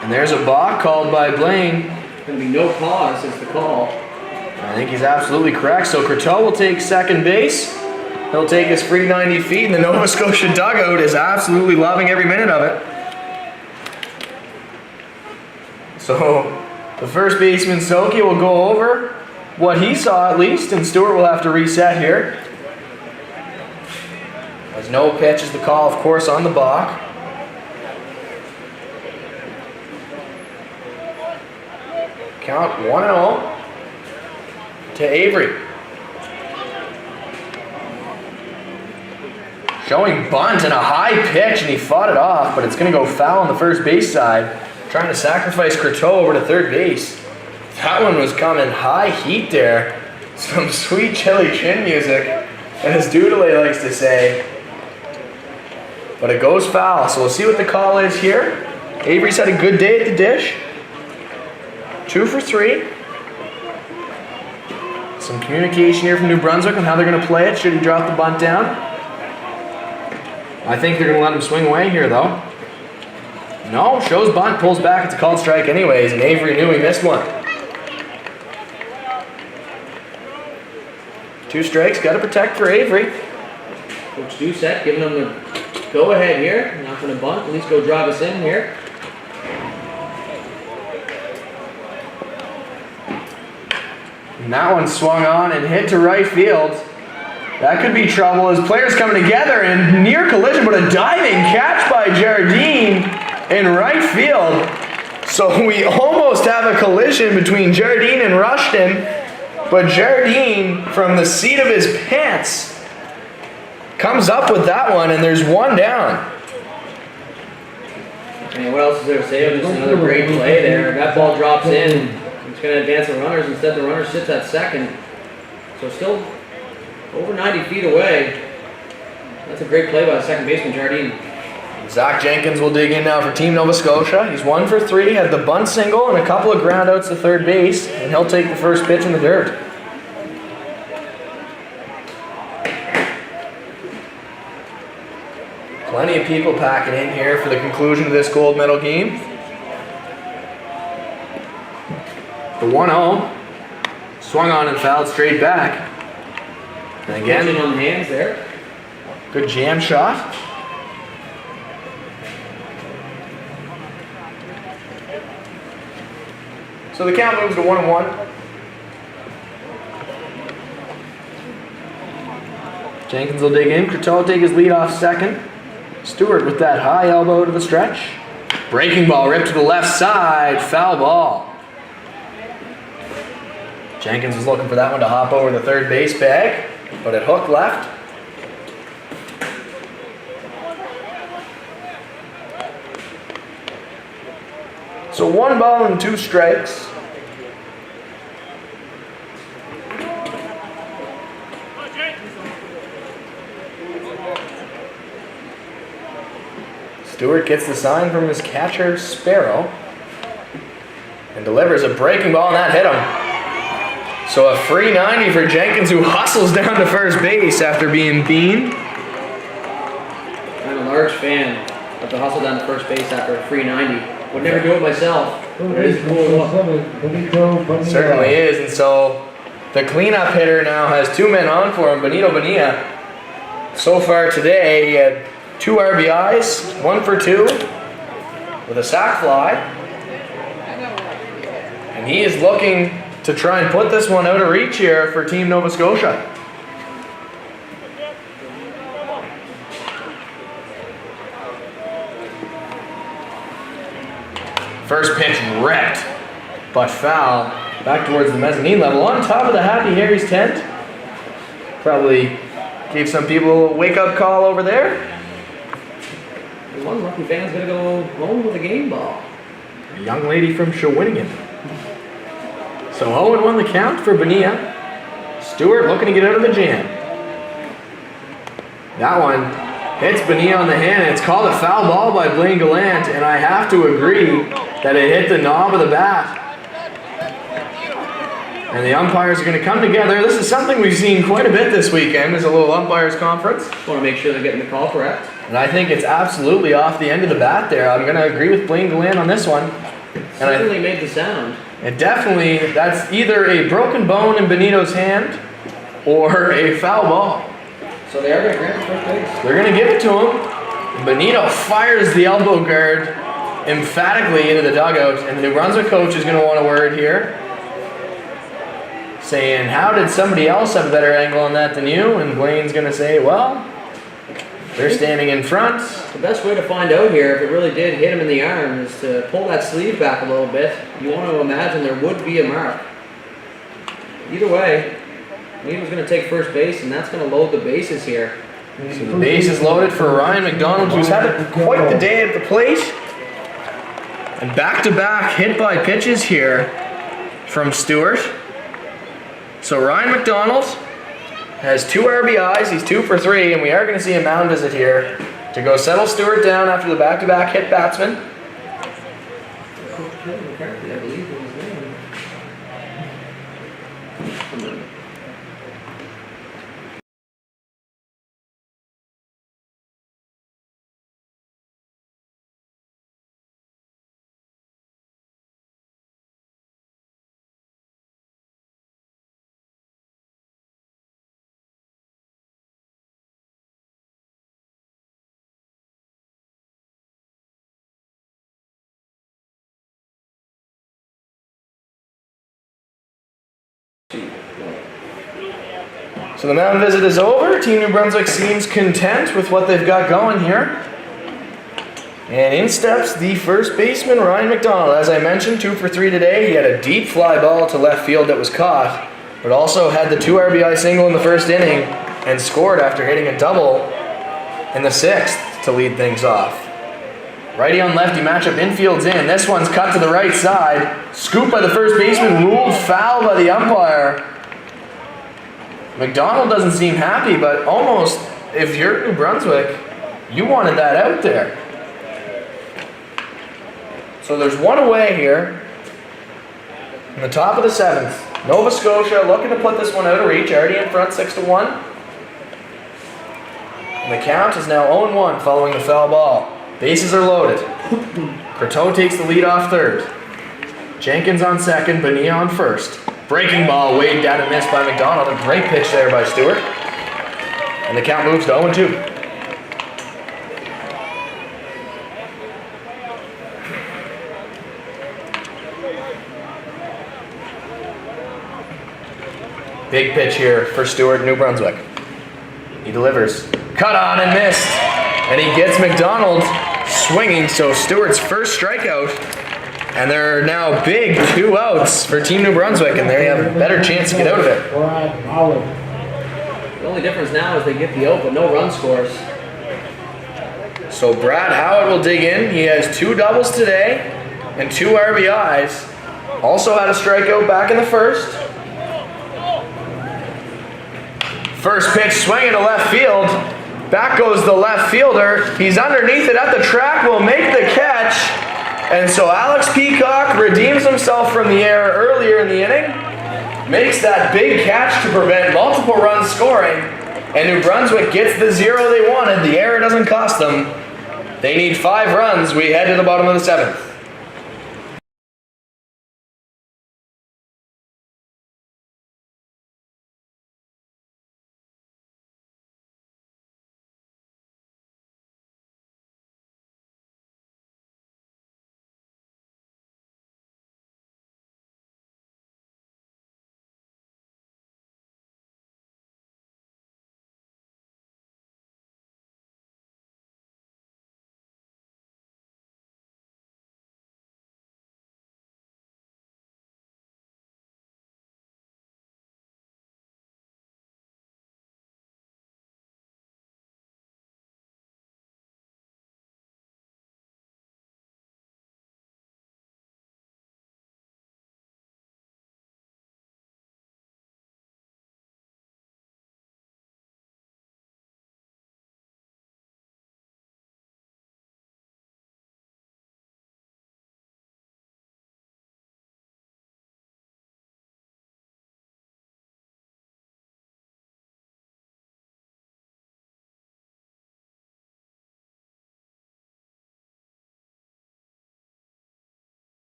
And there's a balk called by Blaine. Going to be no pause is the call. I think he's absolutely correct. So Courteau will take second base. He'll take his free 90 feet, and the Nova Scotia dugout is absolutely loving every minute of it. So the first baseman, Soki, will go over what he saw at least, and Stewart will have to reset here. As no pitch is the call, of course, on the balk. Count 1-0 to Avery. Showing bunt and a high pitch, and he fought it off, but it's going to go foul on the first base side. Trying to sacrifice Courteau over to third base. That one was coming high heat there. Some sweet chili chin music, as Doodley likes to say. But it goes foul, so we'll see what the call is here. Avery's had a good day at the dish. 2 for 3. Some communication here from New Brunswick on how they're going to play it. Should he drop the bunt down? I think they're going to let him swing away here, though. No, shows bunt, pulls back. It's a called strike anyways, and Avery knew he missed one. 2 strikes, got to protect for Avery. Coach Doucette giving him the go-ahead here. Not going to bunt, at least go drive us in here. And that one swung on and hit to right field. That could be trouble as players coming together and near collision, but a diving catch by Jardine in right field. So we almost have a collision between Jardine and Rushton, but Jardine, from the seat of his pants, comes up with that one, and there's one down. And what else is there to say? Just another great play there. That ball drops in. It's going to advance the runners. Instead, the runner sits at second. So still over 90 feet away. That's a great play by the second baseman, Jardine. Zach Jenkins will dig in now for Team Nova Scotia. He's 1 for 3, had the bunt single and a couple of ground outs to third base, and he'll take the first pitch in the dirt. Plenty of people packing in here for the conclusion of this gold medal game. The 1-0 swung on and fouled straight back. And again, Pitching on the hands there. good jam shot. So the count moves to 1-1. Jenkins will dig in. Courteau will take his lead off second. Stewart with that high elbow to the stretch. Breaking ball ripped to the left side. Foul ball. Jenkins was looking for that one to hop over the third base bag, but it hooked left. So 1 ball and 2 strikes. Stewart gets the sign from his catcher, Sparrow, and delivers a breaking ball, and that hit him. So a free 90 for Jenkins, who hustles down to first base after being beamed. I'm a large fan of the hustle down to first base after a free 90. Would never do it myself. It is cool. Certainly is, and so the cleanup hitter now has 2 men on for him, Benito Bonilla. So far today, he had 2 RBIs, 1 for 2, with a sac fly. And he is looking to try and put this one out of reach here for Team Nova Scotia. First pitch ripped, but foul. Back towards the mezzanine level, on top of the Happy Harry's tent. Probably gave some people a wake-up call over there. One lucky fan's gonna go home with a game ball. a young lady from Shawinigan. So 0-1 the count for Bonilla. Stewart looking to get out of the jam. That one hits Bonilla on the hand, and it's called a foul ball by Blaine Gallant, and I have to agree that it hit the knob of the bat. And the umpires are going to come together. This is something we've seen quite a bit this weekend. There's a little umpires conference. Want to make sure they're getting the call correct. And I think it's absolutely off the end of the bat there. I'm going to agree with Blaine Gallant on this one. And Certainly made the sound. it definitely, that's either a broken bone in Benito's hand or a foul ball. So they are going to grant first base. They're going to give it to him. Benito fires the elbow guard emphatically into the dugout, and the New Brunswick coach is going to want a word here, saying, how did somebody else have a better angle on that than you? And Blaine's going to say, well, they're standing in front. The best way to find out here if it really did hit him in the arm is to pull that sleeve back a little bit. You want to imagine there would be a mark. Either way, Benito's going to take first base, and that's going to load the bases here. So the base is loaded for Ryan McDonald, who's had quite the day at the plate. And back-to-back hit-by pitches here from Stewart. So Ryan McDonald has 2 RBIs, he's 2 for 3, and we are going to see a mound visit here to go settle Stewart down after the back-to-back hit batsman. I believe it was there. So the mound visit is over. Team New Brunswick seems content with what they've got going here. And in steps the first baseman, Ryan McDonald. As I mentioned, 2 for 3 today. He had a deep fly ball to left field that was caught, but also had the 2 RBI single in the first inning and scored after hitting a double in the 6th to lead things off. Righty on lefty matchup, infield's in. This one's cut to the right side. Scooped by the first baseman, ruled foul by the umpire. McDonald doesn't seem happy, but almost, if you're New Brunswick, you wanted that out there. So there's one away here in the top of the 7th. Nova Scotia looking to put this one out of reach, already in front 6-1. And the count is now 0-1 following the foul ball. Bases are loaded. Croteau takes the lead off third. Jenkins on second, Bonilla on first. Breaking ball, waved down and missed by McDonald. A great pitch there by Stewart. And the count moves to 0-2. Big pitch here for Stewart, New Brunswick. He delivers. Cut on and missed. And he gets McDonald swinging, so Stewart's first strikeout. And there are now big 2 outs for Team New Brunswick, and they have a better chance to get out of it. The only difference now is they get the out, but no run scores. So Brad Howard will dig in. He has 2 doubles today and 2 RBIs. Also had a strikeout back in the first. First pitch swinging to left field. Back goes the left fielder. He's underneath it at the track, will make the catch. And so Alex Peacock redeems himself from the error earlier in the inning, makes that big catch to prevent multiple runs scoring, and New Brunswick gets the 0 they wanted. The error doesn't cost them. They need 5 runs. We head to the bottom of the 7th.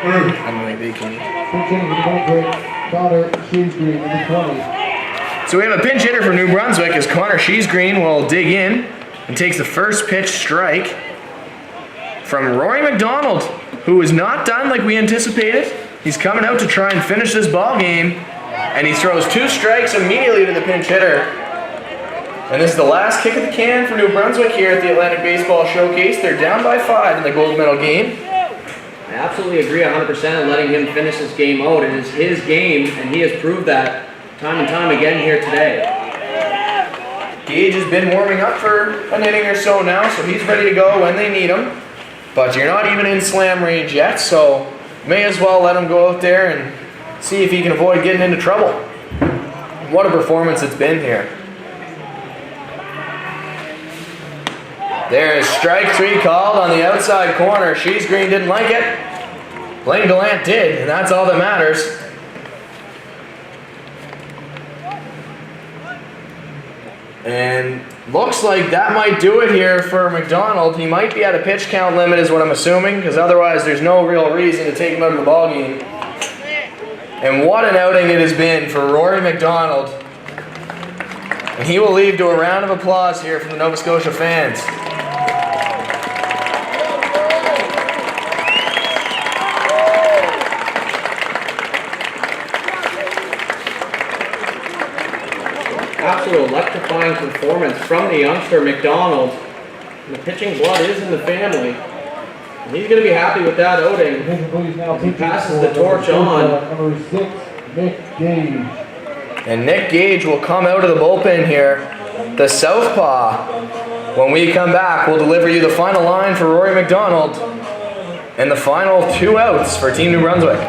I'm going bikini. Pinch hitting for New Brunswick, Connor Sheesgreen, number 20. So we have a pinch hitter for New Brunswick as Connor Sheesgreen will dig in and takes the first pitch strike from Rory McDonald, who is not done like we anticipated. He's coming out to try and finish this ball game, and he throws 2 strikes immediately to the pinch hitter. And this is the last kick of the can for New Brunswick here at the Atlantic Baseball Showcase. They're down by 5 in the gold medal game. I absolutely agree 100% in letting him finish this game out. It is his game, and he has proved that time and time again here today. Gage has been warming up for an inning or so now, so he's ready to go when they need him. But you're not even in slam range yet, so may as well let him go out there and see if he can avoid getting into trouble. What a performance it's been here. There is strike 3 called on the outside corner. Sheesgreen didn't like it. Blaine Gallant did, and that's all that matters. And looks like that might do it here for McDonald. He might be at a pitch count limit is what I'm assuming, because otherwise there's no real reason to take him out of the ball game. And what an outing it has been for Rory McDonald. And he will leave to a round of applause here from the Nova Scotia fans. Absolute electrifying performance from the youngster McDonald. And the pitching blood is in the family. And he's going to be happy with that outing. He passes the torch on. Number 6, Nick Gage. And Nick Gage will come out of the bullpen here, the southpaw. When we come back, we'll deliver you the final line for Rory McDonald and the final 2 outs for Team New Brunswick.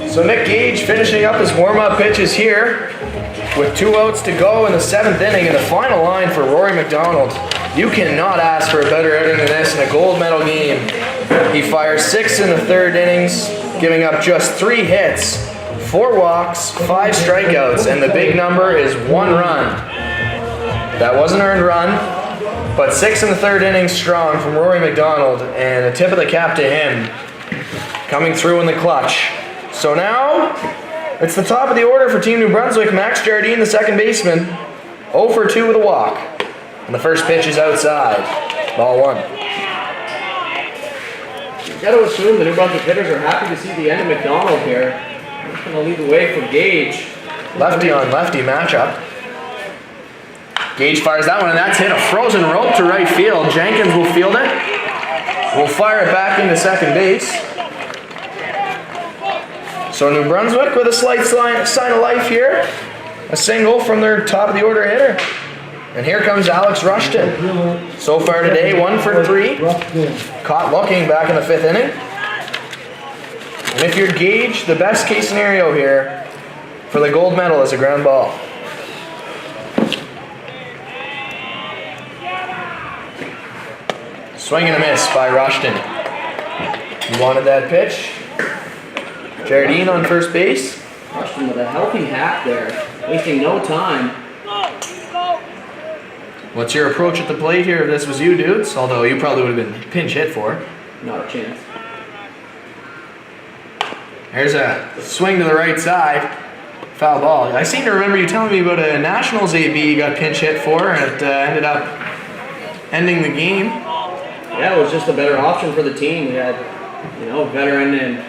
So Nick Gage finishing up his warm-up pitches here with 2 outs to go in the 7th inning and the final line for Rory McDonald. You cannot ask for a better outing than this in a gold medal game. He fires 6 in the 3rd innings, giving up just 3 hits, 4 walks, 5 strikeouts, and the big number is 1 run. That was an earned run, but 6 in the 3rd inning strong from Rory McDonald, and a tip of the cap to him, coming through in the clutch. So now, it's the top of the order for Team New Brunswick. Max Jardine, the second baseman, 0 for 2 with a walk. And the first pitch is outside. Ball 1. You've got to assume the New Brunswick hitters are happy to see the end of McDonald here. He's going to lead the way for Gage. Lefty on lefty matchup. Gage fires that one, and that's hit a frozen rope to right field. Jenkins will field it. Will fire it back into second base. So New Brunswick with a slight sign of life here. A single from their top of the order hitter. And here comes Alex Rushton. So far today, 1 for 3. Caught looking back in the 5th inning. And if you're Gage, the best case scenario here for the gold medal is a ground ball. Swing and a miss by Rushton. He wanted that pitch. Jardine on first base. Rushton with a healthy hat there, wasting no time. What's your approach at the plate here if this was you, dudes? Although you probably would have been pinch hit for. Not a chance. There's a swing to the right side. Foul ball. I seem to remember you telling me about a Nationals AB you got pinch hit for, and it ended up ending the game. Yeah, it was just a better option for the team. We had You know, veteran and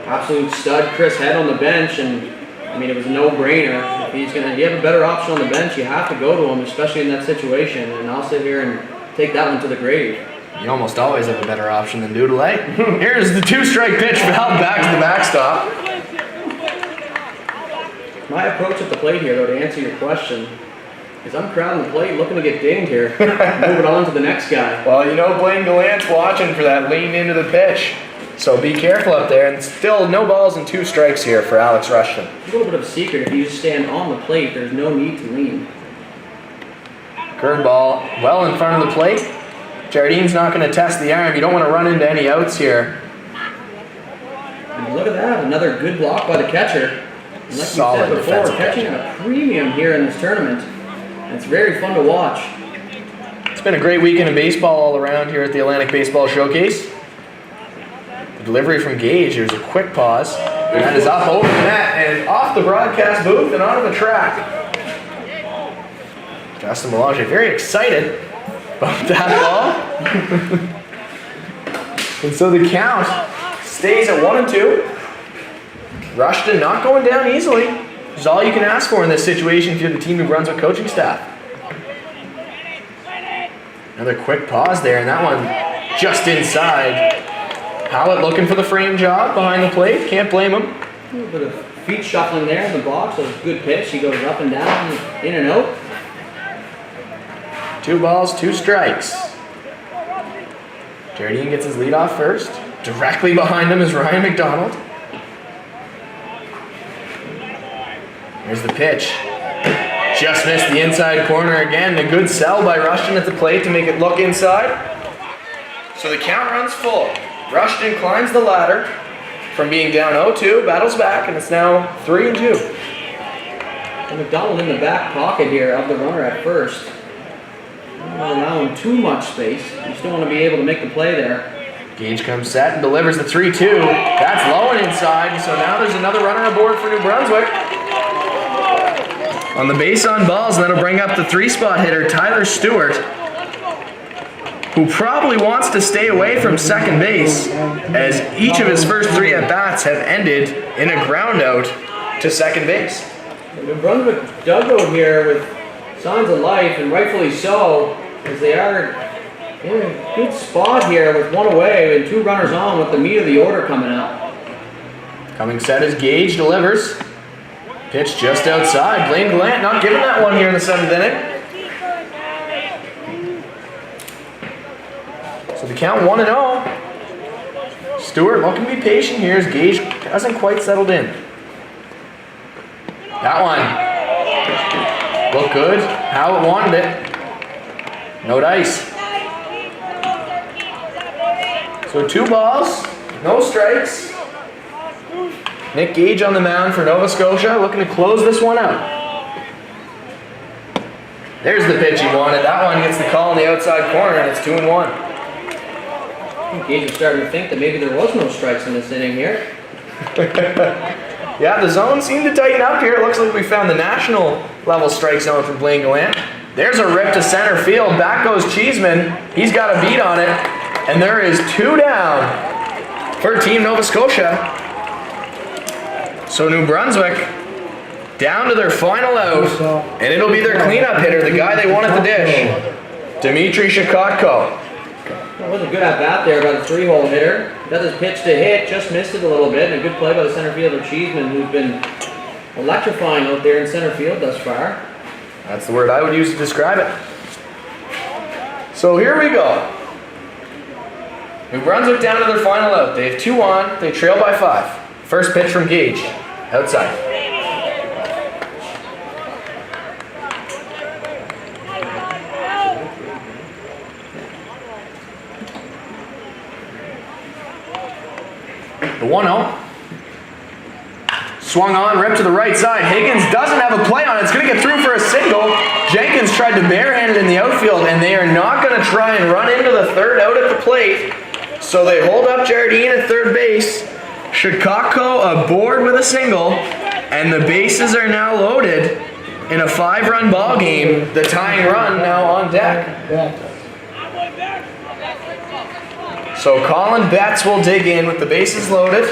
absolute stud Chris Head on the bench, and I mean, it was a no-brainer. If you have a better option on the bench, you have to go to him, especially in that situation. And I'll sit here and take that one to the grave. You almost always have a better option than Doodle, eh? Here's the two-strike pitch out back to the backstop. My approach at the plate here, though, to answer your question, is I'm crowding the plate, looking to get dinged here. Moving on to the next guy. Well, you know Blaine Gallant's watching for that lean into the pitch. So be careful up there, and still no balls and 2 strikes here for Alex Rushton. A little bit of a secret, if you just stand on the plate, there's no need to lean. Curveball well in front of the plate. Jardine's not going to test the arm. You don't want to run into any outs here. And look at that, another good block by the catcher. And like Solid we said before, defensive catching catcher. at a premium here in this tournament. And it's very fun to watch. It's been a great weekend of baseball all around here at the Atlantic Baseball Showcase. The delivery from Gage, there's a quick pause. And that is up over the net and off the broadcast booth and onto the track. Justin Melange very excited about that ball. And so the count stays at 1-2. Rushton not going down easily. Which is all you can ask for in this situation if you're the Team New Brunswick coaching staff. Another quick pause there, and that one just inside. Howlett looking for the frame job behind the plate. Can't blame him. A little bit of feet shuffling there in the box. That was a good pitch. He goes up and down, in and out. 2 balls, 2 strikes. Jardine gets his lead off first. Directly behind him is Ryan McDonald. Here's the pitch. Just missed the inside corner again. A good sell by Rushton at the plate to make it look inside. So the count runs full. Rushton climbs the ladder from being down 0-2, battles back, and it's now 3-2. And McDonald in the back pocket here of the runner at first. Not allowing too much space. You still want to be able to make the play there. Gage comes set and delivers the 3-2. That's low and inside, so now there's another runner aboard for New Brunswick. On the base on balls, and that'll bring up the 3-spot hitter, Tyler Stewart, who probably wants to stay away from second base, as each of his first 3 at-bats have ended in a ground out to second base. New Brunswick dugout here with signs of life, and rightfully so, as they are in a good spot here with 1 away and 2 runners on with the meat of the order coming up. Coming set as Gage delivers. Pitch just outside. Blaine Gallant not giving that one here in the 7th inning. So the count 1-0. Stewart looking to be patient here as Gage hasn't quite settled in. That one looked good. How it wanted it. No dice. So 2 balls, no strikes. Nick Gage on the mound for Nova Scotia, looking to close this one out. There's the pitch he wanted. That one gets the call in the outside corner, and it's 2-1. I think Gage is starting to think that maybe there was no strikes in this inning here. Yeah, the zone seemed to tighten up here. It looks like we found the national level strike zone for Blaine Gallant. There's a rip to center field. Back goes Cheeseman. He's got a beat on it. And there is 2 down for Team Nova Scotia. So New Brunswick down to their final out, and it'll be their cleanup hitter, the guy they want at the dish, Dmitry Shakotko. That was a good at-bat there by the 3-hole hitter. Got his pitch to hit, just missed it a little bit, and a good play by the center fielder Cheeseman, who's been electrifying out there in center field thus far. That's the word I would use to describe it. So here we go. New Brunswick down to their final out. They have 2 on, they trail by 5. First pitch from Gage, outside. The 1-0. Swung on, ripped to the right side. Higgins doesn't have a play on it. It's going to get through for a single. Jenkins tried to barehand it in the outfield, and they are not going to try and run into the third out at the plate. So they hold up Jardine at third base. Shakotko aboard with a single, and the bases are now loaded in a 5-run ball game. The tying run now on deck. So Colin Betts will dig in with the bases loaded.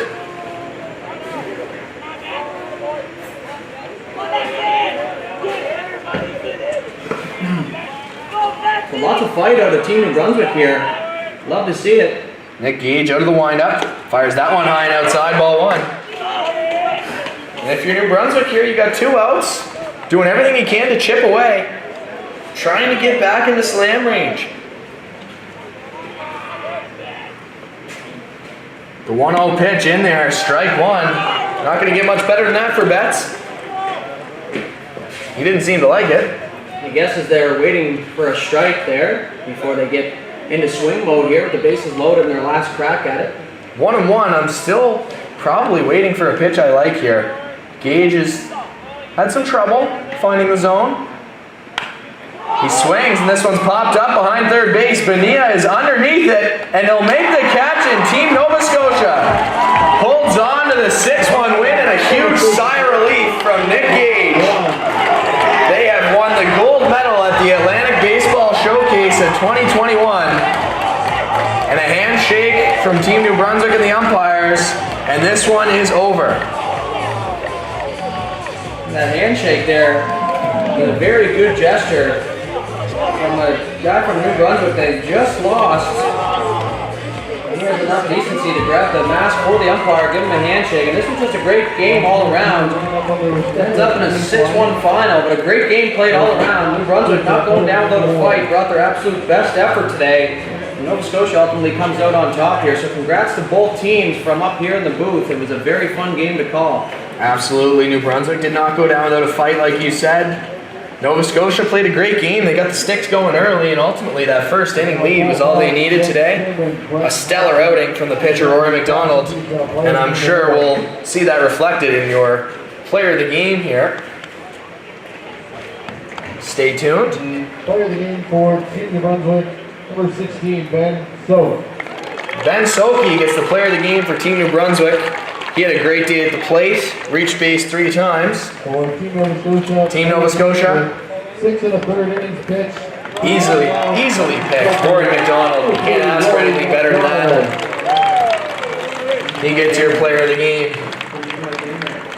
So lots of fight out of Team New Brunswick here. Love to see it. Nick Gage out of the windup. Fires that one high and outside, ball one. And if you're New Brunswick here, you got 2 outs. Doing everything you can to chip away. Trying to get back into slam range. The 1-0 pitch in there, strike one. Not going to get much better than that for Betts. He didn't seem to like it. I guess as they're waiting for a strike there before they get into swing mode here with the bases loaded in their last crack at it. 1-1, I'm still probably waiting for a pitch I like here. Gage has had some trouble finding the zone. He swings and this one's popped up behind third base. Bonilla is underneath it and he'll make the catch, and Team Nova Scotia holds on to the 6-1 win, and a huge sigh of relief from Nick Gage. They have won the gold medal at the Atlantic Baseball Showcase in 2021. And a handshake from Team New Brunswick and the umpires, and this one is over. That handshake there is a very good gesture from a guy from New Brunswick that just lost. And he has enough decency to grab the mask for the umpire, give him a handshake, and this was just a great game all around. Ends up in a 6-1 final, but a great game played all around. New Brunswick not going down without a fight, brought their absolute best effort today. And Nova Scotia ultimately comes out on top here, so congrats to both teams from up here in the booth. It was a very fun game to call. Absolutely, New Brunswick did not go down without a fight, like you said. Nova Scotia played a great game. They got the sticks going early, and ultimately that first inning lead was all they needed today. A stellar outing from the pitcher, Rory McDonald, and I'm sure we'll see that reflected in your player of the game here. Stay tuned. Player of the game for Team New Brunswick, number 16, Ben Soak. Ben Soke gets the player of the game for Team New Brunswick. He had a great day at the plate, reached base 3 times. For Team Nova Scotia. Team Nova Scotia. 6 1/3 innings pitch. Easily picked. Rory McDonald. Can't ask for anything better than that. He gets your player of the game.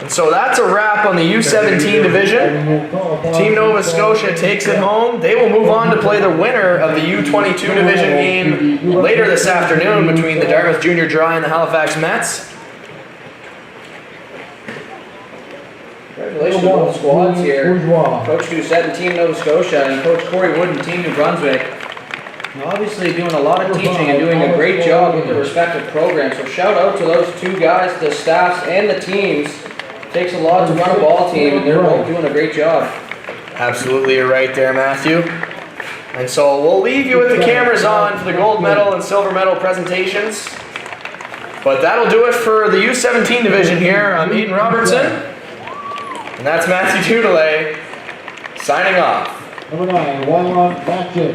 And so that's a wrap on the U17 division. Team Nova Scotia takes it home. They will move on to play the winner of the U22 division game later this afternoon between the Dartmouth Junior Dry and the Halifax Mets. Congratulations to both squads here. Coach Doucette and Team Nova Scotia, and Coach Corey Wood and Team New Brunswick. And obviously doing a lot of teaching and doing a great job with their respective programs. So shout out to those 2 guys, the staffs and the teams. It takes a lot to run a ball team, and they're both doing a great job. Absolutely, you're right there, Matthew. And so we'll leave you with the cameras on for the gold medal and silver medal presentations. But that'll do it for the U17 division here. I'm Eden Robertson. And that's Matthew Tudelay signing off. Number 9, Wildon Batchin.